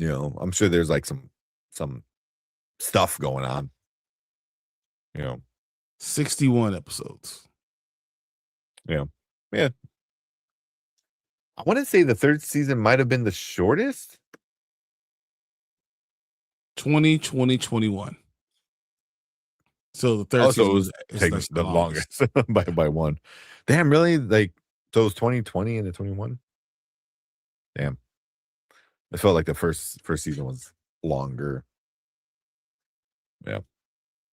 I'm sure there's like some stuff going on. 61 episodes. Yeah. I want to say the 3rd season might have been the shortest. 21. So the 3rd season takes the longest by one. Damn, really? Like, so it was 2020 and the 21? Damn. I felt like the first season was longer. Yeah.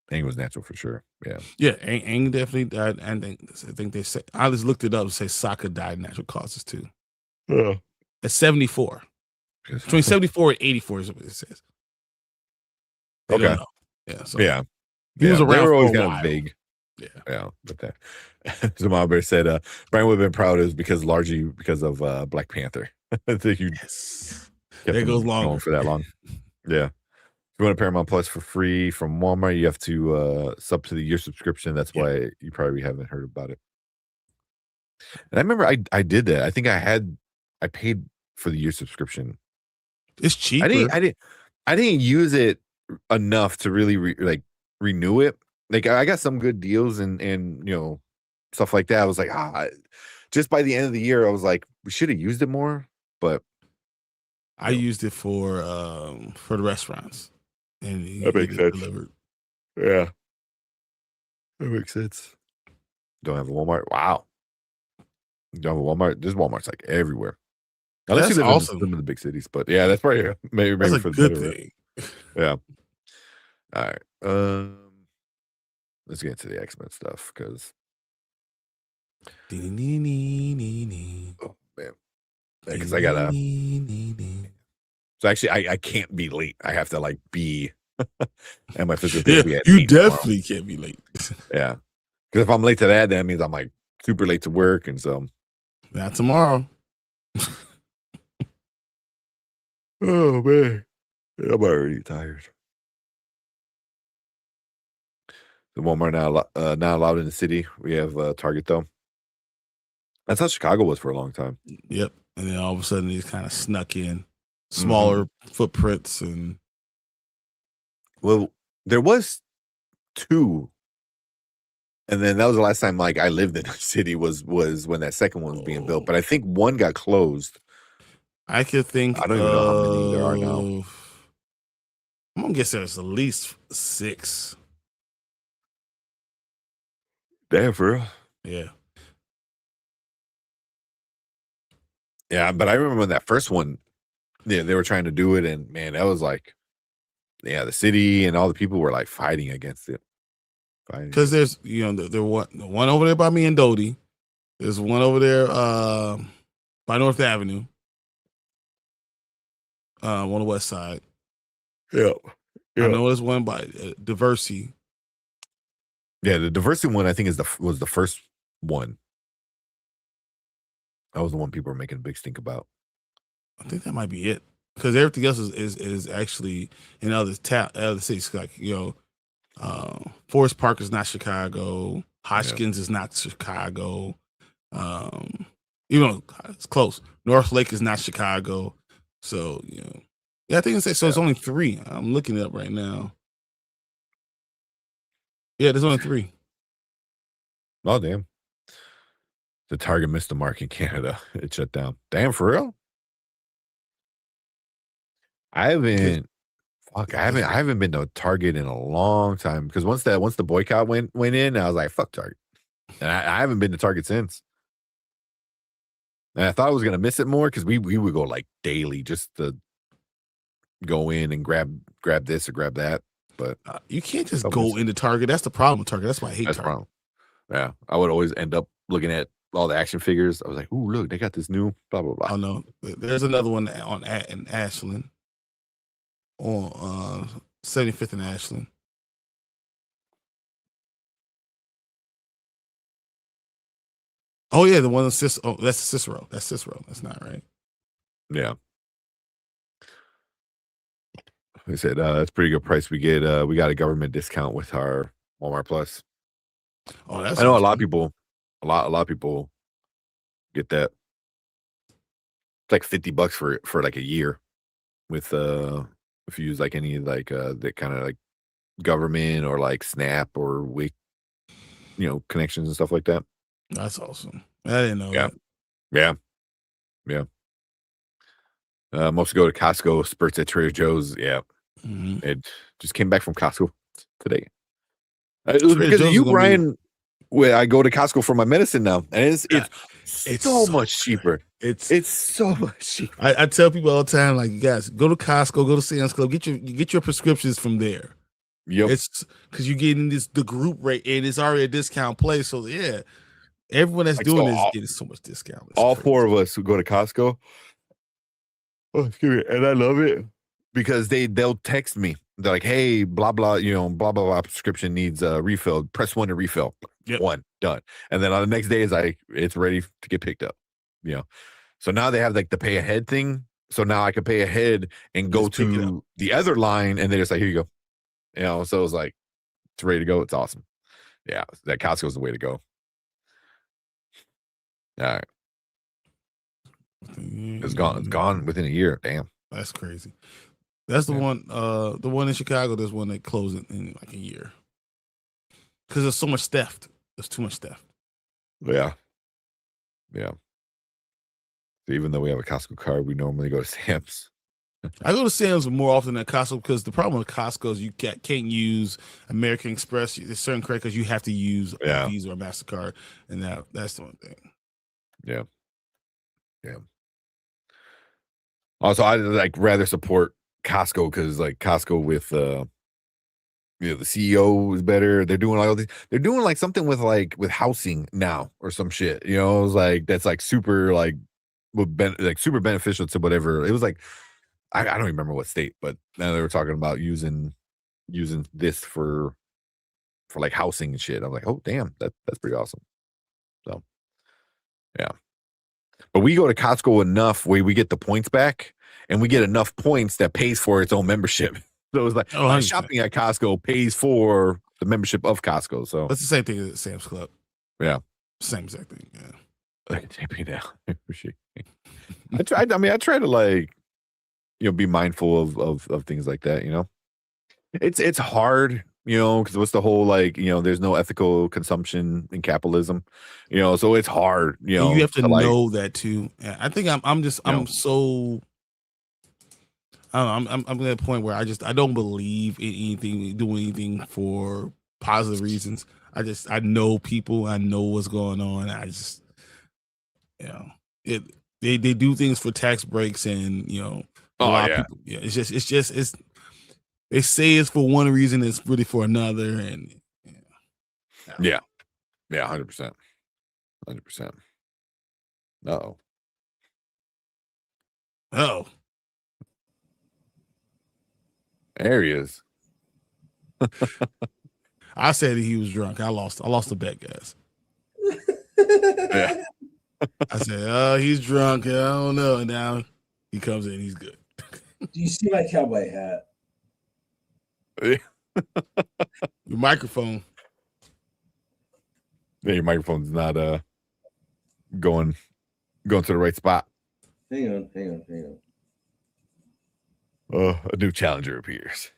Aang was natural for sure. Yeah. Yeah, Aang definitely died. And I think they say, I just looked it up and say Sokka died natural causes too. Yeah. At 74. Between 74 and 84 is what it says. They don't know. Yeah. So yeah. He was around. They were always kind of vague. Yeah. But that Zamal Bear said Brian would have been proud is largely because of Black Panther. Yes. That goes long for that long. Yeah. If you want a Paramount Plus for free from Walmart, you have to sub to the year subscription. That's why you probably haven't heard about it. And I remember I did that. I think I paid for the year subscription. It's cheaper. I didn't use it enough to really renew it. Like I got some good deals and stuff like that. I was like, just by the end of the year, I was like, we should have used it more. But I used it for the restaurants, and that makes sense. Delivered. Yeah, that makes sense. Don't have a Walmart. Wow. Don't have a Walmart. There's Walmarts like everywhere. Unless you live in some of the big cities, but yeah, that's probably maybe that's for a the good better. thing. Yeah. All right. Let's get into the X-Men stuff because. Oh man. Because I gotta. So actually, I can't be late. I have to be at my physical therapy. Yeah, you definitely can't be late. Yeah, because if I'm late to that means I'm like super late to work, and so not tomorrow. Oh man, I'm already tired. The Walmart now allowed in the city. We have Target though. That's how Chicago was for a long time. Yep, and then all of a sudden these kind of snuck in smaller footprints and. Well, there was 2, and then that was the last time I lived in the city was when that second one was being built. But I think one got closed. I could think. I don't even know how many there are now. I'm gonna guess there's at least 6. Damn, for real? Yeah. Yeah, but I remember when that first one, they were trying to do it, and man, that was the city and all the people were fighting against it. Because there's the one over there by me and Dodie. There's one over there by North Avenue. On the west side. Yeah. I know there's one by Diversity. Yeah, the Diversity one I think was the first one. That was the one people were making a big stink about. I think that might be it. Because everything else is actually in other cities. Forest Park is not Chicago. Hoskins is not Chicago. Even though it's close. North Lake is not Chicago. So, yeah, I think it's only 3. I'm looking it up right now. Yeah, there's only 3. Oh, damn. The Target missed the mark in Canada. It shut down. Damn, for real? I haven't been to Target in a long time because once the boycott went in, I was like, fuck Target. And I haven't been to Target since. And I thought I was gonna miss it more because we would go like daily just to go in and grab this or grab that. But you can't just go into Target. That's the problem with Target. That's why I hate Target. Problem. Yeah, I would always end up looking at all the action figures. I was like, "Ooh, look, they got this new blah blah blah." Oh no, there's another one in Ashland, on 75th and Ashland. Oh yeah, the one in Cicero. Oh, that's Cicero. That's Cicero. That's not right. Yeah. They said that's a pretty good price. We got a government discount with our Walmart Plus. Oh, that's I know a lot of people get that. It's like $50 for like a year with if you use like any like that kind of like government or like Snap or Wick, connections and stuff like that. That's awesome. I didn't know that. Yeah. Most go to Costco, spurts at Trader Joe's. Yeah. Mm-hmm. It just came back from Costco today. It was because of you, Brian. Where I go to Costco for my medicine now, and it's so much cheaper. It's so much cheaper. I tell people all the time, like, you guys, go to Costco, go to Sam's Club, get your prescriptions from there. Yep. It's because you're getting the group rate, and it's already a discount place. So yeah, everyone that's doing this is getting so much discount. It's all crazy. 4 of us who go to Costco. Oh, excuse me, and I love it because they'll text me. They're like, "Hey, blah blah, blah blah blah prescription needs refilled. Press 1 to refill. Yep. 1 done." And then on the next day it's ready to get picked up. So now they have like the pay ahead thing. So now I can pay ahead and go to the other line, and they're just like, "Here you go." So it's like it's ready to go. It's awesome. Yeah, that Costco's the way to go. All right. It's gone. It's gone within a year. Damn. That's crazy. That's the one. The one in Chicago. There's one that closed in like a year because there's so much theft. There's too much theft. Yeah. Even though we have a Costco card, we normally go to Sam's. I go to Sam's more often than Costco because the problem with Costco is you can't use American Express. There's certain credit cards you have to use Visa or MasterCard, and that's the one thing. Yeah. Also, I like rather support Costco because like Costco with the CEO is better. They're doing all these. They're doing like something with housing now or some shit. It's like that's like super like super beneficial to whatever. It was like I don't remember what state, but now they were talking about using this for like housing and shit. I'm like, oh damn, that's pretty awesome. So yeah. But we go to Costco enough where we get the points back, and we get enough points that pays for its own membership. So it's like shopping at Costco pays for the membership of Costco. So that's the same thing as Sam's Club. Yeah, same exact thing. Yeah, like JP now. I try to like be mindful of things like that. It's hard. Because what's the whole like, there's no ethical consumption in capitalism, so it's hard, you have to know that too. Yeah, I think I'm so, I don't know, I'm at a point where I don't believe in doing anything for positive reasons. I know people, I know what's going on. They do things for tax breaks and, a lot of people, it's they say it's for one reason, it's really for another, and yeah, 100%. Oh, there he is. I said he was drunk. I lost the bet, guys. Yeah. I said, he's drunk. I don't know. And now he comes in, he's good. Do you see my cowboy hat? Your microphone. Yeah, your microphone's not going Going to the right spot. Hang on. A new challenger appears.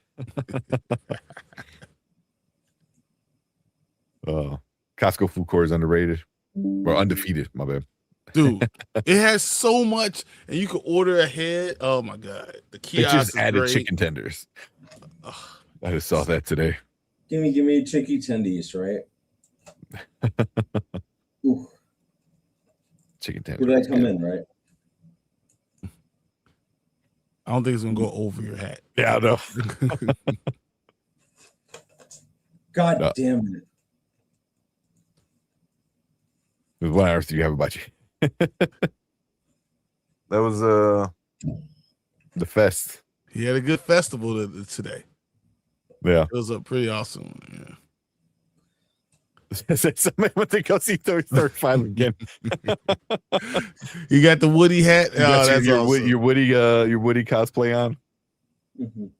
Costco food court is underrated or undefeated. My bad. Dude, it has so much, and you can order ahead. Oh my god, the They kiosk just is added great. chicken tenders. Ugh. I just saw that today. Give me chicky tendies, right? Ooh, Chicken tenders. did I come in, right? I don't think it's gonna go over your hat. Yeah, I know. God No. damn it. What on earth do you have about you? That was the fest. He had a good festival today. Yeah. It was pretty awesome. Yeah. Somebody went to go see 35 again. You got the Woody hat. You got that's your awesome. Woody cosplay on. Mhm.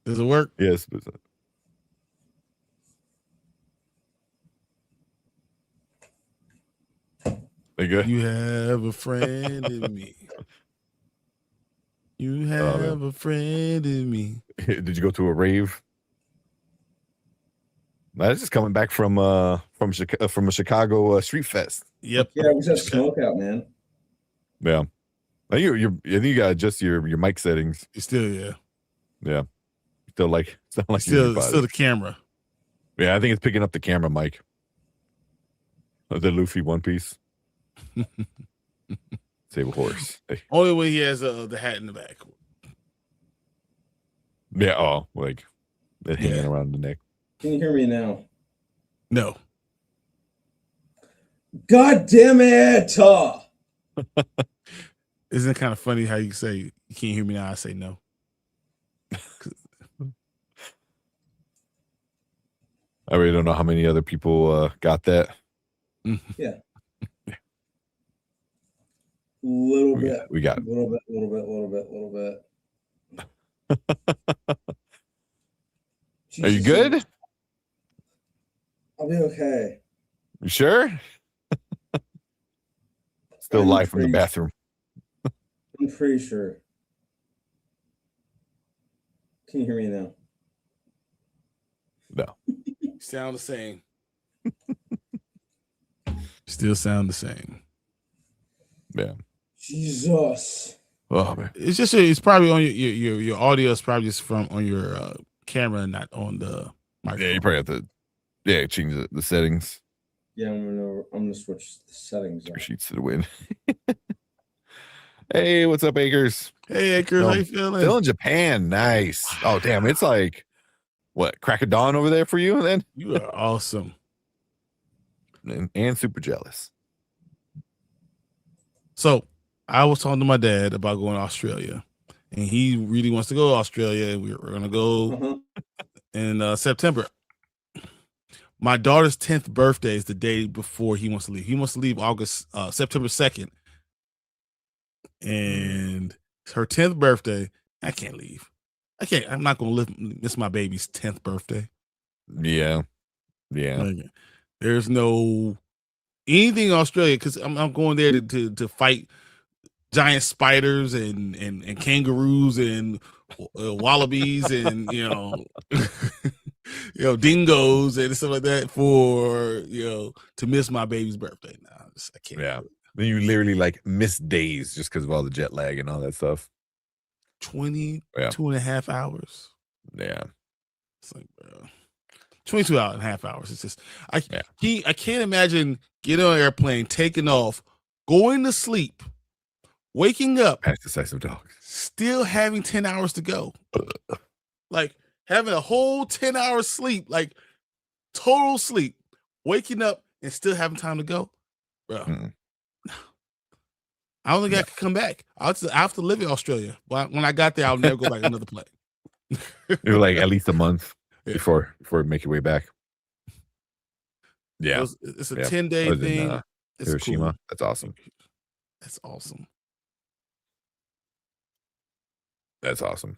Does it work? Yes. They good? You have a friend in me. You have a friend in me. Did you go to a rave? I was just coming back from a Chicago street fest. Yep. Yeah, it was that smoke out, man. Yeah. I think I think you got to adjust your mic settings. You still, yeah. Yeah. Still like Still the camera. Yeah, I think it's picking up the camera mic. The Luffy One Piece. Save a horse. Hey. Only when he has the hat in the back. Yeah. Oh, like it hanging Yeah. around the neck. Can you hear me now? No. God damn it! Isn't it kind of funny how you say you can't hear me now? I say no. I really don't know how many other people got that. Yeah. Little We bit. got- we got it. Little bit. Are you Jesus. good? I'll be okay. You sure? Still I'm live from the pretty- bathroom. I'm pretty sure. Can you hear me now? No. Sound the same. Still sound the same. Yeah. Jesus. Oh man. It's just it's probably on your audio is probably just from on your camera and not on the microphone. Yeah, you probably have to change the settings. Yeah, I'm gonna switch the settings. Your sheets to the wind. Hey, what's up, Akers? Hey, Akers, how you feeling? Still in Japan. Nice. Oh, damn. It's like, what, crack of dawn over there for you then? You are awesome. And super jealous. So I was talking to my dad about going to Australia, and he really wants to go to Australia, and we're going to go in September. My daughter's 10th birthday is the day before he wants to leave. He wants to leave September 2nd. And her 10th birthday, I can't leave. I'm not going to miss my baby's 10th birthday. Yeah. Yeah. Like, there's no anything in Australia because I'm going there to fight giant spiders and kangaroos and wallabies and dingoes and stuff like that for to miss my baby's birthday. Now I can't. Yeah. Then you literally like miss days just because of all the jet lag and all that stuff. 22 and a half hours. Yeah. It's like 22 and a half hours. It's just I can't imagine getting on an airplane, taking off, going to sleep, waking up, Past decisive dogs. still having 10 hours to go. Like having a whole 10 hours sleep, like total sleep, waking up and still having time to go. Bro. Mm-mm. I don't think I could come back. I have to live in Australia. But when I got there, I'll never go back another plane. You're like at least a month Yeah. before you make your way back. Yeah. It's a Yeah. 10-day I was in, thing. It's Hiroshima. cool. That's awesome. That's awesome. That's awesome.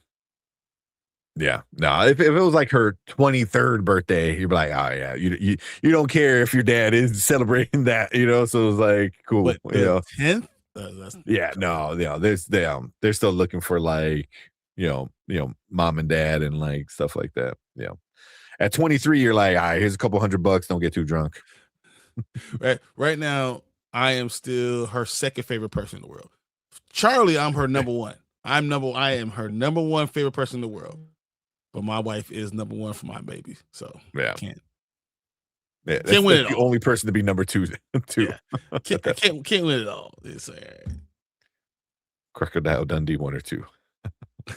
Yeah, no. If it was like her 23rd birthday, you'd be like, oh yeah, you don't care if your dad is celebrating that, So it was like cool, But the 10th, yeah, no, they're still looking for like mom and dad and like stuff like that. Yeah, at 23, you're like, all right, here's a couple $100. Don't get too drunk. Right now, I am still her second favorite person in the world. Charlie, I'm her number one. I am her number one favorite person in the world. But my wife is number one for my baby. So yeah, can't win it. The only person to be number two. Yeah. Can't win it all. It's all right. Crocodile Dundee 1 or 2. I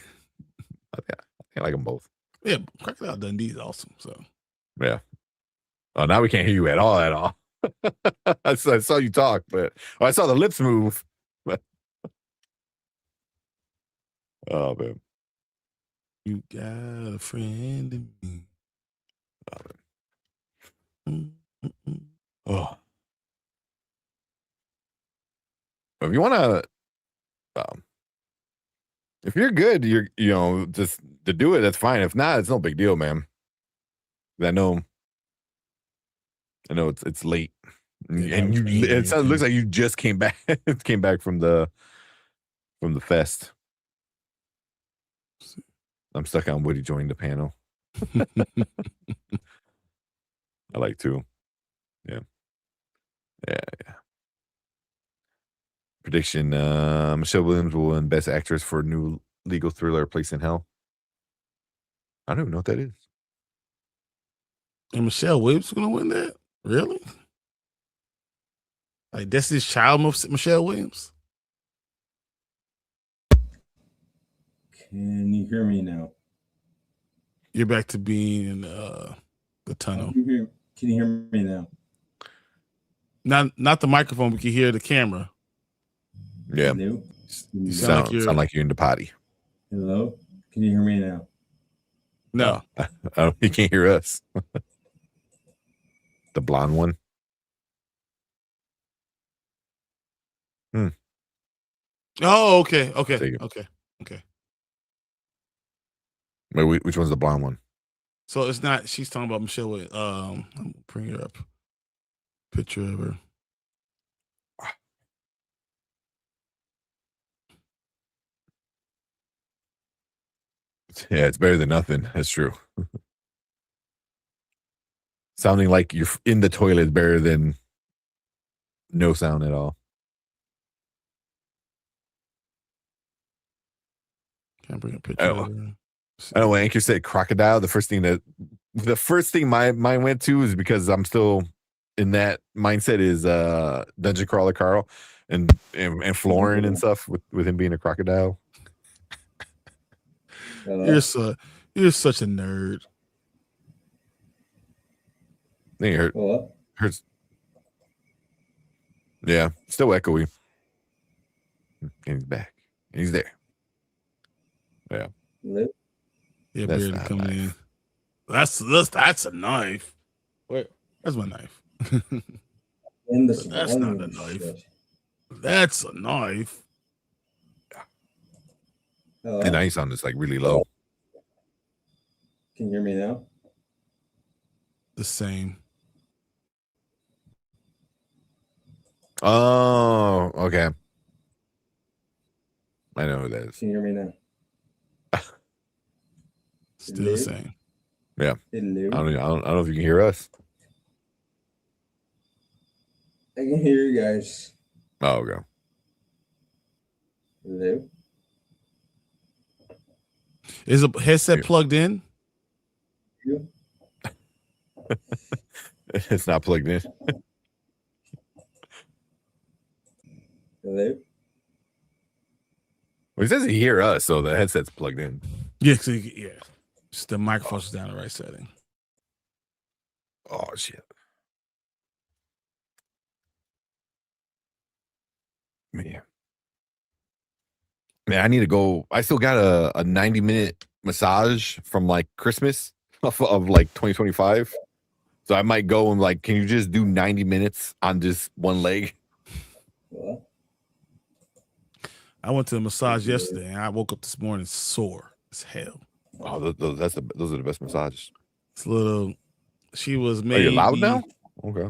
like them both. Yeah, Crocodile Dundee is awesome. So yeah. Oh, now we can't hear you at all. I saw you talk, but I saw the lips move. But oh man, you got a friend in me. Oh, if you want to, if you're good, just to do it. That's fine. If not, it's no big deal, man. I know it's late, and it looks like you just came back from the fest. I'm stuck on Woody joining the panel. I like to. Yeah. Prediction: Michelle Williams will win Best Actress for new legal thriller, Place in Hell. I don't even know what that is. And Michelle Williams is gonna win that? Really? Like Destiny's Child, Michelle Williams? Can you hear me now? You're back to being in the tunnel. Can you hear me now? Not the microphone. We can hear the camera. Yeah. You sound like you're in the potty. Hello? Can you hear me now? No. You can't hear us. The blonde one. Oh, okay. Wait, which one's the blonde one? So it's not. She's talking about Michelle Williams. I'm gonna bring her up. Picture of her. Yeah, it's better than nothing. That's true. Sounding like you're in the toilet is better than no sound at all. Can't bring a picture of her. I know when Anchor said crocodile, the first thing my mind went to is because I'm still in that mindset is Dungeon Crawler Carl and Florin and stuff with him being a crocodile. You're such a nerd. I think it hurts. Yeah, still echoey. And he's back. And he's there. Yeah. Yeah, barely coming in. That's a knife. Wait, that's my knife. That's not a knife. That's a knife. And now you sound just like really low. Can you hear me now? The same. Oh, okay. I know who that is. Can you hear me now? Still the same. Yeah. I don't know if you can hear us. I can hear you guys. Oh, okay. Hello? Is a headset plugged in? It's not plugged in. Hello? Well, he says he hear us, so the headset's plugged in. Yeah, just the microphone's down the right setting. Oh shit. Man, I need to go. I still got a 90-minute massage from like Christmas of like 2025. So I might go and like, can you just do 90 minutes on just one leg? What? I went to a massage yesterday and I woke up this morning sore as hell. Oh, those are the best massages. It's a little. She was maybe. Are you loud now? Okay.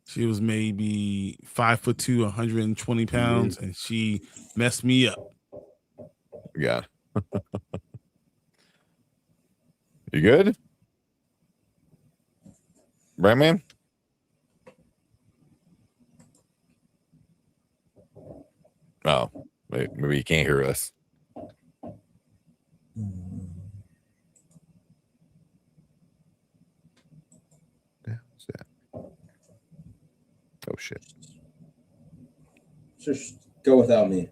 She was maybe 5'2", 120 pounds, and she messed me up. Yeah. You good? Right, man? Oh, maybe you can't hear us. Yeah, what's that? Oh shit. Just go without me.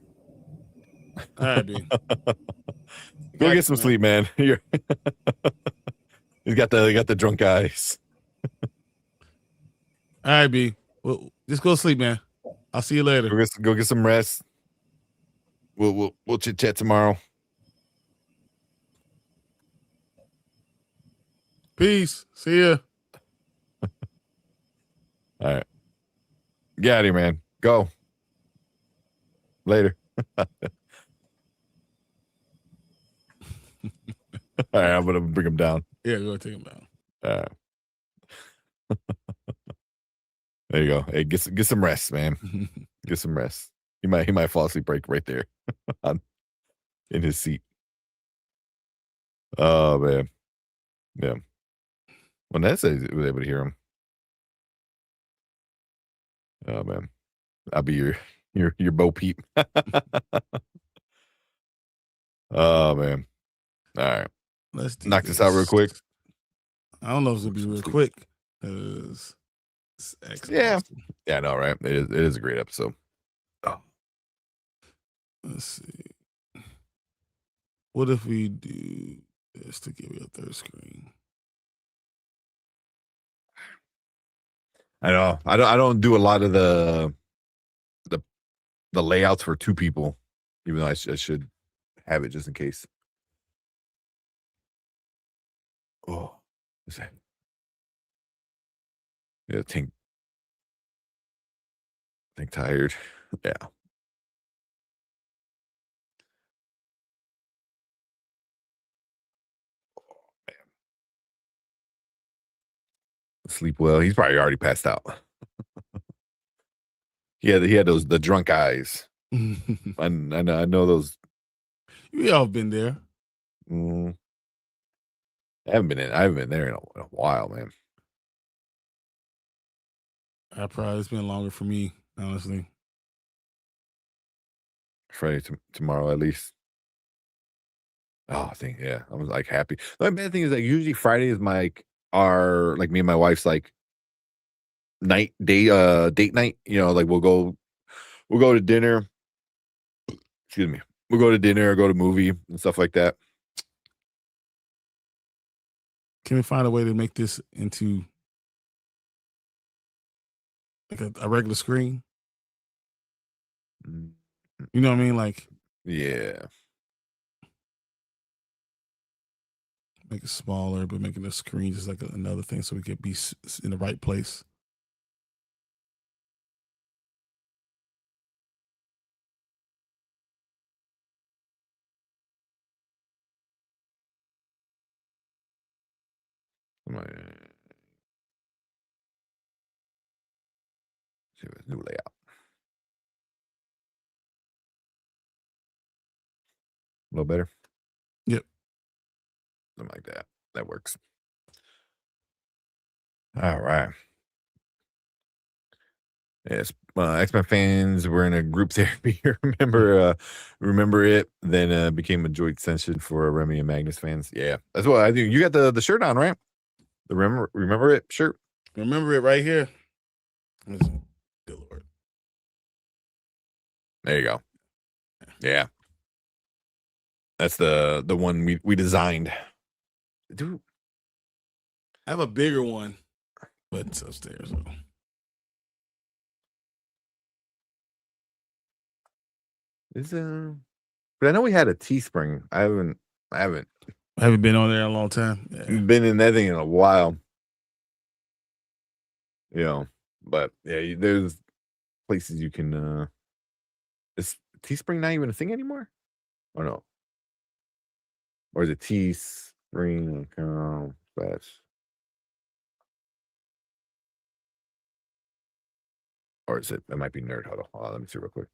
All right, dude. Go get some sleep, man. He's got the drunk eyes. All right, B. Well, just go to sleep, man. I'll see you later. Go get some rest. We'll chit chat tomorrow. Peace. See ya. All right. Get out of here, man. Go. Later. All right, I'm gonna bring him down. Yeah, go take him down. All right. There you go. Hey, get some rest, man. Get some rest. He might fall asleep right there in his seat. Oh man. Yeah. Well, Ned said he was able to hear him. Oh man. I'll be your Bo Peep. Oh man. All right. Let's knock this out real quick. I don't know if it's gonna be real quick. It's yeah, I know, right? It is a great episode. Oh. Let's see. What if we do this to give you a third screen? I know. I don't do a lot of the layouts for two people, even though I should have it just in case. Oh, what's that? Yeah, think tired. Yeah. Oh, man. Sleep well. He's probably already passed out. He had the drunk eyes. I know those. We all been there. I haven't been there in a while, man. It's been longer for me, honestly. Friday tomorrow at least. Oh, I think yeah, I was like happy. The bad thing is like usually Friday is me and my wife's like date night. You know, like we'll go to dinner. Excuse me. We'll go to dinner or go to movie and stuff like that. Can we find a way to make this into like a regular screen? You know what I mean? Like, yeah. Make it smaller, but making the screen just like another thing so we could be in the right place. See this new layout. A little better. Yep. Something like that. That works. All right. Yes, X-Men fans were in a group therapy. remember it? Then became a joint extension for Remy and Magnus fans. Yeah, that's what I do. You got the shirt on, right? The remember it shirt. Remember it right here. Good Lord. There you go. Yeah, that's the one we designed. Dude, I have a bigger one, but it's upstairs. So. But I know we had a Teespring. I haven't been on there in a long time. Yeah. Been in that thing in a while. You know, but yeah, there's places you can. It's Teespring not even a thing anymore? Or no? Or is it Teespring.com/? Or is it? It might be Nerd Huddle. Let me see real quick.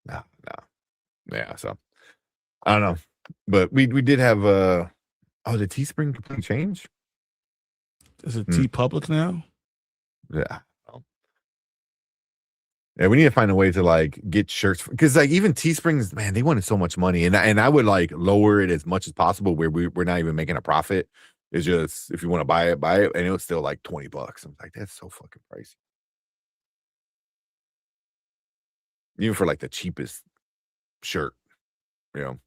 No. Yeah, so I don't know. But we did have the Teespring completely change? Is it T Public now? Yeah. Yeah, we need to find a way to like get shirts because like even Teesprings, man, they wanted so much money, and I would like lower it as much as possible where we're not even making a profit. It's just if you want to buy it, and it was still like $20. I'm like, that's so fucking pricey. Even for like the cheapest shirt, So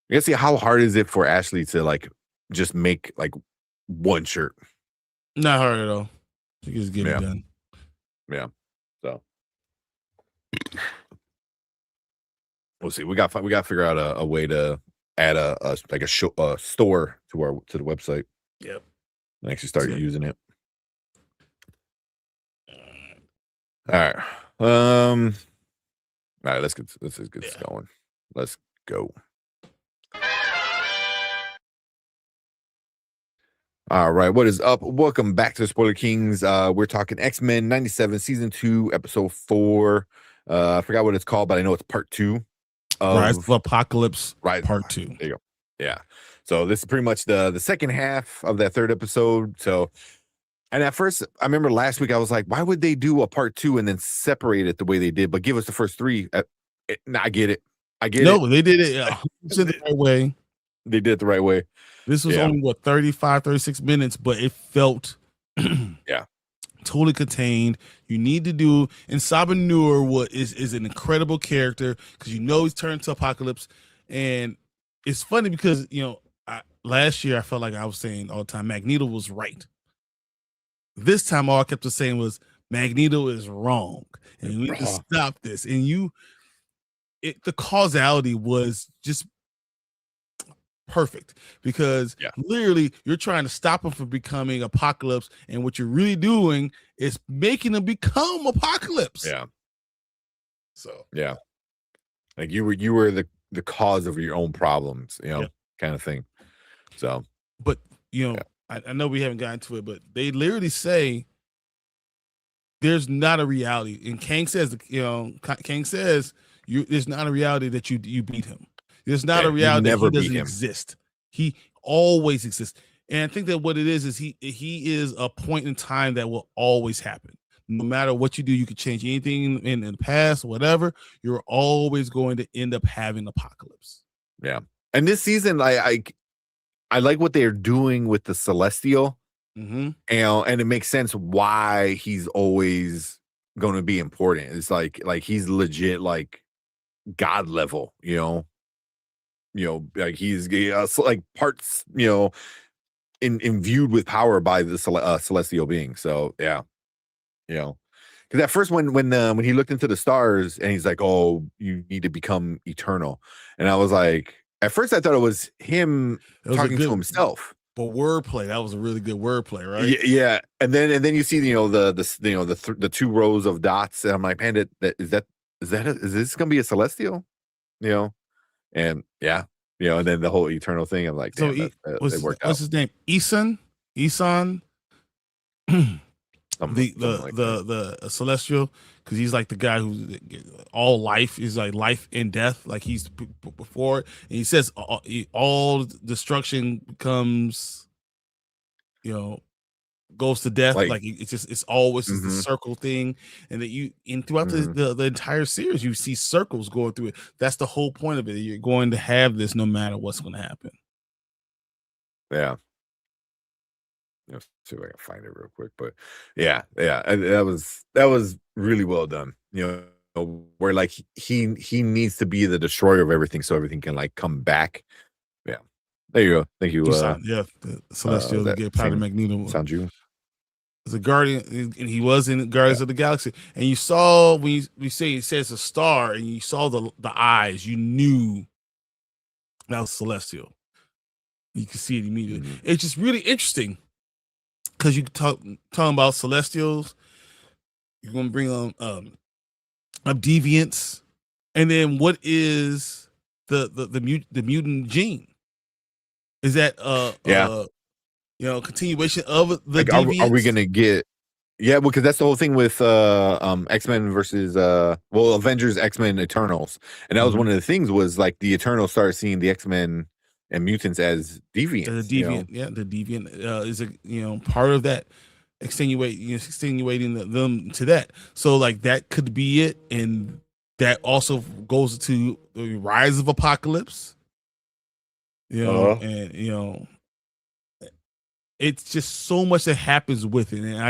I guess see how hard is it for Ashley to like just make like one shirt? Not hard at all. You just get it done. Yeah. So we'll see. We got to figure out a way to add a store to the website. Yep. And actually start using it. All right. All right. Let's get this going. Let's go. All right, what is up? Welcome back to the Spoiler Kings. We're talking X-Men 97, Season 2, Episode 4. I forgot what it's called, but I know it's Part 2. Rise of Apocalypse, Part 2. There you go. Yeah. So this is pretty much the second half of that third episode. So, and at first, I remember last week, I was like, why would they do a Part 2 and then separate it the way they did, but give us the first 3? I get it. No, they did it the right way. They did it the right way. This was only 35, 36 minutes, but it felt totally contained. You need to do, and Sabin Nur is an incredible character because he's turned to Apocalypse, and it's funny because last year I felt like I was saying all the time Magneto was right. This time all I kept saying was Magneto is wrong, and we need to stop this. And the causality was just perfect because literally you're trying to stop him from becoming Apocalypse, and what you're really doing is making him become Apocalypse. So like you were the cause of your own problems, kind of thing. So, but I know we haven't gotten to it, but they literally say there's not a reality, and Kang says there's not a reality that you beat him. There's not a reality that he doesn't exist. He always exists. And I think that what it is he is a point in time that will always happen. No matter what you do, you could change anything in the past, whatever. You're always going to end up having Apocalypse. Yeah. And this season, I like what they're doing with the Celestial. Mm-hmm. And it makes sense why he's always going to be important. It's like he's legit like God level, like he's like parts, imbued with power by the celestial being. So because at first when he looked into the stars and he's like, oh, you need to become eternal, and I was like, at first I thought it was him talking to himself. But wordplay, that was a really good wordplay, right? Yeah. And then you see the 2 rows of dots, and I'm like, man, is this gonna be a celestial? And and then the whole eternal thing. I'm like, so it worked out. What's his name? Isan, the celestial, because he's like the guy who's all life is like life and death, like he's before it. And he says all destruction becomes, goes to death. Like it's always just the circle thing, and that throughout the entire series you see circles going through it. That's the whole point of it. You're going to have this no matter what's going to happen. Yeah. Let's see if I can find it real quick, but that was really well done. Where like he needs to be the destroyer of everything, so everything can like come back. Yeah, there you go. Thank you. The Celestial to get Powder Magneto. Sound you. As a guardian, and he was in Guardians of the Galaxy, and you saw when we say it says a star, and you saw the eyes, you knew that was Celestial. You can see it immediately. It's just really interesting because you talking about Celestials. You're gonna bring on deviants, and then what is the mutant gene? Is that continuation of the like, deviants? are we gonna get? Yeah, because that's the whole thing with X-Men versus Avengers, X-Men, Eternals, and that was one of the things was like the Eternals started seeing the X-Men and mutants as deviants. The deviant, the deviant is a part of that extenuating them to that. So like that could be it, and that also goes to the rise of Apocalypse. And it's just so much that happens with it, and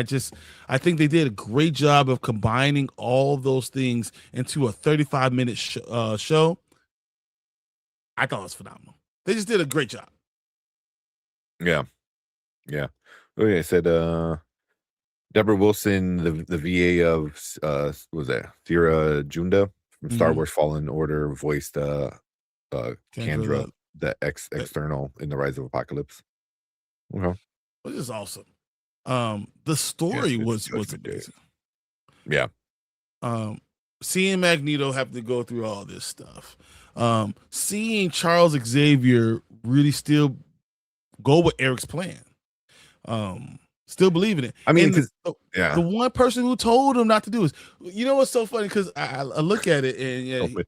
I think they did a great job of combining all of those things into a 35-minute show. I thought it was phenomenal. They just did a great job. Yeah. Okay, I said Deborah Wilson, the VA of what was that Sierra Junda from Star Wars Fallen Order, voiced Kendra, the external in the Rise of Apocalypse. Okay. Which is awesome. The story was amazing. Yeah. Seeing Magneto have to go through all this stuff. Seeing Charles Xavier really still go with Eric's plan. Still believe in it. I mean, the one person who told him not to do is, what's so funny? Because I look at it and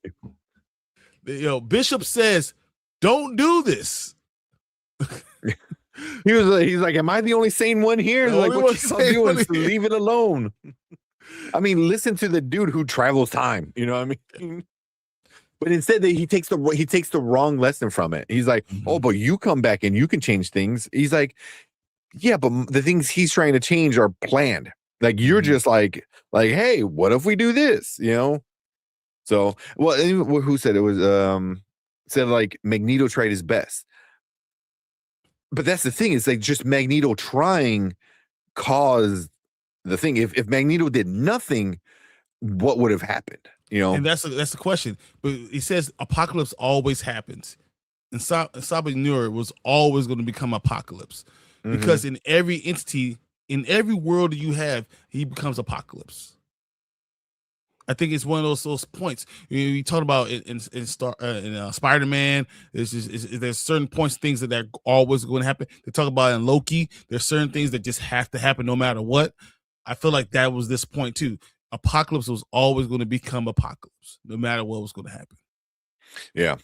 Bishop says, "Don't do this." He's like, "Am I the only sane one here?" Like, what you doing? Leave it alone. I mean, listen to the dude who travels time. You know what I mean? But instead, he takes the wrong lesson from it. He's like, "Oh, but you come back and you can change things." He's like, "Yeah, but the things he's trying to change are planned. Like you're just like, hey, what if we do this?" So, well, who said it was? Said like Magneto tried his best. But that's the thing. It's like just Magneto trying caused the thing. If Magneto did nothing, what would have happened? And that's the question. But he says Apocalypse always happens, and Sabah Nur was always going to become Apocalypse because in every entity, in every world that you have, he becomes Apocalypse. I think it's one of those points. You talk about in Spider-Man. There's certain points, things that are always going to happen. They talk about in Loki. There's certain things that just have to happen no matter what. I feel like that was this point too. Apocalypse was always going to become Apocalypse, no matter what was going to happen. Yeah.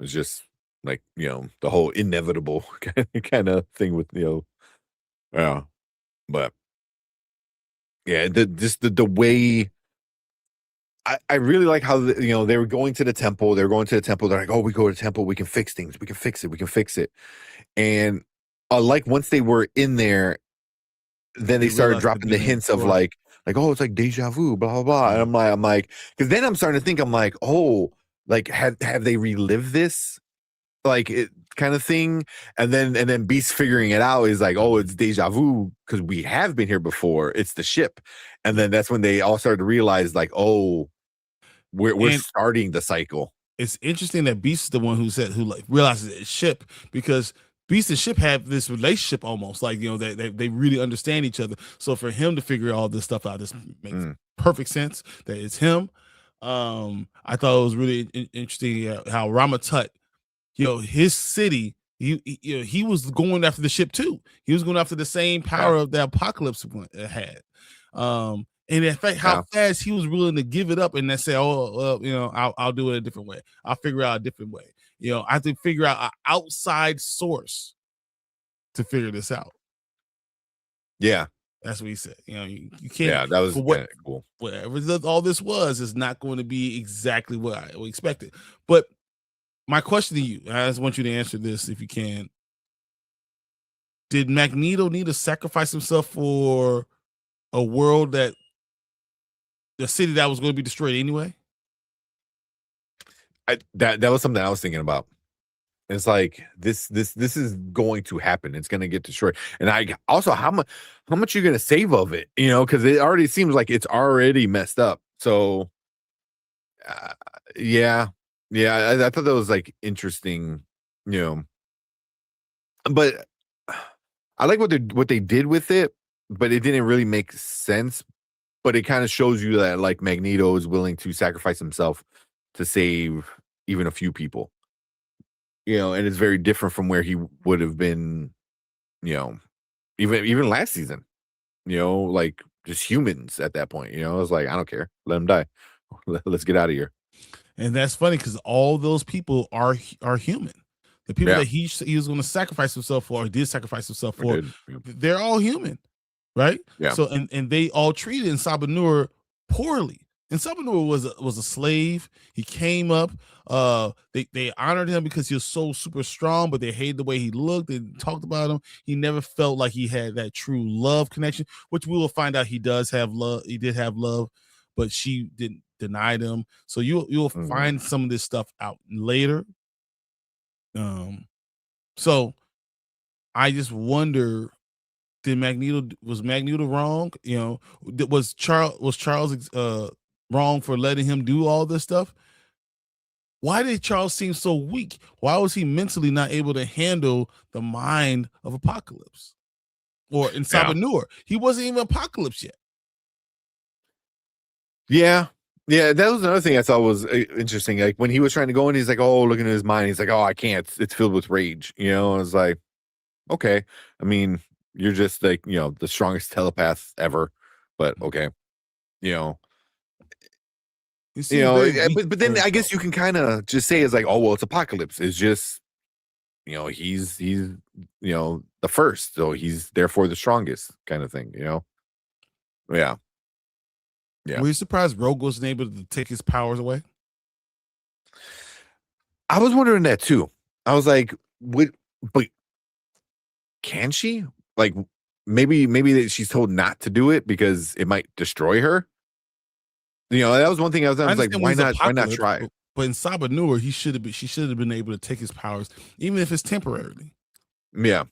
It's just like the whole inevitable kind of thing with yeah. But yeah, the way. I really like how they were going to the temple. They're going to the temple. They're like, "Oh, we go to the temple. We can fix things. We can fix it. We can fix it." And like once they were in there, then they started dropping the hints of like, "Oh, it's like deja vu, blah blah blah." And I'm like, because then I'm starting to think, I'm like, "Oh, like have they relived this, like it kind of thing?" And then Beast figuring it out is like, "Oh, it's deja vu because we have been here before. It's the ship." And then that's when they all started to realize, like, "Oh, we're starting the cycle." It's interesting that Beast is the one who realizes it's ship, because Beast and Ship have this relationship almost like they really understand each other. So for him to figure all this stuff out, this makes perfect sense that it's him. I thought it was really interesting how Ramatut, his city, he was going after the ship too. He was going after the same power of the Apocalypse had. And in fact, how fast he was willing to give it up and then say, "Oh, well, I'll do it a different way. I'll figure out a different way. I have to figure out an outside source to figure this out." Yeah, that's what he said. You can't. Yeah, that was cool. Whatever all this was is not going to be exactly what I expected. But my question to you, I just want you to answer this if you can. Did Magneto need to sacrifice himself for a world the city that was going to be destroyed anyway? That was something I was thinking about. It's like this is going to happen. It's going to get destroyed. And I also how much you're going to save of it, because it already seems like it's already messed up. So yeah, I thought that was like interesting, but I like what they did with it, but it didn't really make sense. But it kind of shows you that like Magneto is willing to sacrifice himself to save even a few people. And it's very different from where he would have been, even last season. Like just humans at that point. I was like, I don't care, let him die. Let's get out of here. And that's funny because all those people are human. The people that he was going to sacrifice himself for, or did sacrifice himself for, they're all human, right? Yeah. So and they all treated Sabanur poorly. And Sabanur was a slave. He came up. They honored him because he was so super strong, but they hated the way he looked. They talked about him. He never felt like he had that true love connection, which we will find out he does have love. He did have love, but she didn't deny him. So you'll find some of this stuff out later. So I just wonder, was Magneto wrong? Was Charles wrong for letting him do all this stuff? Why did Charles seem so weak? Why was he mentally not able to handle the mind of Apocalypse? Or in Sabanur, he wasn't even Apocalypse yet. Yeah, that was another thing I thought was interesting. Like when he was trying to go in, he's like, "Oh, look at his mind." He's like, "Oh, I can't. It's filled with rage." I was like, "Okay. I mean, you're just like the strongest telepath ever, but okay." But then I guess you can kind of just say it's like, "Oh, well, it's Apocalypse. It's just he's the first, so he's therefore the strongest," kind of thing. Yeah. Were you surprised Rogue wasn't able to take his powers away? I was wondering that too. I was like, but can she? Like, maybe that she's told not to do it because it might destroy her. That was one thing I was like, why not try? But in Sabanur, she should have been able to take his powers, even if it's temporarily. Yeah,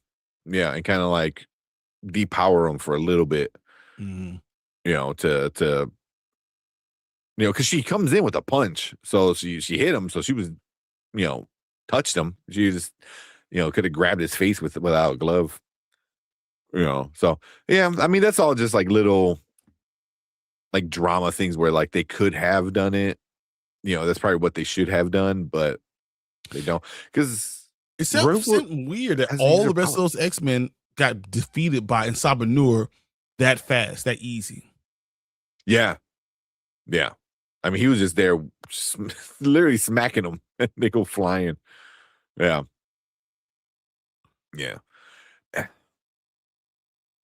and kind of like depower him for a little bit. To because she comes in with a punch, so she hit him, so she was, touched him. She just, could have grabbed his face without a glove. So yeah, I mean that's all just like little, like drama things where like they could have done it. That's probably what they should have done, but they don't. Because it's something weird that all the rest of those X-Men got defeated by Sabanur that fast, that easy. Yeah. I mean, he was just there, literally smacking them, and they go flying. Yeah.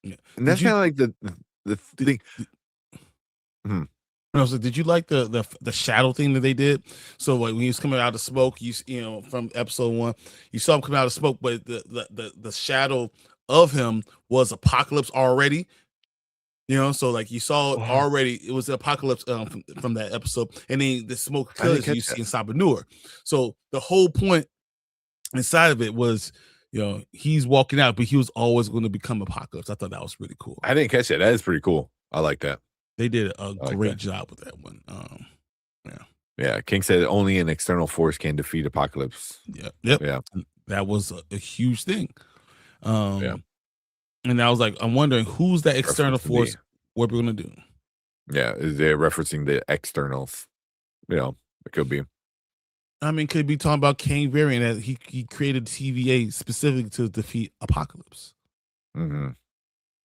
And that's kind of like the thing. So did you like the shadow thing that they did? So like when he was coming out of smoke, from episode 1, you saw him coming out of smoke, but the shadow of him was Apocalypse already. So like you saw it already, it was the Apocalypse from that episode, and then the smoke colors you see in Sabanur. So the whole point inside of it was, he's walking out, but he was always going to become Apocalypse. I thought that was really cool. I didn't catch that. That is pretty cool. I like that. They did a great job with that one. Yeah. King said only an external force can defeat Apocalypse. Yeah. That was a huge thing. And I was like, I'm wondering who's that external force. What we're gonna do? Yeah, is they referencing the externals? It could be. I mean, could be talking about Kane Variant that he created TVA specifically to defeat Apocalypse.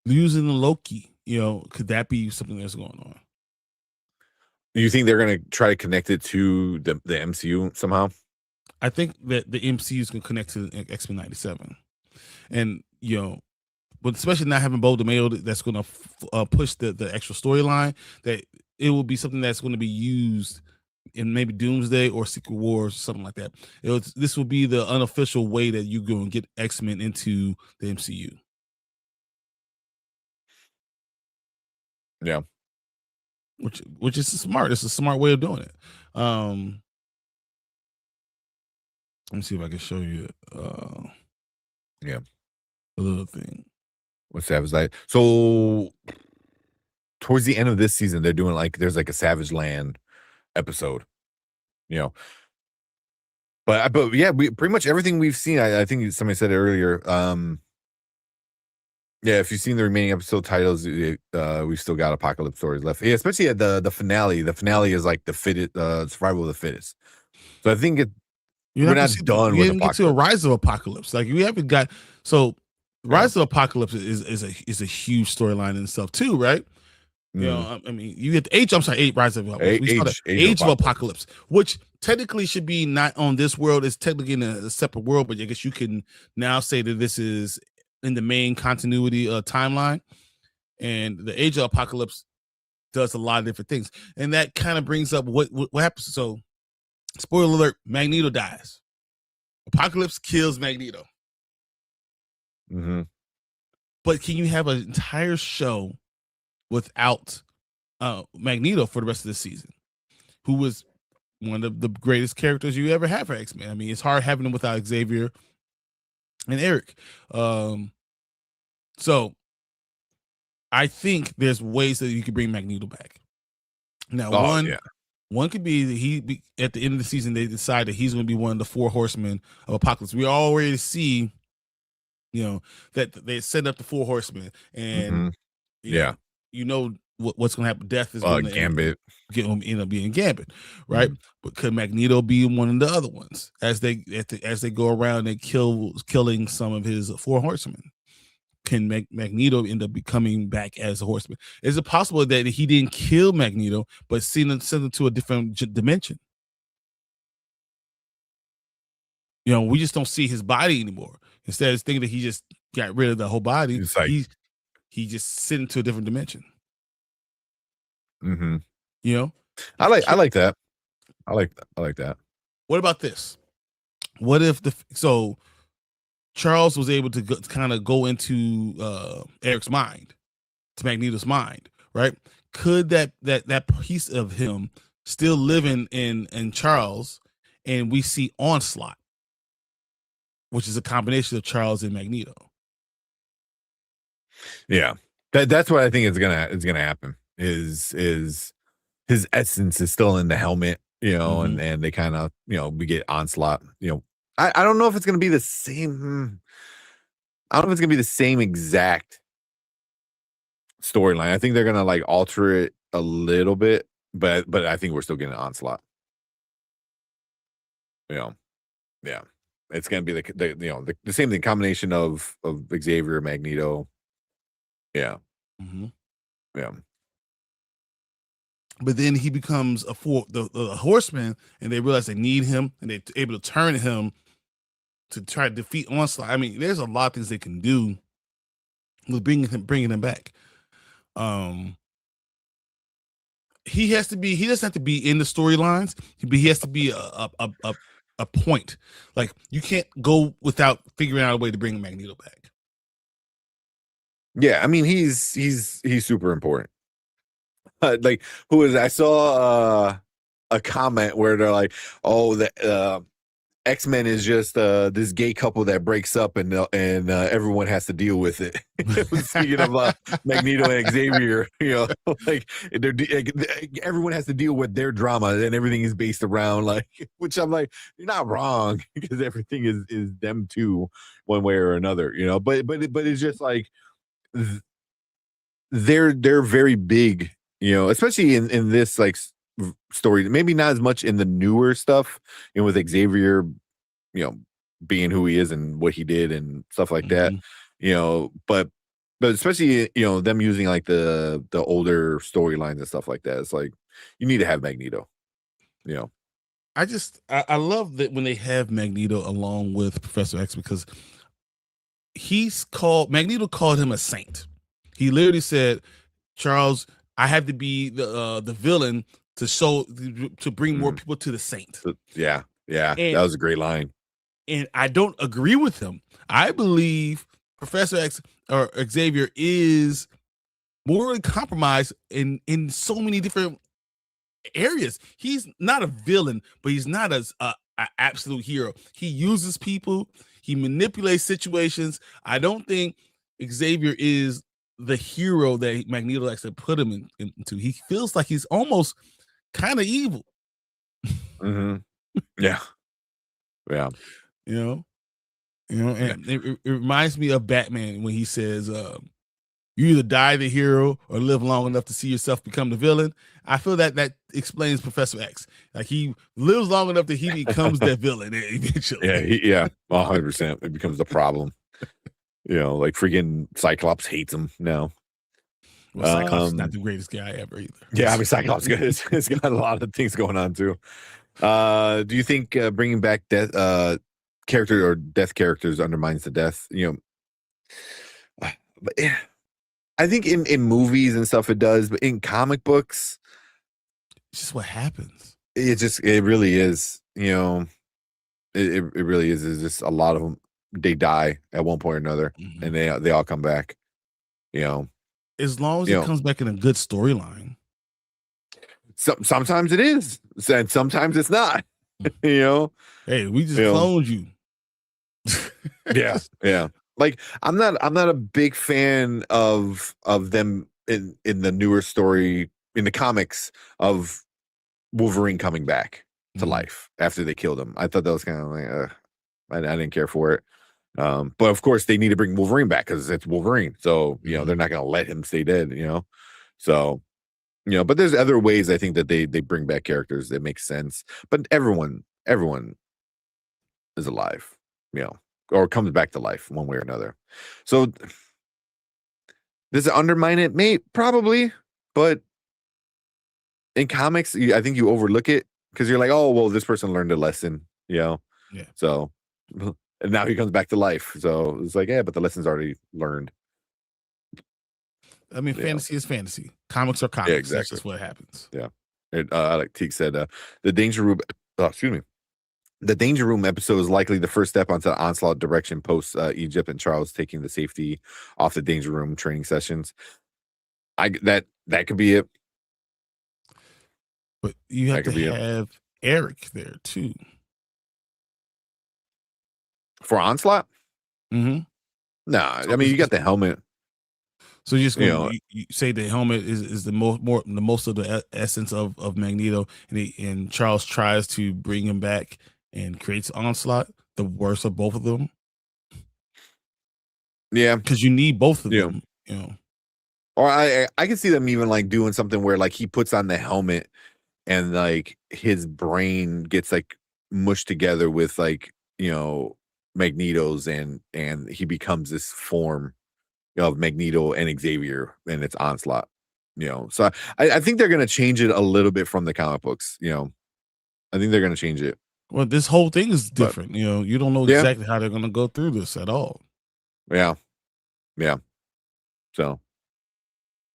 Using the Loki, could that be something that's going on? Do you think they're gonna try to connect it to the MCU somehow? I think that the MCU is gonna connect to X-Men 97, and but especially not having Bo DeMayo, that's going to push the extra storyline, that it will be something that's going to be used in maybe Doomsday or Secret Wars or something like that. This will be the unofficial way that you go and get X-Men into the MCU. Yeah. Which is smart. It's a smart way of doing it. Let me see if I can show you a little thing. What's Savage Land? So towards the end of this season, they're doing there's like a Savage Land episode. But yeah, we pretty much everything we've seen. I think somebody said it earlier. Yeah, if you've seen the remaining episode titles, we've still got Apocalypse stories left. Yeah, especially at the finale. The finale is like the fittest, survival of the fittest. So I think we're not done with. We didn't get to a Rise of Apocalypse. Like we haven't got. So Rise of Apocalypse is a huge storyline in itself too, right? You know, I mean, you get the Rise of Apocalypse. Age of Apocalypse, which technically should be not on this world. It's technically in a separate world, but I guess you can now say that this is in the main continuity timeline. And the Age of Apocalypse does a lot of different things, and that kind of brings up what happens. So, spoiler alert: Magneto dies. Apocalypse kills Magneto. But can you have an entire show without Magneto for the rest of the season, who was one of the greatest characters you ever have for X-Men? I mean, it's hard having him without Xavier and Eric. So I think there's ways that you could bring Magneto back. Now, one could be that at the end of the season, they decide that he's going to be one of the 4 horsemen of Apocalypse. We already see, you know, that they set up the 4 horsemen, and you know what's going to happen. Death is going to Gambit. End up being Gambit, right? But could Magneto be one of the other ones as they go around and killing some of his 4 horsemen? Can Magneto end up becoming back as a horseman? Is it possible that he didn't kill Magneto, but send him to a different dimension? You know, we just don't see his body anymore. Instead of thinking that he just got rid of the whole body, he just sent into a different dimension. You know, I like that. I like that. What about this? What if Charles was able to kind of go into Eric's mind, to Magneto's mind, right? Could that piece of him still living in Charles, and we see Onslaught, which is a combination of Charles and Magneto? Yeah, that's what I think is gonna happen. Is his essence is still in the helmet, you know, and they kind of, you know, we get Onslaught, you know. I don't know if it's going to be the same. I don't know if it's going to be the same exact storyline. I think they're going to like alter it a little bit, but I think we're still getting Onslaught. You know, yeah, it's going to be the same thing, combination of Xavier, Magneto. Yeah, yeah. But then he becomes the horseman, and they realize they need him, and they're able to turn him to try to defeat Onslaught. I mean, there's a lot of things they can do with bringing him back. He doesn't have to be in the storylines, but he has to be a point. Like, you can't go without figuring out a way to bring Magneto back. Yeah, I mean, he's super important. Like, I saw a comment where they're like, "Oh, the X-Men is just this gay couple that breaks up and everyone has to deal with it." Speaking of Magneto and Xavier, you know, like everyone has to deal with their drama, and everything is based around like, which I'm like, you're not wrong, because everything is them two, one way or another, you know. But it's just like they're very big, you know, especially in this like story. Maybe not as much in the newer stuff, you know, with Xavier, you know, being who he is and what he did and stuff like that, you know, but especially, you know, them using like the older storylines and stuff like that. It's like, you need to have Magneto, you know. I love that when they have Magneto along with Professor X, because Magneto called him a saint. He literally said, "Charles, I have to be the villain to bring more people to the saint." Yeah, that was a great line. And I don't agree with him. I believe Professor X or Xavier is morally compromised in so many different areas. He's not a villain, but he's not an absolute hero. He uses people. He manipulates situations. I don't think Xavier is the hero that Magneto likes to put him into. He feels like he's almost kind of evil. Yeah. Yeah. You know, and it reminds me of Batman when he says, "You either die the hero or live long enough to see yourself become the villain." I feel that explains Professor X. Like he lives long enough that he becomes that villain eventually. Yeah, 100%. It becomes the problem. Like freaking Cyclops hates him now. Well, Cyclops is not the greatest guy ever either. Yeah, I mean Cyclops good. It's got a lot of things going on too. Do you think bringing back death character or death characters undermines the death? But I think in movies and stuff it does, but in comic books, it's just what happens. It really is. It really is. It's just a lot of them. They die at one point or another, and they all come back. As long as it comes back in a good storyline. Sometimes it is, and sometimes it's not. Hey, we just cloned you. Yeah. Like I'm not a big fan of them in the newer story in the comics of Wolverine coming back to life after they killed him. I thought that was kind of like I didn't care for it. But of course they need to bring Wolverine back because it's Wolverine. So they're not going to let him stay dead. So but there's other ways I think that they bring back characters that make sense. But everyone is alive. Or comes back to life one way or another. So does it undermine it? Probably, but in comics, I think you overlook it because you're like, oh, well, this person learned a lesson, Yeah. So, and now he comes back to life. So it's like, yeah, but the lesson's already learned. I mean, fantasy is fantasy. Comics are comics. Yeah, exactly. That's just what happens. Yeah. Like Teague said, the Danger Room. Excuse me. The Danger Room episode is likely the first step onto Onslaught direction post Egypt and Charles taking the safety off the Danger Room training sessions. That could be it. But you have to have Eric there too. For Onslaught? Mm-hmm. Nah, I mean you got the helmet. So you say the helmet is the most of the essence of Magneto, and Charles tries to bring him back and creates Onslaught, the worst of both of them. Yeah, because you need both of them. Or I can see them even like doing something where like he puts on the helmet and like his brain gets like mushed together with like Magneto's and he becomes this form of Magneto and Xavier, and it's Onslaught. So I think they're gonna change it a little bit from the comic books. I think they're gonna change it. Well, this whole thing is different. You don't know exactly how they're gonna go through this at all. Yeah. So,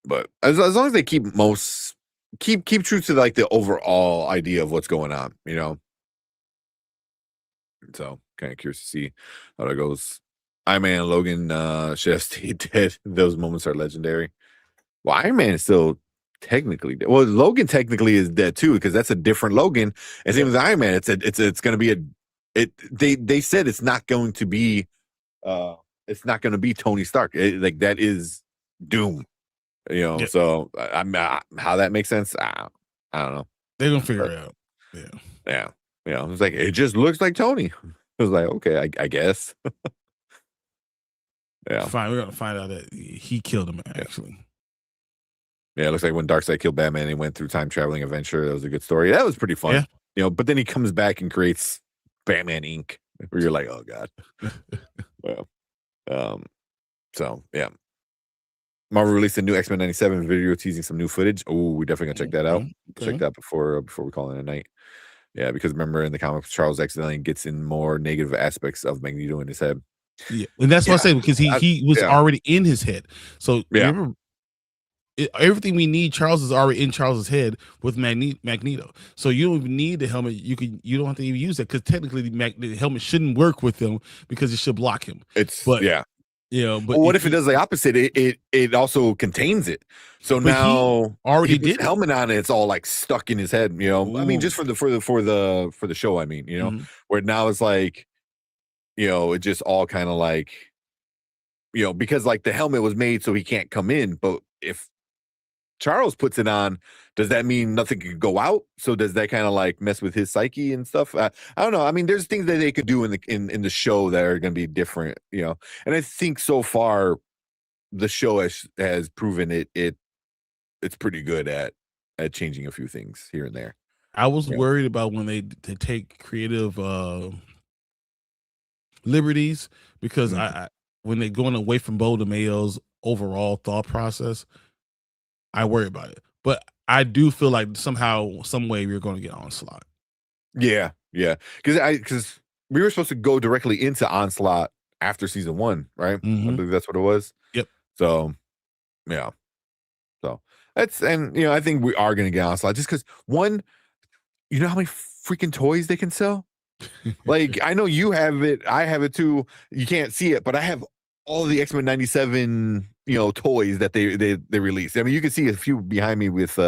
but as long as they keep true to like the overall idea of what's going on, So kind of curious to see how that goes. Iron Man and Logan should have stayed dead. Those moments are legendary. Well, Iron Man is still technically dead. Well, Logan technically is dead too, because that's a different Logan. And same with Iron Man, it's going to be they said it's not going to be Tony Stark. Like that is Doom. So I'm how that makes sense. I don't know. They're gonna figure it out. Yeah. It's like it just looks like Tony. I was like, okay, I guess. Yeah. Fine, we're gonna find out that he killed him actually. Yeah, it looks like when Darkseid killed Batman, he went through time traveling adventure. That was a good story. That was pretty fun. Yeah. But then he comes back and creates Batman Inc. Where you're like, oh god. Well, so yeah. Marvel released a new X-Men 97 video teasing some new footage. Oh, we definitely gonna check that out. Okay. Check that before we call it a night. Yeah, because remember in the comics, Charles accidentally gets in more negative aspects of Magneto in his head. Yeah, and that's what I say, because he was already in his head. So remember, everything we need, Charles is already in Charles's head with Magneto. So you don't even need the helmet. You don't have to even use that, because technically the helmet shouldn't work with him because it should block him. But what if it does the opposite? It also contains it. So now already did the helmet on it. It's all like stuck in his head. Ooh. I mean, just for the show. I mean, where now it's like, it just all kind of like, because like the helmet was made so he can't come in, but if Charles puts it on, does that mean nothing can go out? So does that kind of like mess with his psyche and stuff? I don't know. I mean, there's things that they could do in the show that are going to be different, you know. And I think so far, the show has proven it's pretty good at changing a few things here and there. I was worried about when they take creative liberties, because I when they're going away from Bo DeMayo's overall thought process, I worry about it. But I do feel like somehow, some way, we're going to get Onslaught. Yeah, because we were supposed to go directly into Onslaught after season 1, right? I believe that's what it was. Yep. So, yeah. So that's, and you know, I think we are going to get Onslaught just because, one, you know how many freaking toys they can sell. Like, I know you have it, I have it too. You can't see it, but I have all the X-Men 97, you know, toys that they released. I mean, you can see a few behind me with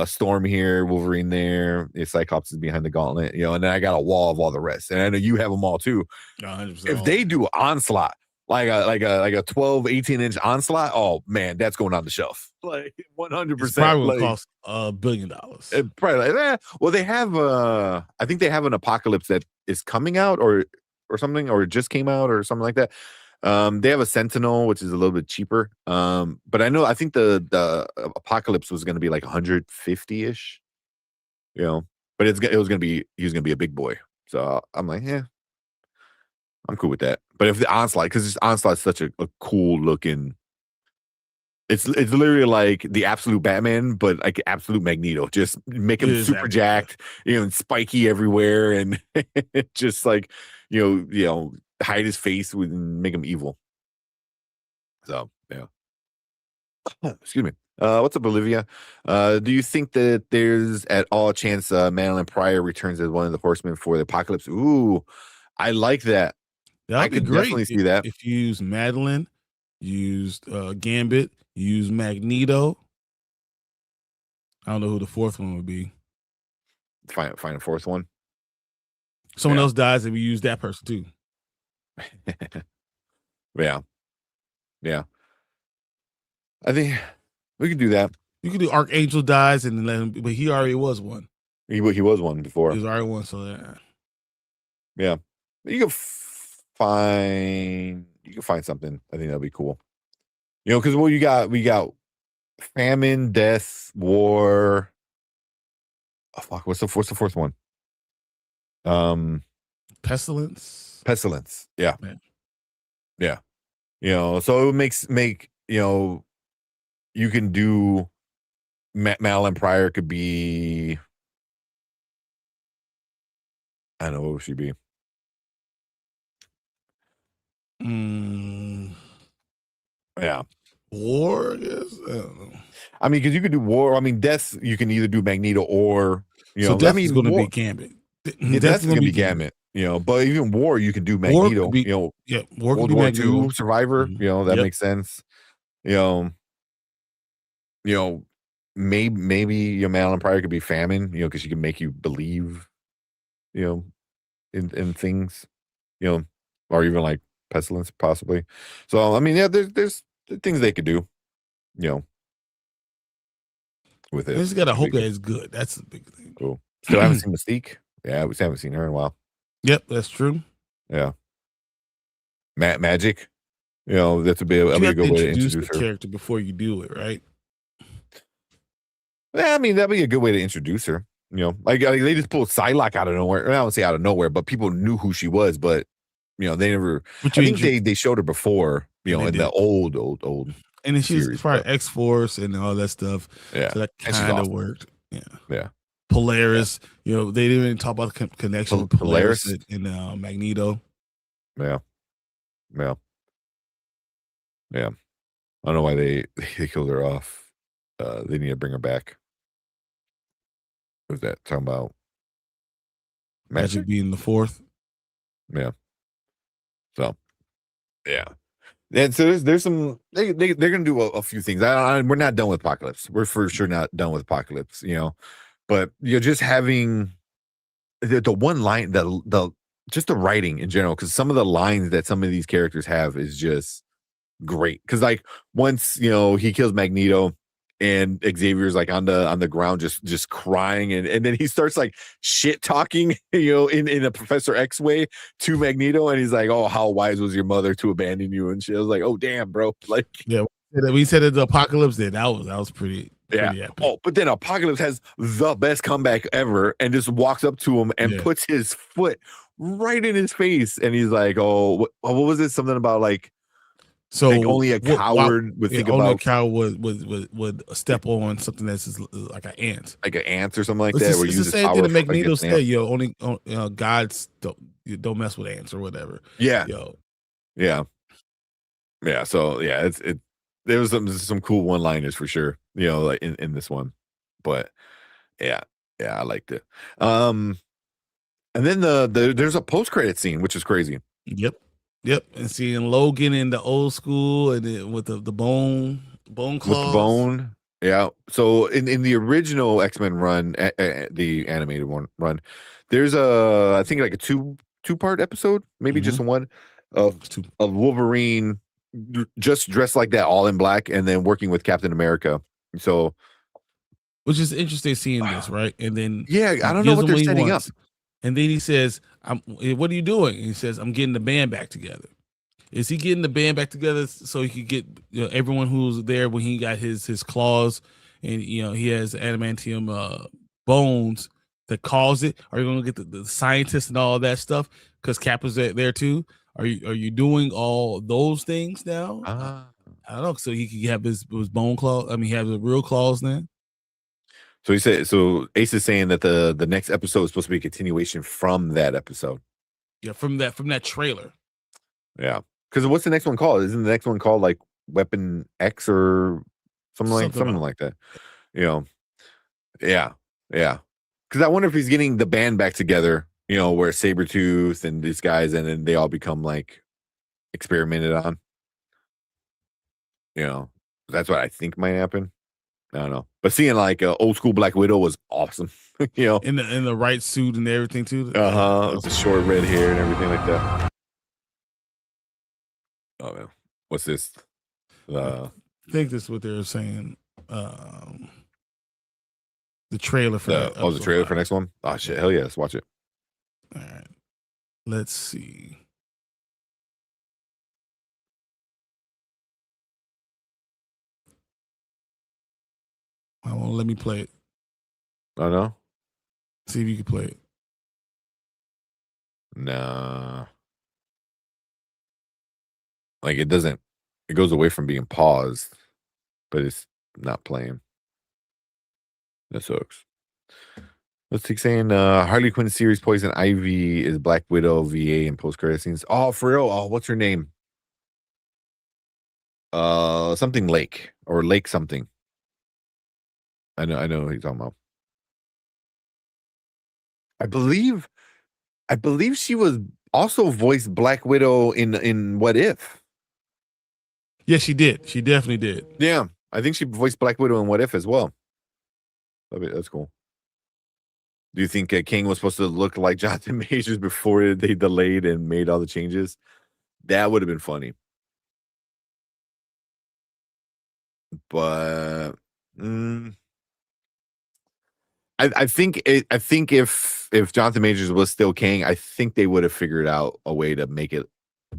Storm here, Wolverine there, Cyclops is behind the gauntlet, you know, and then I got a wall of all the rest. And I know you have them all too. 100%. If they do Onslaught, like a 12, 18-inch Onslaught, oh man, that's going on the shelf. Like 100%. It's probably going to cost $1 billion. Probably like, well, they have I think they have an Apocalypse that is coming out or something, or it just came out or something like that. They have a Sentinel, which is a little bit cheaper. But I think the Apocalypse was going to be like 150-ish, you know, but he was going to be a big boy. So I'm like, yeah, I'm cool with that. But if the Onslaught, because Onslaught is such a cool looking, it's literally like the absolute Batman, but like absolute Magneto. Just make him super jacked, you know, and spiky everywhere, and just like you know, hide his face and make him evil. So yeah. Excuse me. What's up, Olivia? Do you think that there's at all a chance Madeline Pryor returns as one of the Horsemen for the Apocalypse? Ooh, I like that. I could definitely see that. If you use Madeline, used Gambit, use Magneto. I don't know who the fourth one would be. Find a fourth one. Someone else dies and we use that person too. Yeah. I think we could do that. You could do Archangel dies and let him, but he already was one. He was one before. He was already one, so yeah. You can find something. I think that'll be cool. You know, because we got famine, death, war. Oh fuck! What's the fourth one? Pestilence. Yeah. You know, so it make you know, you can do Madeline Pryor could be. I don't know, what would she be? Yeah. War, I guess. I don't know. I mean, because you could do war. I mean, death. You can either do Magneto or so death is going to be Gambit. Death is going to be Gambit. You know, but even war, you can do Magneto. Be, you know, yeah, war World War II survivor. You know, that makes sense. You know, maybe your Madeline Pryor could be famine. You know, because she can make you believe. You know, in things. You know, or even like pestilence, possibly. So I mean, yeah, there's things they could do. You know, with it. I just gotta hope that it's good. That's the big thing. Cool. Still haven't seen Mystique. Yeah, we haven't seen her in a while. Yep, that's true. Yeah. Magic. You know, that's a good way to introduce the her character before you do it, right? Yeah, I mean, that'd be a good way to introduce her. You know, like they just pulled Psylocke out of nowhere. I don't say out of nowhere, but people knew who she was, but you know, they never. I think they showed her before, you know, in the old. And then she's part of X-Force and all that stuff. Yeah, so that kind of worked. Yeah. Polaris, you know, they didn't even talk about the connection with Polaris and Magneto. Yeah. I don't know why they killed her off. They need to bring her back. What was that talking about? Magic being the fourth. Yeah. So, yeah. And so there's some they're gonna do a few things. We're not done with Apocalypse. We're for sure not done with Apocalypse. You know. But you're just having the one line, just the writing in general, because some of the lines that some of these characters have is just great. Because like once you know he kills Magneto, and Xavier's like on the ground just crying, and then he starts like shit talking, in a Professor X way to Magneto, and he's like, oh, how wise was your mother to abandon you and shit. I was like, oh damn, bro. Like, yeah, we said it, the Apocalypse did. That was pretty epic. Oh, but then Apocalypse has the best comeback ever and just walks up to him and puts his foot right in his face, and he's like, oh, what was it? Something about like, so like only a coward would think only about. A coward would step on something that's like an ant, or something like that. It's the same thing that Magneto said. Only gods don't mess with ants or whatever. Yeah. So there was some cool one-liners for sure. Like in this one, but yeah, I liked it. And then there's a post-credit scene, which is crazy. Yep, and seeing Logan in the old school and then with the bone claws. With the bone, yeah. So in the original X-Men run, the animated run, there's I think like a two-part episode, maybe just one of Wolverine just dressed like that, all in black, and then working with Captain America. So, which is interesting seeing this, right? And then I don't know what they're setting up. And then he says, what are you doing? And he says, I'm getting the band back together. Is he getting the band back together so he could get everyone who's there when he got his claws and he has adamantium bones that cause it? Are you going to get the scientists and all that stuff because Cap is there too? Are you doing all those things now? I don't know. So he could have his bone claw. I mean, he has the real claws now. So Ace is saying that the next episode is supposed to be a continuation from that episode. Yeah, from that trailer. Yeah, because what's the next one called? Isn't the next one called like Weapon X or something like that? Yeah. Because I wonder if he's getting the band back together. Where Sabretooth and these guys, and then they all become like experimented on. That's what I think might happen. I don't know, but seeing like old school Black Widow was awesome. In the right suit and everything too. With the short red hair and everything like that. Oh man, what's this? I think this is what they're saying. The trailer for the trailer for next one. Oh shit, hell yeah, let's watch it. All right, let's see. I won't let me play it. Oh no. See if you can play it. Nah. Like it goes away from being paused, but it's not playing. That sucks. Let's keep saying Harley Quinn series Poison Ivy is Black Widow VA in post-credit scenes. Oh, for real? Oh, what's her name? Something Lake or Lake something. I know what you're talking about. I believe she was also voiced Black Widow in What If. Yeah, she did. She definitely did. Yeah, I think she voiced Black Widow in What If as well. That's cool. Do you think King was supposed to look like Jonathan Majors before they delayed and made all the changes? That would have been funny. But I think if Jonathan Majors was still King, I think they would have figured out a way to make it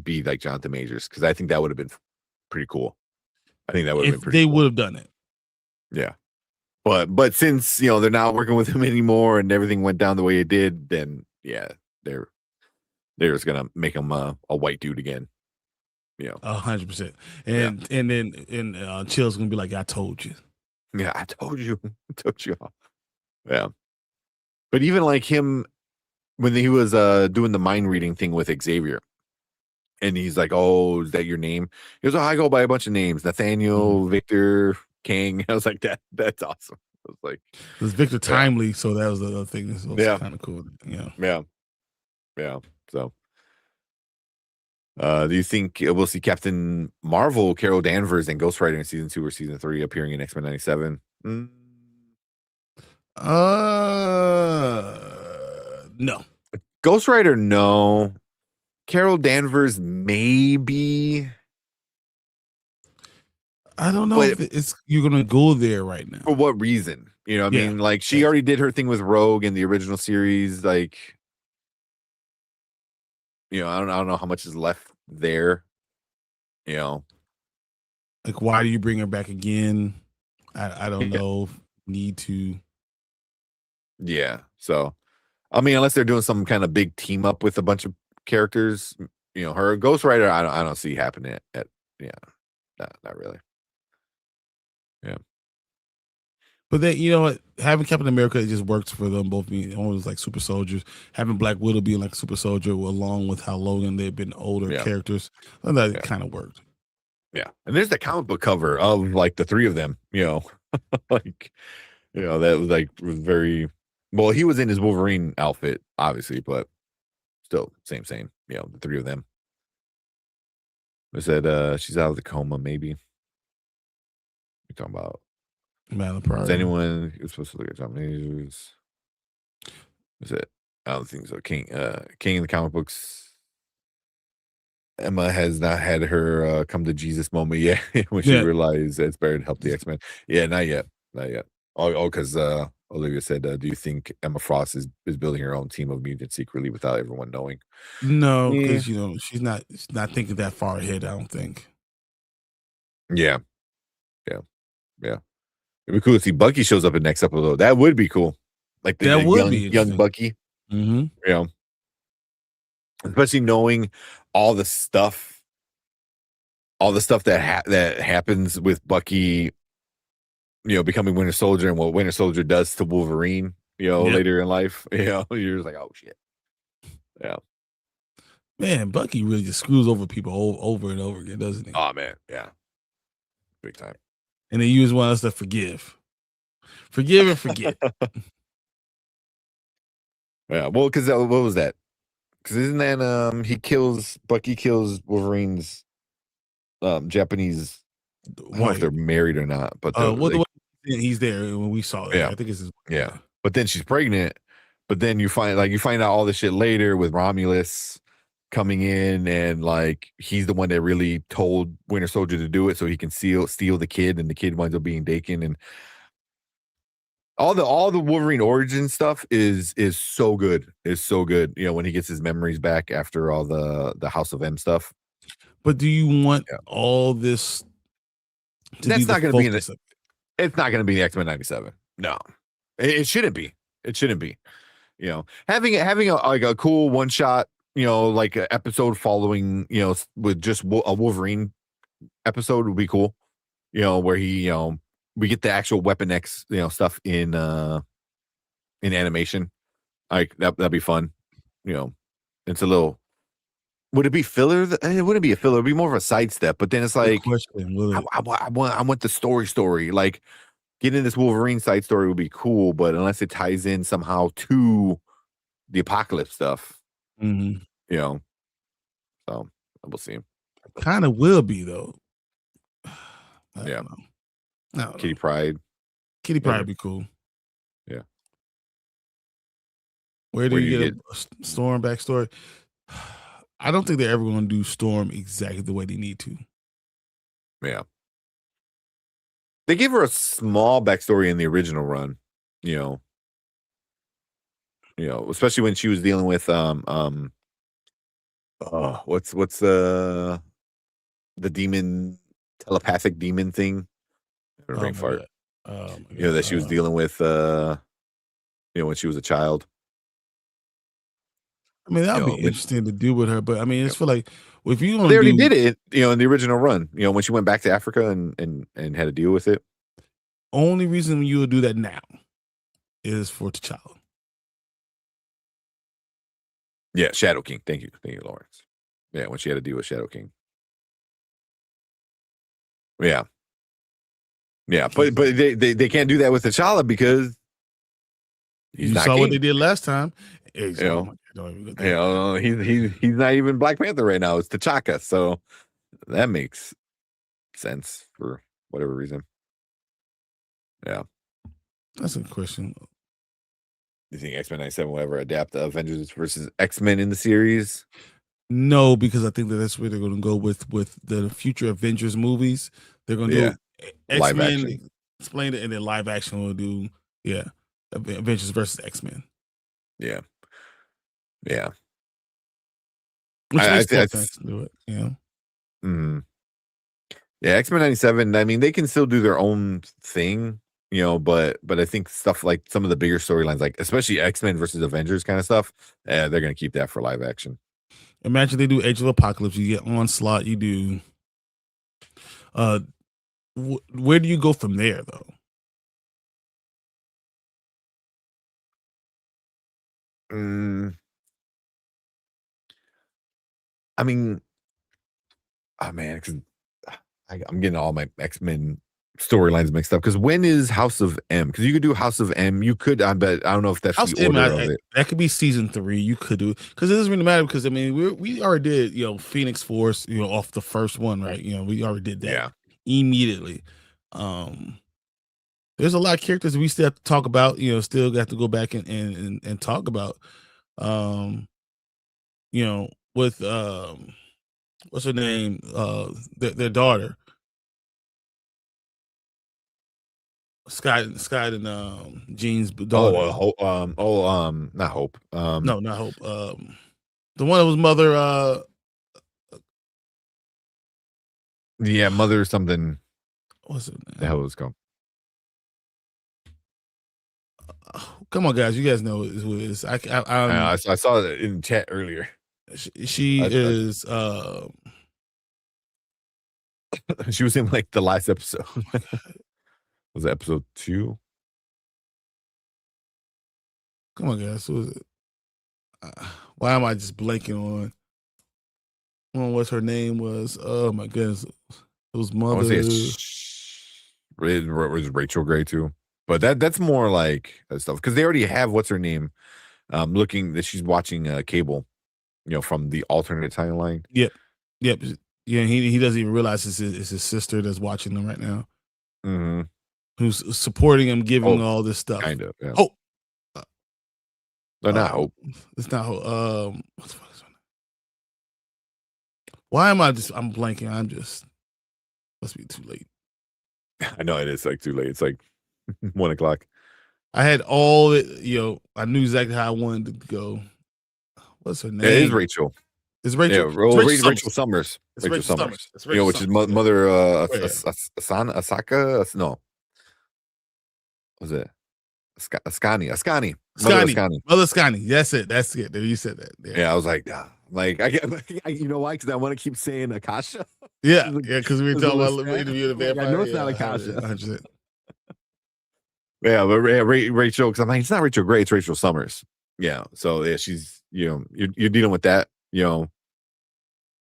be like Jonathan Majors, because I think that would have been pretty cool. I think that would have been pretty cool. They would have done it. Yeah. But since they're not working with him anymore and everything went down the way it did, then yeah, they're just gonna make him a white dude again. 100%. And then Chill's gonna be like, I told you. Yeah, I told you. I told you. Yeah. But even like him when he was doing the mind reading thing with Xavier, and he's like, oh, is that your name? He goes, oh, I go by a bunch of names. Nathaniel, Victor, King. I was like, that's awesome. I was like, it was Victor Timely, so that was the other thing. This was kind of cool. Yeah. So do you think we'll see Captain Marvel, Carol Danvers, and Ghost Rider in season 2 or season 3 appearing in X-Men 97? No. Ghost Rider, no. Carol Danvers, maybe. I don't know But if it's you're gonna go there right now. for what reason? You know what I Yeah. mean? Like she already did her thing with Rogue in the original series. Like, you know, I don't know how much is left there. You know, Like, why do you bring her back again? I don't Yeah. know. Need to. yeah. So, I mean, unless they're doing some kind of big team up with a bunch of characters, you know, her Ghost Rider, I don't see happening at yeah, not really. Yeah. But then you know what? Having Captain America, it just works for them both being almost like super soldiers. Having Black Widow being like a super soldier, along with how Logan they've been older Yeah. characters, and that Yeah. kind of worked. Yeah. And there's the comic book cover of like the three of them, you know, like, you know, that was like was very well, he was in his Wolverine outfit, obviously, but still same, you know, the three of them. They said she's out of the coma, maybe. You're talking about is anyone who's supposed to look at Tom News? Is it? I don't think so. King in the comic books. Emma has not had her come to Jesus moment yet when she realized it's better to help the X-Men. Yeah, not yet. Oh, because Olivia said, do you think Emma Frost is building her own team of mutants secretly without everyone knowing? No, because you know she's not thinking that far ahead. I don't think. Yeah. It'd be cool to see Bucky shows up in next episode. That would be cool. Like the That would be young Bucky. Mm-hmm. You know, especially knowing all the stuff that happens with Bucky, you know, becoming Winter Soldier and what Winter Soldier does to Wolverine, you know, later in life. You know, you're just like, oh shit. Yeah. Man, Bucky really just screws over people over and over again, doesn't he? Oh man, yeah. Big time. And they use one of us to forgive and forget. Yeah, well, because what was that? Because isn't that Bucky kills Wolverine's Japanese. I don't know if they're married or not, but he's there when we saw that. Yeah. I think it's his yeah. But then she's pregnant. But then you find out all this shit later with Romulus coming in, and like he's the one that really told Winter Soldier to do it so he can steal the kid, and the kid winds up being Dakin, and all the Wolverine origin stuff is so good. Is so good. You know, when he gets his memories back after all the House of M stuff. But do you want all this to That's be not going to be it's not going to be the X-Men 97. No. It shouldn't be. It shouldn't be. You know, having a cool one shot, you know, like an episode following, you know, with just a Wolverine episode would be cool. You know, where he, you know, we get the actual Weapon X, you know, stuff in animation. Like that'd be fun. You know, it's a little. Would it be filler? It wouldn't be a filler. It'd be more of a sidestep. But then it's like, I want the story. Like getting this Wolverine side story would be cool, but unless it ties in somehow to the Apocalypse stuff, you know. So we'll see. Kind of will be though. I yeah. don't know. Kitty Pryde. Kitty Pryde would be cool. Yeah. Where do you get a Storm backstory? I don't think they're ever going to do Storm exactly the way they need to. Yeah. They gave her a small backstory in the original run, you know, especially when she was dealing with what's the demon, telepathic demon thing? Brain fart. You know, that she was dealing with you know, when she was a child. I mean, that would be interesting to do with her, but I mean, it's feel like if you they already did it, you know, in the original run, you know, when she went back to Africa and had to deal with it. Only reason you would do that now is for T'Challa. Yeah, Shadow King. Thank you, Lawrence. Yeah, when she had to deal with Shadow King. Yeah, but they can't do that with T'Challa because you saw what they did last time. You know, he's not even Black Panther right now. It's T'Chaka, so that makes sense for whatever reason. Yeah, that's a good question. Do you think X-Men 97 will ever adapt the Avengers versus X-Men in the series? No, because I think that's where they're going to go with the future Avengers movies. They're going to do live X-Men action. explained it, and then live action will do Avengers versus X-Men. Yeah. Yeah. Which I makes think sense to do it, you know. Mhm. Yeah, X-Men 97, I mean, they can still do their own thing, but I think stuff like some of the bigger storylines, like especially X-Men versus Avengers kind of stuff, they're gonna keep that for live action. Imagine they do Age of Apocalypse, you get Onslaught, you do where do you go from there though? I mean, oh man, 'cause I'm getting all my X-Men storylines mixed up. Because when is House of M? Because you could do House of M. You could, I bet. I don't know if that's House the M, order of it. that could be season 3. You could do because it doesn't really matter because I mean we already did Phoenix Force off the first one, right? We already did that immediately. There's a lot of characters we still have to talk about. Still got to go back and talk about. With what's her name? Their daughter. Scott and Jean's daughter. Not Hope. No, not Hope. The one that was mother. Yeah, mother something. What's it? The hell was it called? Come on, guys! You guys know who it is. I saw it in chat earlier. She is. She was in like the last episode. Was it episode 2? Come on, guys. Who is it? Why am I just blanking on what her name was? Oh my goodness, it was mother. I want to say it was Rachel Gray too, but that's more like stuff because they already have what's her name. Looking that she's watching cable, from the alternate timeline. Yep. Yeah. He doesn't even realize it's his sister that's watching them right now. Mm-hmm. Who's supporting him, giving all this stuff. Kind of. Yeah. Hope. No, not Hope. It's not Hope. What the fuck is her name? Why am I'm blanking. Must be too late. I know it is like too late. It's like 1 o'clock. I had all it, I knew exactly how I wanted to go. What's her name? It is Rachel. It's Rachel. Yeah, Rachel Summers. It's Rachel Summers. Which is Summers. mother Asaka. No. Was it Ascani? Mother Ascani. That's it. There, you said that. Yeah, I was like, I get, you know why? Because I want to keep saying Akasha. Yeah, because we were talking about interview the vampire. I know it's not Akasha. 100%. Yeah, but Rachel, because I'm like, it's not Rachel Gray, it's Rachel Summers. Yeah, so yeah, she's you're dealing with that, so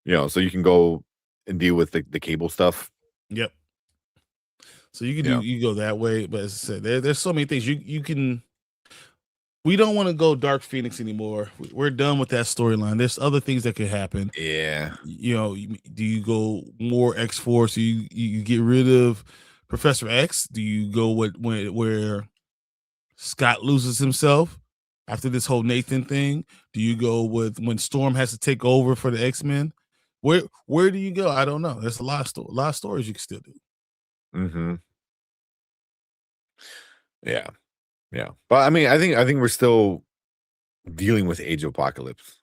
you can go and deal with the cable stuff. Yep. So you can you go that way, but as I said, there's so many things you can. We don't want to go Dark Phoenix anymore. We're done with that storyline. There's other things that could happen. Yeah. Do you go more X-Force? You get rid of Professor X? Do you go where Scott loses himself after this whole Nathan thing? Do you go with when Storm has to take over for the X-Men? Where do you go? I don't know. There's a lot of stories you can still do. Mm-hmm. Yeah. Yeah. But I mean, I think we're still dealing with Age of Apocalypse.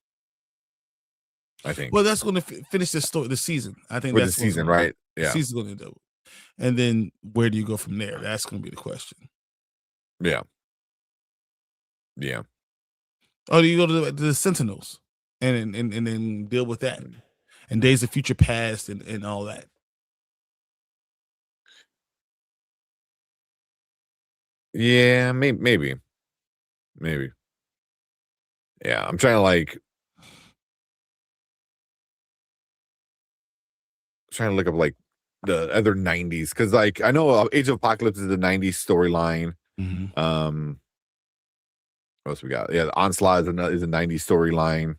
I think. Well, that's going to finish the season. I think with that's the season, right? Yeah. The season's going to do. And then where do you go from there? That's going to be the question. Yeah. Yeah. Oh, do you go to the Sentinels and then deal with that and Days of Future Past and all that? Yeah, maybe. Yeah, I'm trying to look up like the other 90s because like I know Age of Apocalypse is the 90s storyline. Mm-hmm. What else we got? Yeah, the Onslaught is a 90s storyline.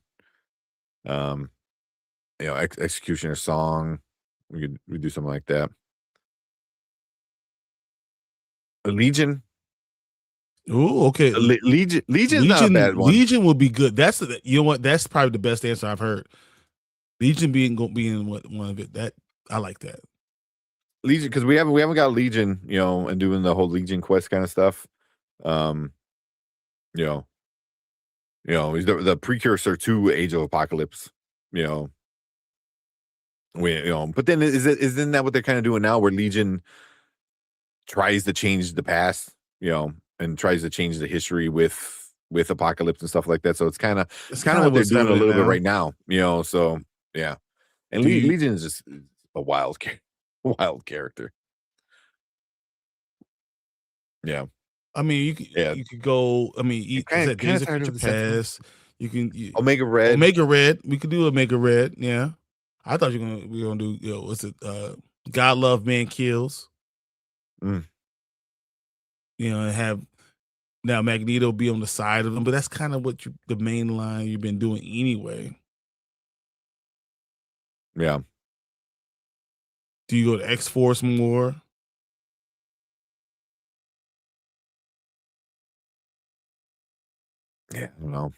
Executioner Song. We do something like that. Legion. Oh, okay. Legion's not a bad one. Legion would be good. That's what? That's probably the best answer I've heard. Legion being one of it. That I like that. Legion, because we haven't got Legion, and doing the whole Legion quest kind of stuff. You know, he's the precursor to Age of Apocalypse. But then isn't that what they're kind of doing now, where Legion tries to change the past, and tries to change the history with Apocalypse and stuff like that. So it's kind of what they're doing a little bit right now, So yeah, and Legion is just a wild character. Yeah. I mean, you could go. I mean, you can Omega Red. We could do Omega Red. Yeah, I thought we were gonna do. What's it? God Love Man Kills. And have now Magneto be on the side of them, but that's kind of what the main line you've been doing anyway. Yeah. Do you go to X-Force more? Yeah, I don't know.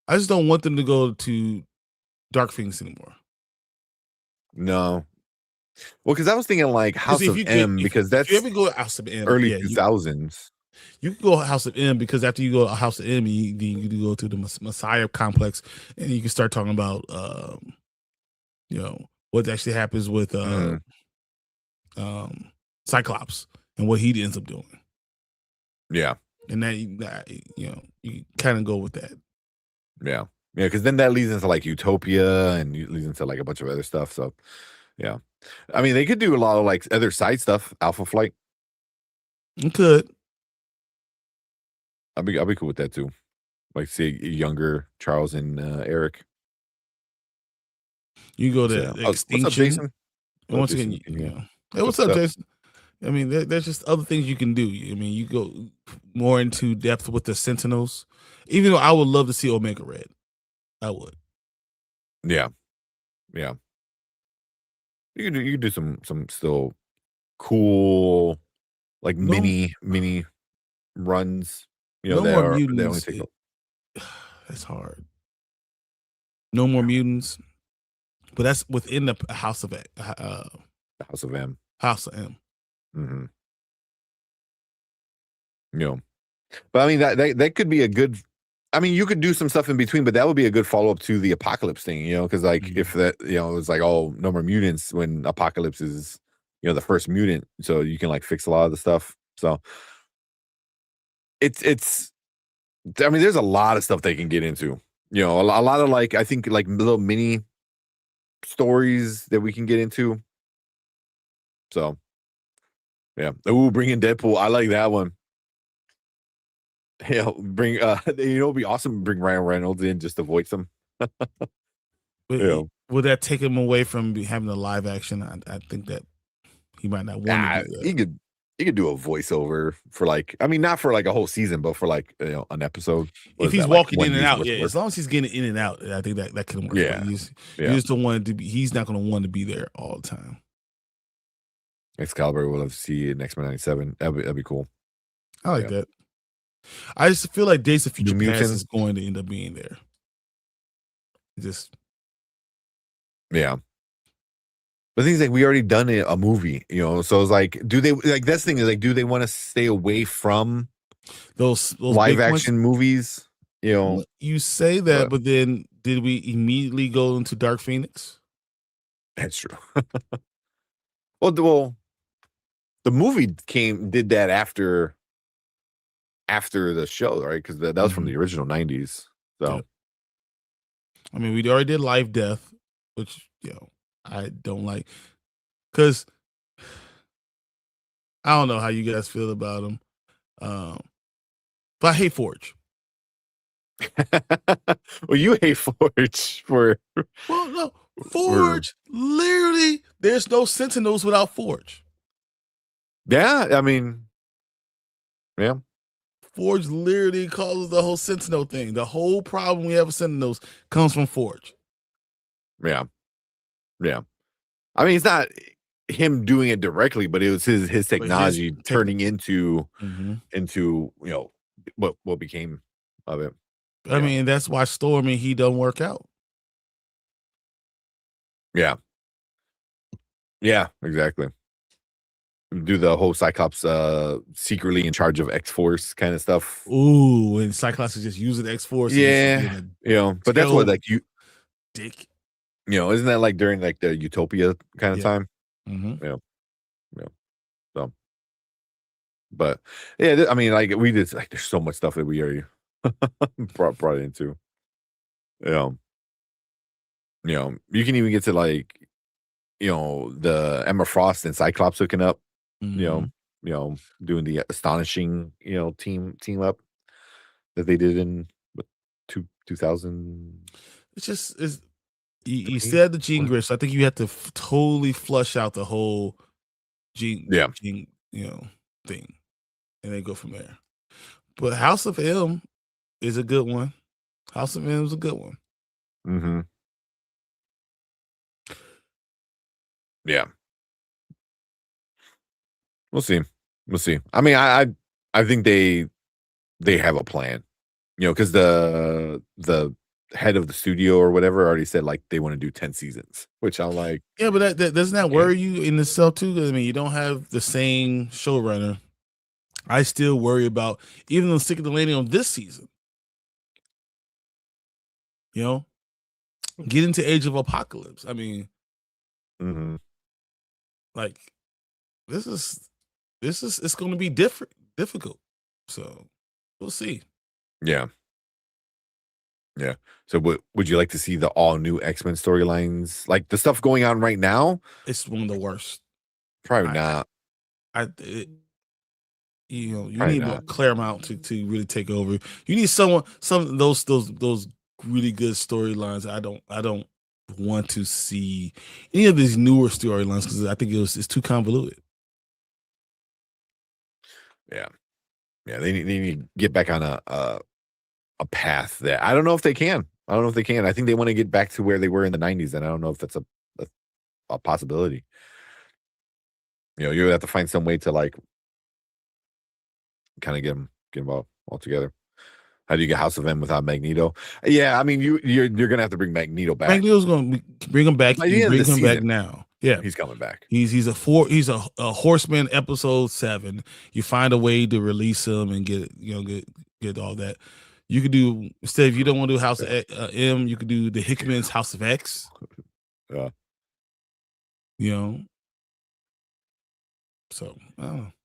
I just don't want them to go to Dark Phoenix anymore. No. Well, because I was thinking like House of M, because that's if you ever go to House of M, early 2000s. You can go House of M, because after you go to House of M, you go to the Messiah complex, and you can start talking about what actually happens with Cyclops and what he ends up doing. Yeah. And that you kind of go with that. Yeah. Yeah, because then that leads into like Utopia and leads into like a bunch of other stuff. So yeah. I mean, they could do a lot of like other side stuff, Alpha Flight. You could. I'll be cool with that too. Like see younger Charles and Eric. You go to Extinction. What's up, Jason? Once again, Hey, what's up, Jason? I mean, there's just other things you can do. I mean, you go more into depth with the Sentinels. Even though I would love to see Omega Red, I would. Yeah, yeah. You can do some still cool, like mini runs. No more mutants. That's hard. No more mutants, but that's within the House of House of M. House of M. Mm-hmm. But I mean that could be a good. I mean, you could do some stuff in between, but that would be a good follow up to the Apocalypse thing, because like if that it's like no more mutants when Apocalypse is the first mutant, so you can like fix a lot of the stuff. So it's. I mean, there's a lot of stuff they can get into. A lot of like I think like little mini stories that we can get into. So. Yeah. Ooh, bring in Deadpool. I like that one. Yeah, bring it'd be awesome to bring Ryan Reynolds in just to voice him. Would that take him away from having a live action? I think that he might not want to do that. He could do a voiceover for like, I mean, not for like a whole season, but for like an episode. If he's walking in and out, as long as he's getting in and out, I think that can work. Yeah. You just don't want it to be. He's not going to want to be there all the time. Excalibur, we'll have to see in X-Men 97. That'd be cool. I like that. I just feel like Days of Future Past is going to end up being there. But things like we already done a movie, so it's like, do they like this thing is like, do they want to stay away from those live action movies? You say that, but then did we immediately go into Dark Phoenix? That's true. Well, the movie did that after the show, right? Because that was from the original 90s. So, yeah. I mean, we already did Life Death, which I don't like, because I don't know how you guys feel about him, but I hate Forge. Well, you hate Forge for. Well, no, Forge. Literally, there's no Sentinels without Forge. Yeah, I mean, yeah. Forge literally causes the whole Sentinel thing. The whole problem we have with Sentinels comes from Forge. Yeah. Yeah. I mean, it's not him doing it directly, but it was his technology turning into what became of it. I mean, that's why Storm and he don't work out. Yeah. Yeah, exactly. Do the whole Cyclops secretly in charge of X-Force kind of stuff. Ooh, and Cyclops is just using X-Force. Yeah, but that's what like you dick. Isn't that like during like the Utopia kind of time? Mm-hmm. Yeah. So, but yeah, I mean, like we did like there's so much stuff that we already brought into. You can even get to like the Emma Frost and Cyclops hooking up. Mm-hmm. Doing the astonishing team up that they did in 2000. It's just you said the Gene Grey, so I think you have to totally flush out the whole Gene thing, and then go from there. But House of M is a good one. House of M is a good one. Mm-hmm. Yeah. We'll see. I mean, I think they have a plan, because the head of the studio or whatever already said like they want to do 10 seasons, which I'm like, yeah, but that doesn't that worry you in itself too? I mean, you don't have the same showrunner. I still worry about even though sticking the landing on this season. Get into Age of Apocalypse. I mean, like this is it's going to be difficult. So we'll see. Yeah. So would you like to see the all new X-Men storylines, like the stuff going on right now? It's one of the worst. Probably not. You need more Claremont to really take over. You need some of those really good storylines. I don't want to see any of these newer storylines because I think it's too convoluted. Yeah, they need to get back on a path that I don't know if they can. I think they want to get back to where they were in the 90s, and I don't know if that's a possibility. You have to find some way to like kind of get them all together. How do you get House of M without Magneto? Yeah, I mean you're gonna have to bring Magneto back. Magneto's gonna bring him back. You bring him back now. Yeah, he's coming back. He's a Horseman episode 7. You find a way to release him and get all that. You could do instead if you don't want to do House of M, you could do the Hickman's House of X. Yeah. So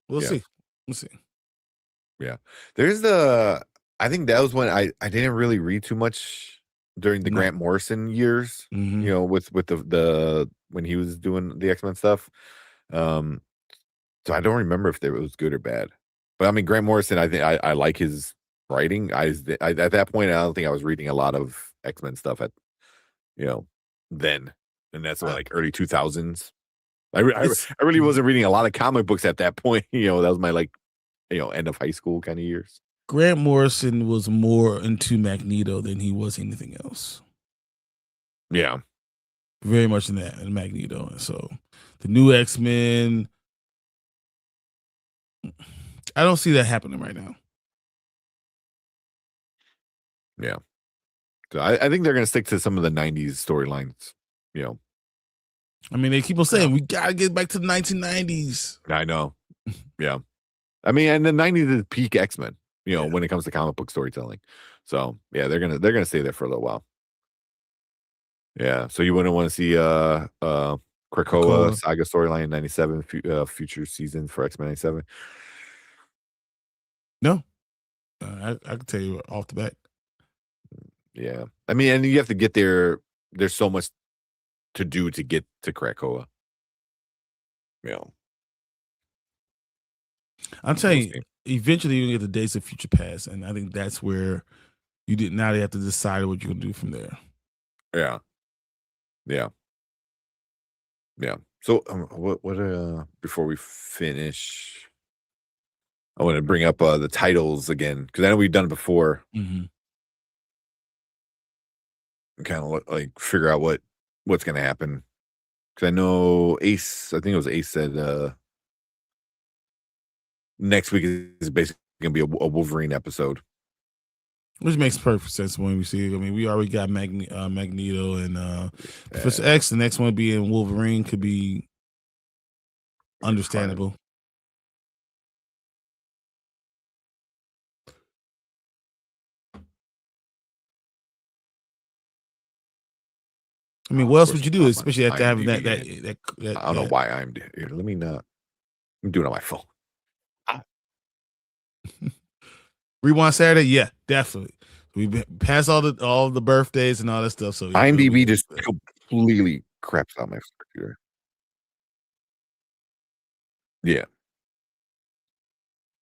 we'll see. We'll see. Yeah, there's I think that was when I didn't really read too much during the Grant Morrison years. With the when he was doing the X-Men stuff. So I don't remember if it was good or bad. But I mean, Grant Morrison, I think I like his writing. At that point, I don't think I was reading a lot of X-Men stuff at then, and that's like early 2000s. I really wasn't reading a lot of comic books at that point. That was my like end of high school kind of years. Grant Morrison was more into Magneto than he was anything else. Yeah, very much in Magneto. And so the new X-Men, I don't see that happening right now. Yeah, so I think they're going to stick to some of the 90s storylines. I mean, they keep on saying we gotta get back to the 1990s. I know. Yeah, I mean, and the 90s is peak X-Men. When it comes to comic book storytelling. So yeah, they're gonna stay there for a little while. Yeah. So you wouldn't want to see Krakoa saga storyline in 97 future seasons for X-Men 97? No. I can tell you off the bat. Yeah. I mean, and you have to get there. There's so much to do to get to Krakoa. I'm telling you, eventually you're gonna get the Days of Future Past, and I think that's where now they have to decide what you're gonna do from there. Yeah. So what before we finish, I want to bring up the titles again because I know we've done it before. Mm-hmm. Kind of like figure out what's gonna happen because I know Ace. I think it was Ace said next week is basically gonna be a Wolverine episode, which makes perfect sense when we see it. I mean, we already got Magneto and Professor X. The next one being Wolverine could be Understandable. I mean, what else would you do, especially after having that? I don't know why I'm here. Let me not. I'm doing it on my phone. Rewind Saturday, yeah, definitely. We passed all the birthdays and all that stuff. So IMDb just completely craps out my computer. Yeah.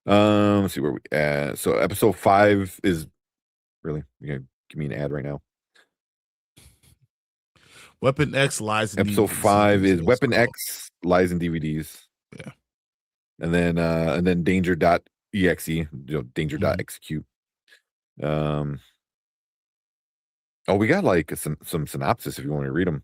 Let's see where we at. So episode 5 is really, you're gonna give me an ad right now. Weapon X lies in episode DVDs. 5 is Weapon X lies in DVDs. Yeah. And then danger.exe, danger.execute. We got like some synopsis if you want to read them.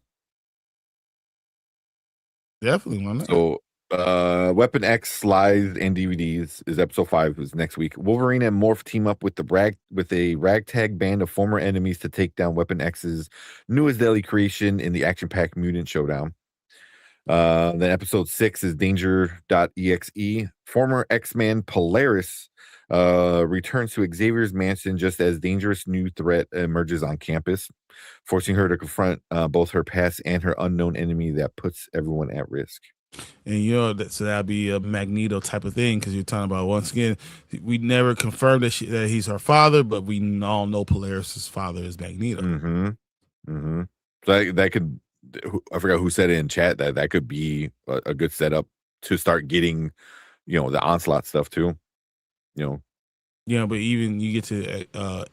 Definitely one. So Weapon X lies and DVDs is episode 5 is next week. Wolverine and Morph team up with a ragtag band of former enemies to take down Weapon X's newest deadly creation in the action-packed mutant showdown. Then episode 6 is danger.exe. Former X-Man Polaris returns to Xavier's mansion just as dangerous new threat emerges on campus, forcing her to confront both her past and her unknown enemy that puts everyone at risk. And so that'd be a Magneto type of thing, because you're talking about, once again, we never confirmed that he's her father, but we all know Polaris's father is Magneto. So that could, I forgot who said it in chat, that could be a good setup to start getting, the Onslaught stuff too. Yeah, but even you get to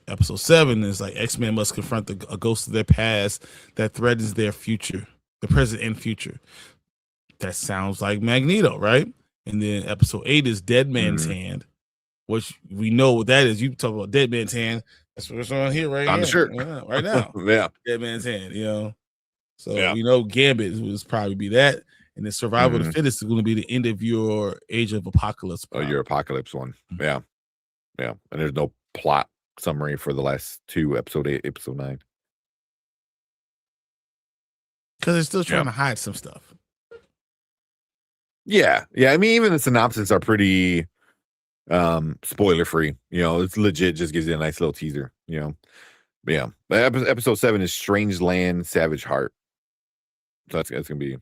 episode 7, it's like X-Men must confront a ghost of their past that threatens their future, the present and future. That sounds like Magneto, right? And then episode 8 is Dead Man's Hand, which we know what that is. You talk about Dead Man's Hand. That's what's on here on the shirt right now. Yeah, Dead Man's Hand. So we know Gambit would probably be that, and then Survival of the Fittest is going to be the end of your Age of Apocalypse. Oh, your Apocalypse one. Yeah. And there's no plot summary for the last 2, episode 8, episode 9, because they're still trying to hide some stuff. Yeah. I mean, even the synopsis are pretty spoiler free. It's legit. Just gives you a nice little teaser. But yeah. Episode 7 is Strange Land, Savage Heart. So that's gonna be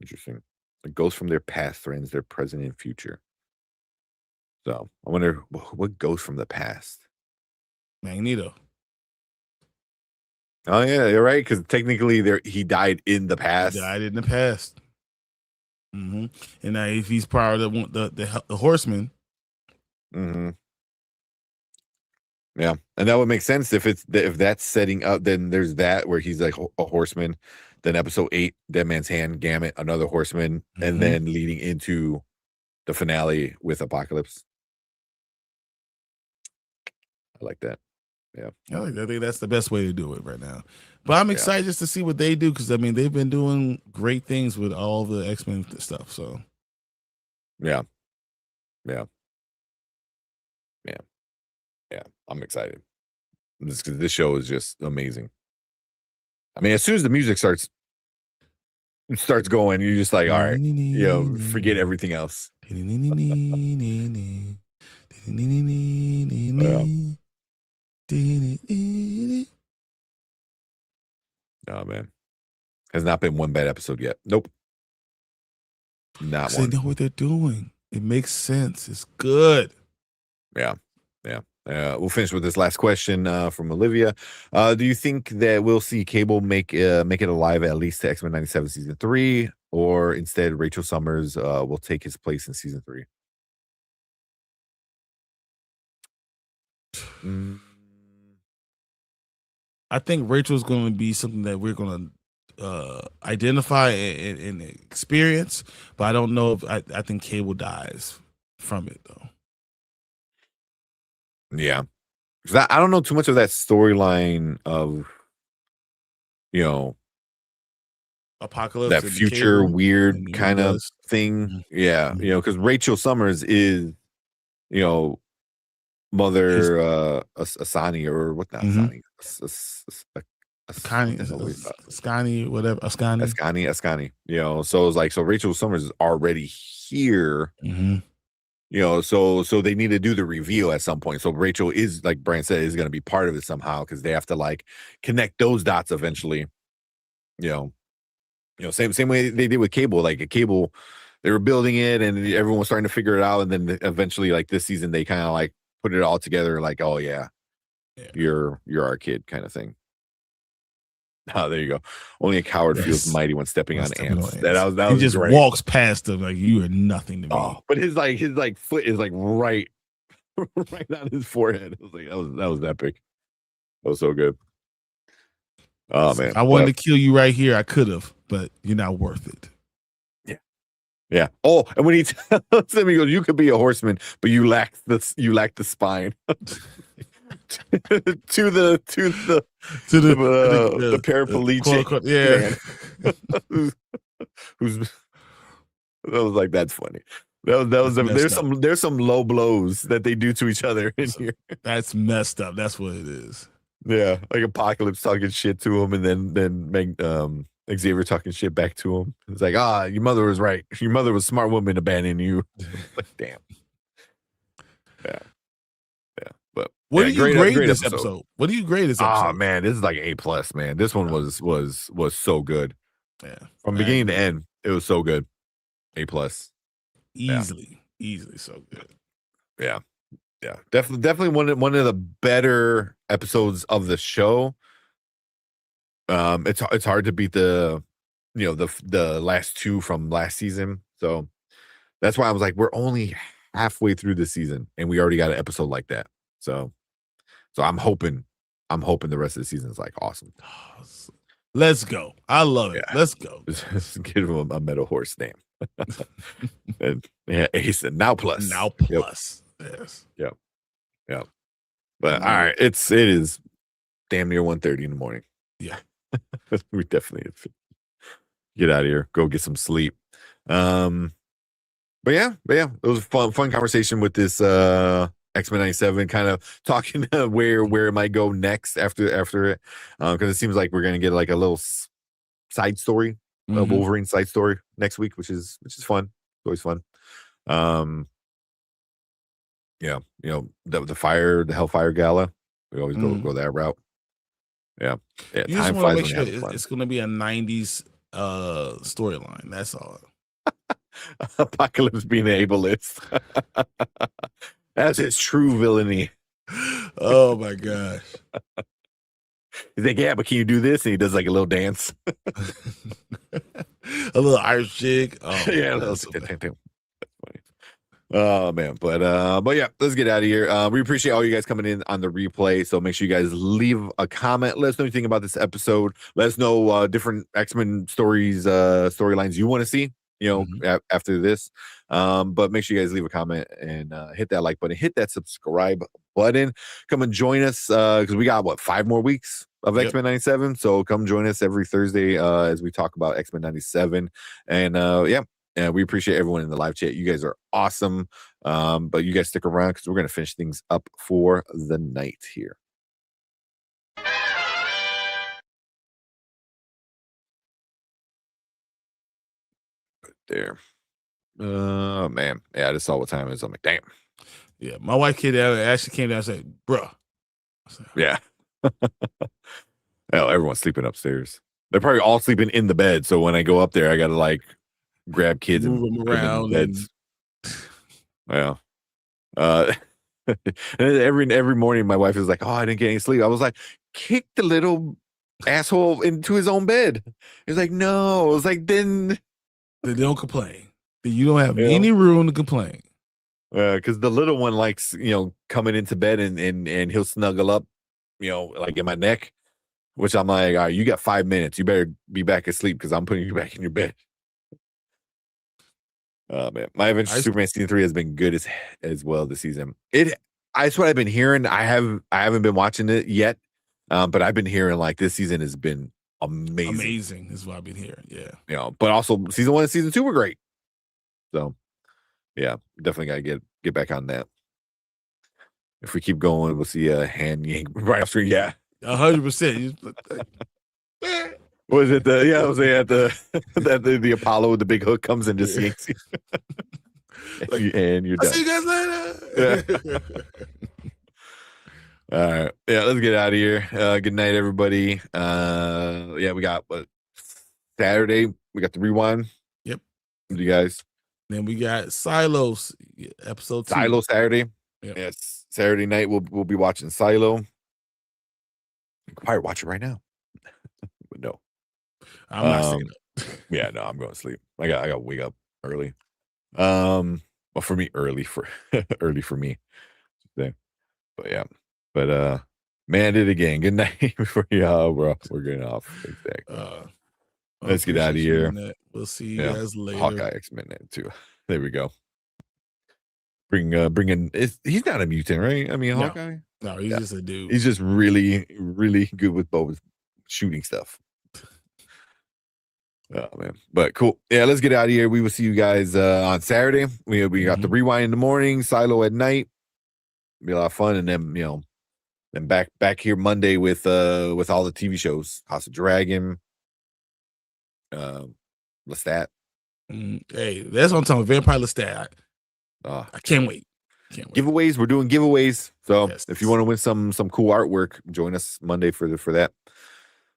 interesting. It goes from their past threatens their present and future. So I wonder what goes from the past. Magneto. Oh yeah, you're right. Because technically, he died in the past. And now if he's part of the Horsemen. Yeah, and that would make sense if that's setting up. Then there's that where he's like a Horseman. Then episode 8, Dead Man's Hand, Gambit, another Horseman, and then leading into the finale with Apocalypse. I like that. Yeah, I think that's the best way to do it right now. But I'm excited just to see what they do, because I mean they've been doing great things with all the X-Men stuff. So yeah, I'm excited. This show is just amazing. I mean, as soon as the music starts going, you're just like, all right, forget everything else. Oh man, has not been one bad episode yet. Nope, not one. They know what they're doing. It makes sense. It's good. Yeah. We'll finish with this last question from Olivia. Do you think that we'll see Cable make it alive at least to X-Men 97 season 3, or instead Rachel Summers will take his place in season 3? I think Rachel's going to be something that we're going to identify and experience, but I don't know if I think Cable dies from it though. Yeah, because I don't know too much of that storyline of Apocalypse, that future Cable, weird kind of thing. Yeah, because Rachel Summers is Mother Asani, or what not Asani, Ascani, whatever. Ascani. You know, so it's like, so Rachel Summers is already here. Mm-hmm. You know, so they need to do the reveal at some point. So Rachel is, like Brian said, is going to be part of it somehow, because they have to like connect those dots eventually. You know, same way they did with Cable. Like a Cable, they were building it and everyone was starting to figure it out, and then eventually, like this season, they kind of like put it all together. Like, oh yeah, you're our kid, kind of thing. Oh, there you go. Only a coward feels mighty when stepping on ants. That he was just great. walks past them like you are nothing to me. Oh, but his foot is like right on his forehead. I was like, that was epic. That was so good. Oh man, I wanted to kill you right here. I could have, but you're not worth it. Yeah. Oh, and when he tells him, he goes, "You could be a horseman, but you lack the spine." to the paraplegic, who's I was like, that's funny. There's some low blows that they do to each other in here. That's messed up. That's what it is. Yeah, like Apocalypse talking shit to him, and then Xavier talking shit back to him. It's like, your mother was right. Your mother was a smart woman abandoning you. Like, damn. Yeah. But what do you grade this episode? What do you grade this episode? Oh man, this is like A+, man. This one was so good. Yeah. From beginning to end, it was so good. A+. Easily so good. Yeah. Yeah. Definitely one of the better episodes of the show. It's hard to beat the last two from last season. So that's why I was like, we're only halfway through the season and we already got an episode like that. So I'm hoping the rest of the season is like awesome. Let's go. I love it. Yeah. Let's go. Just give him a metal horse name. And he said now plus. Yes. Yep. But all right, it is damn near 1:30 in the morning. Yeah. We definitely have to get out of here, go get some sleep. But yeah, it was a fun conversation with this X-Men 97, kind of talking where it might go next after it, because it seems like we're gonna get like a little side story, a Wolverine side story next week, which is fun. It's always fun. Yeah, the Hellfire Gala, we always go that route. Yeah. You just want to make sure it's going to be a 90s storyline. That's all. Apocalypse being an ableist. That's his true villainy. Oh my gosh. He's like, yeah, but can you do this? And he does like a little dance. A little Irish jig. Oh, yeah, that's funny. Oh man, but yeah, let's get out of here. We appreciate all you guys coming in on the replay. So make sure you guys leave a comment. Let us know anything about this episode. Let us know different X-Men storylines you want to see, after this. But make sure you guys leave a comment and hit that like button, hit that subscribe button. Come and join us because we got 5 more weeks of X-Men 97. So come join us every Thursday as we talk about X-Men 97. And and we appreciate everyone in the live chat. You guys are awesome. But you guys stick around because we're going to finish things up for the night here. Right there. Man. Yeah, I just saw what time it is. I'm like, damn. Yeah, my wife actually came down and said, bruh. Yeah. Oh, everyone's sleeping upstairs. They're probably all sleeping in the bed. So when I go up there, I got to like grab kids move and them around. Yeah. And every morning my wife is like, oh, I didn't get any sleep. I was like, kick the little asshole into his own bed. He's like, no. I was like, then they don't complain. You don't have any room to complain. Because the little one likes, coming into bed and he'll snuggle up, like in my neck, which I'm like, all right, you got 5 minutes. You better be back asleep because I'm putting you back in your bed. Oh man, my Adventure Superman season 3 has been good as well this season. That's what I've been hearing. I haven't been watching it yet, but I've been hearing like this season has been amazing. Amazing is what I've been hearing. Yeah, but also season 1 and season 2 were great. So yeah, definitely gotta get back on that. If we keep going, we'll see a hand yank right after. Yeah, 100%. Was it the I was at the that the Apollo with the big hook comes and just yanks you. And you're I'll done. see you guys later. All right. Yeah, let's get out of here. Good night, everybody. We got Saturday. We got the rewind. Yep. You guys. Then we got Silos episode 2. Silo Saturday. Yep. Yes. Saturday night we'll be watching Silo. You can probably watch it right now. But no. I'm not staying up. Yeah, no, I'm going to sleep. I got to wake up early. Well, for me, early for me. But yeah. But man, did it again. Good night for y'all, bro. We're getting off. Let's get out of here. We'll see you guys later. Hawkeye X-Men too. There we go. Bringing. He's not a mutant, right? I mean, Hawkeye. No, he's just a dude. He's just really, really good with both shooting stuff. Oh man, but cool. Yeah, let's get out of here. We will see you guys on Saturday. We got the rewind in the morning, Silo at night. Be a lot of fun, and then then back here Monday with all the TV shows, House of Dragon, Lestat. Hey, that's what I'm talking about. Vampire Lestat. I can't wait. Giveaways. We're doing giveaways. So if you want to win some cool artwork, join us Monday for that.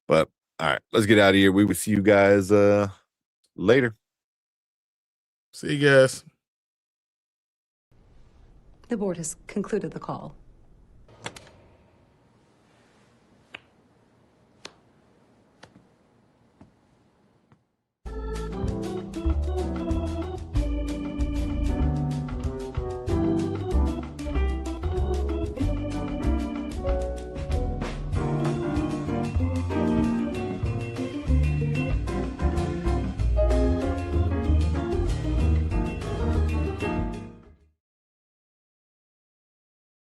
But all right, let's get out of here. We will see you guys later. See you guys. The board has concluded the call.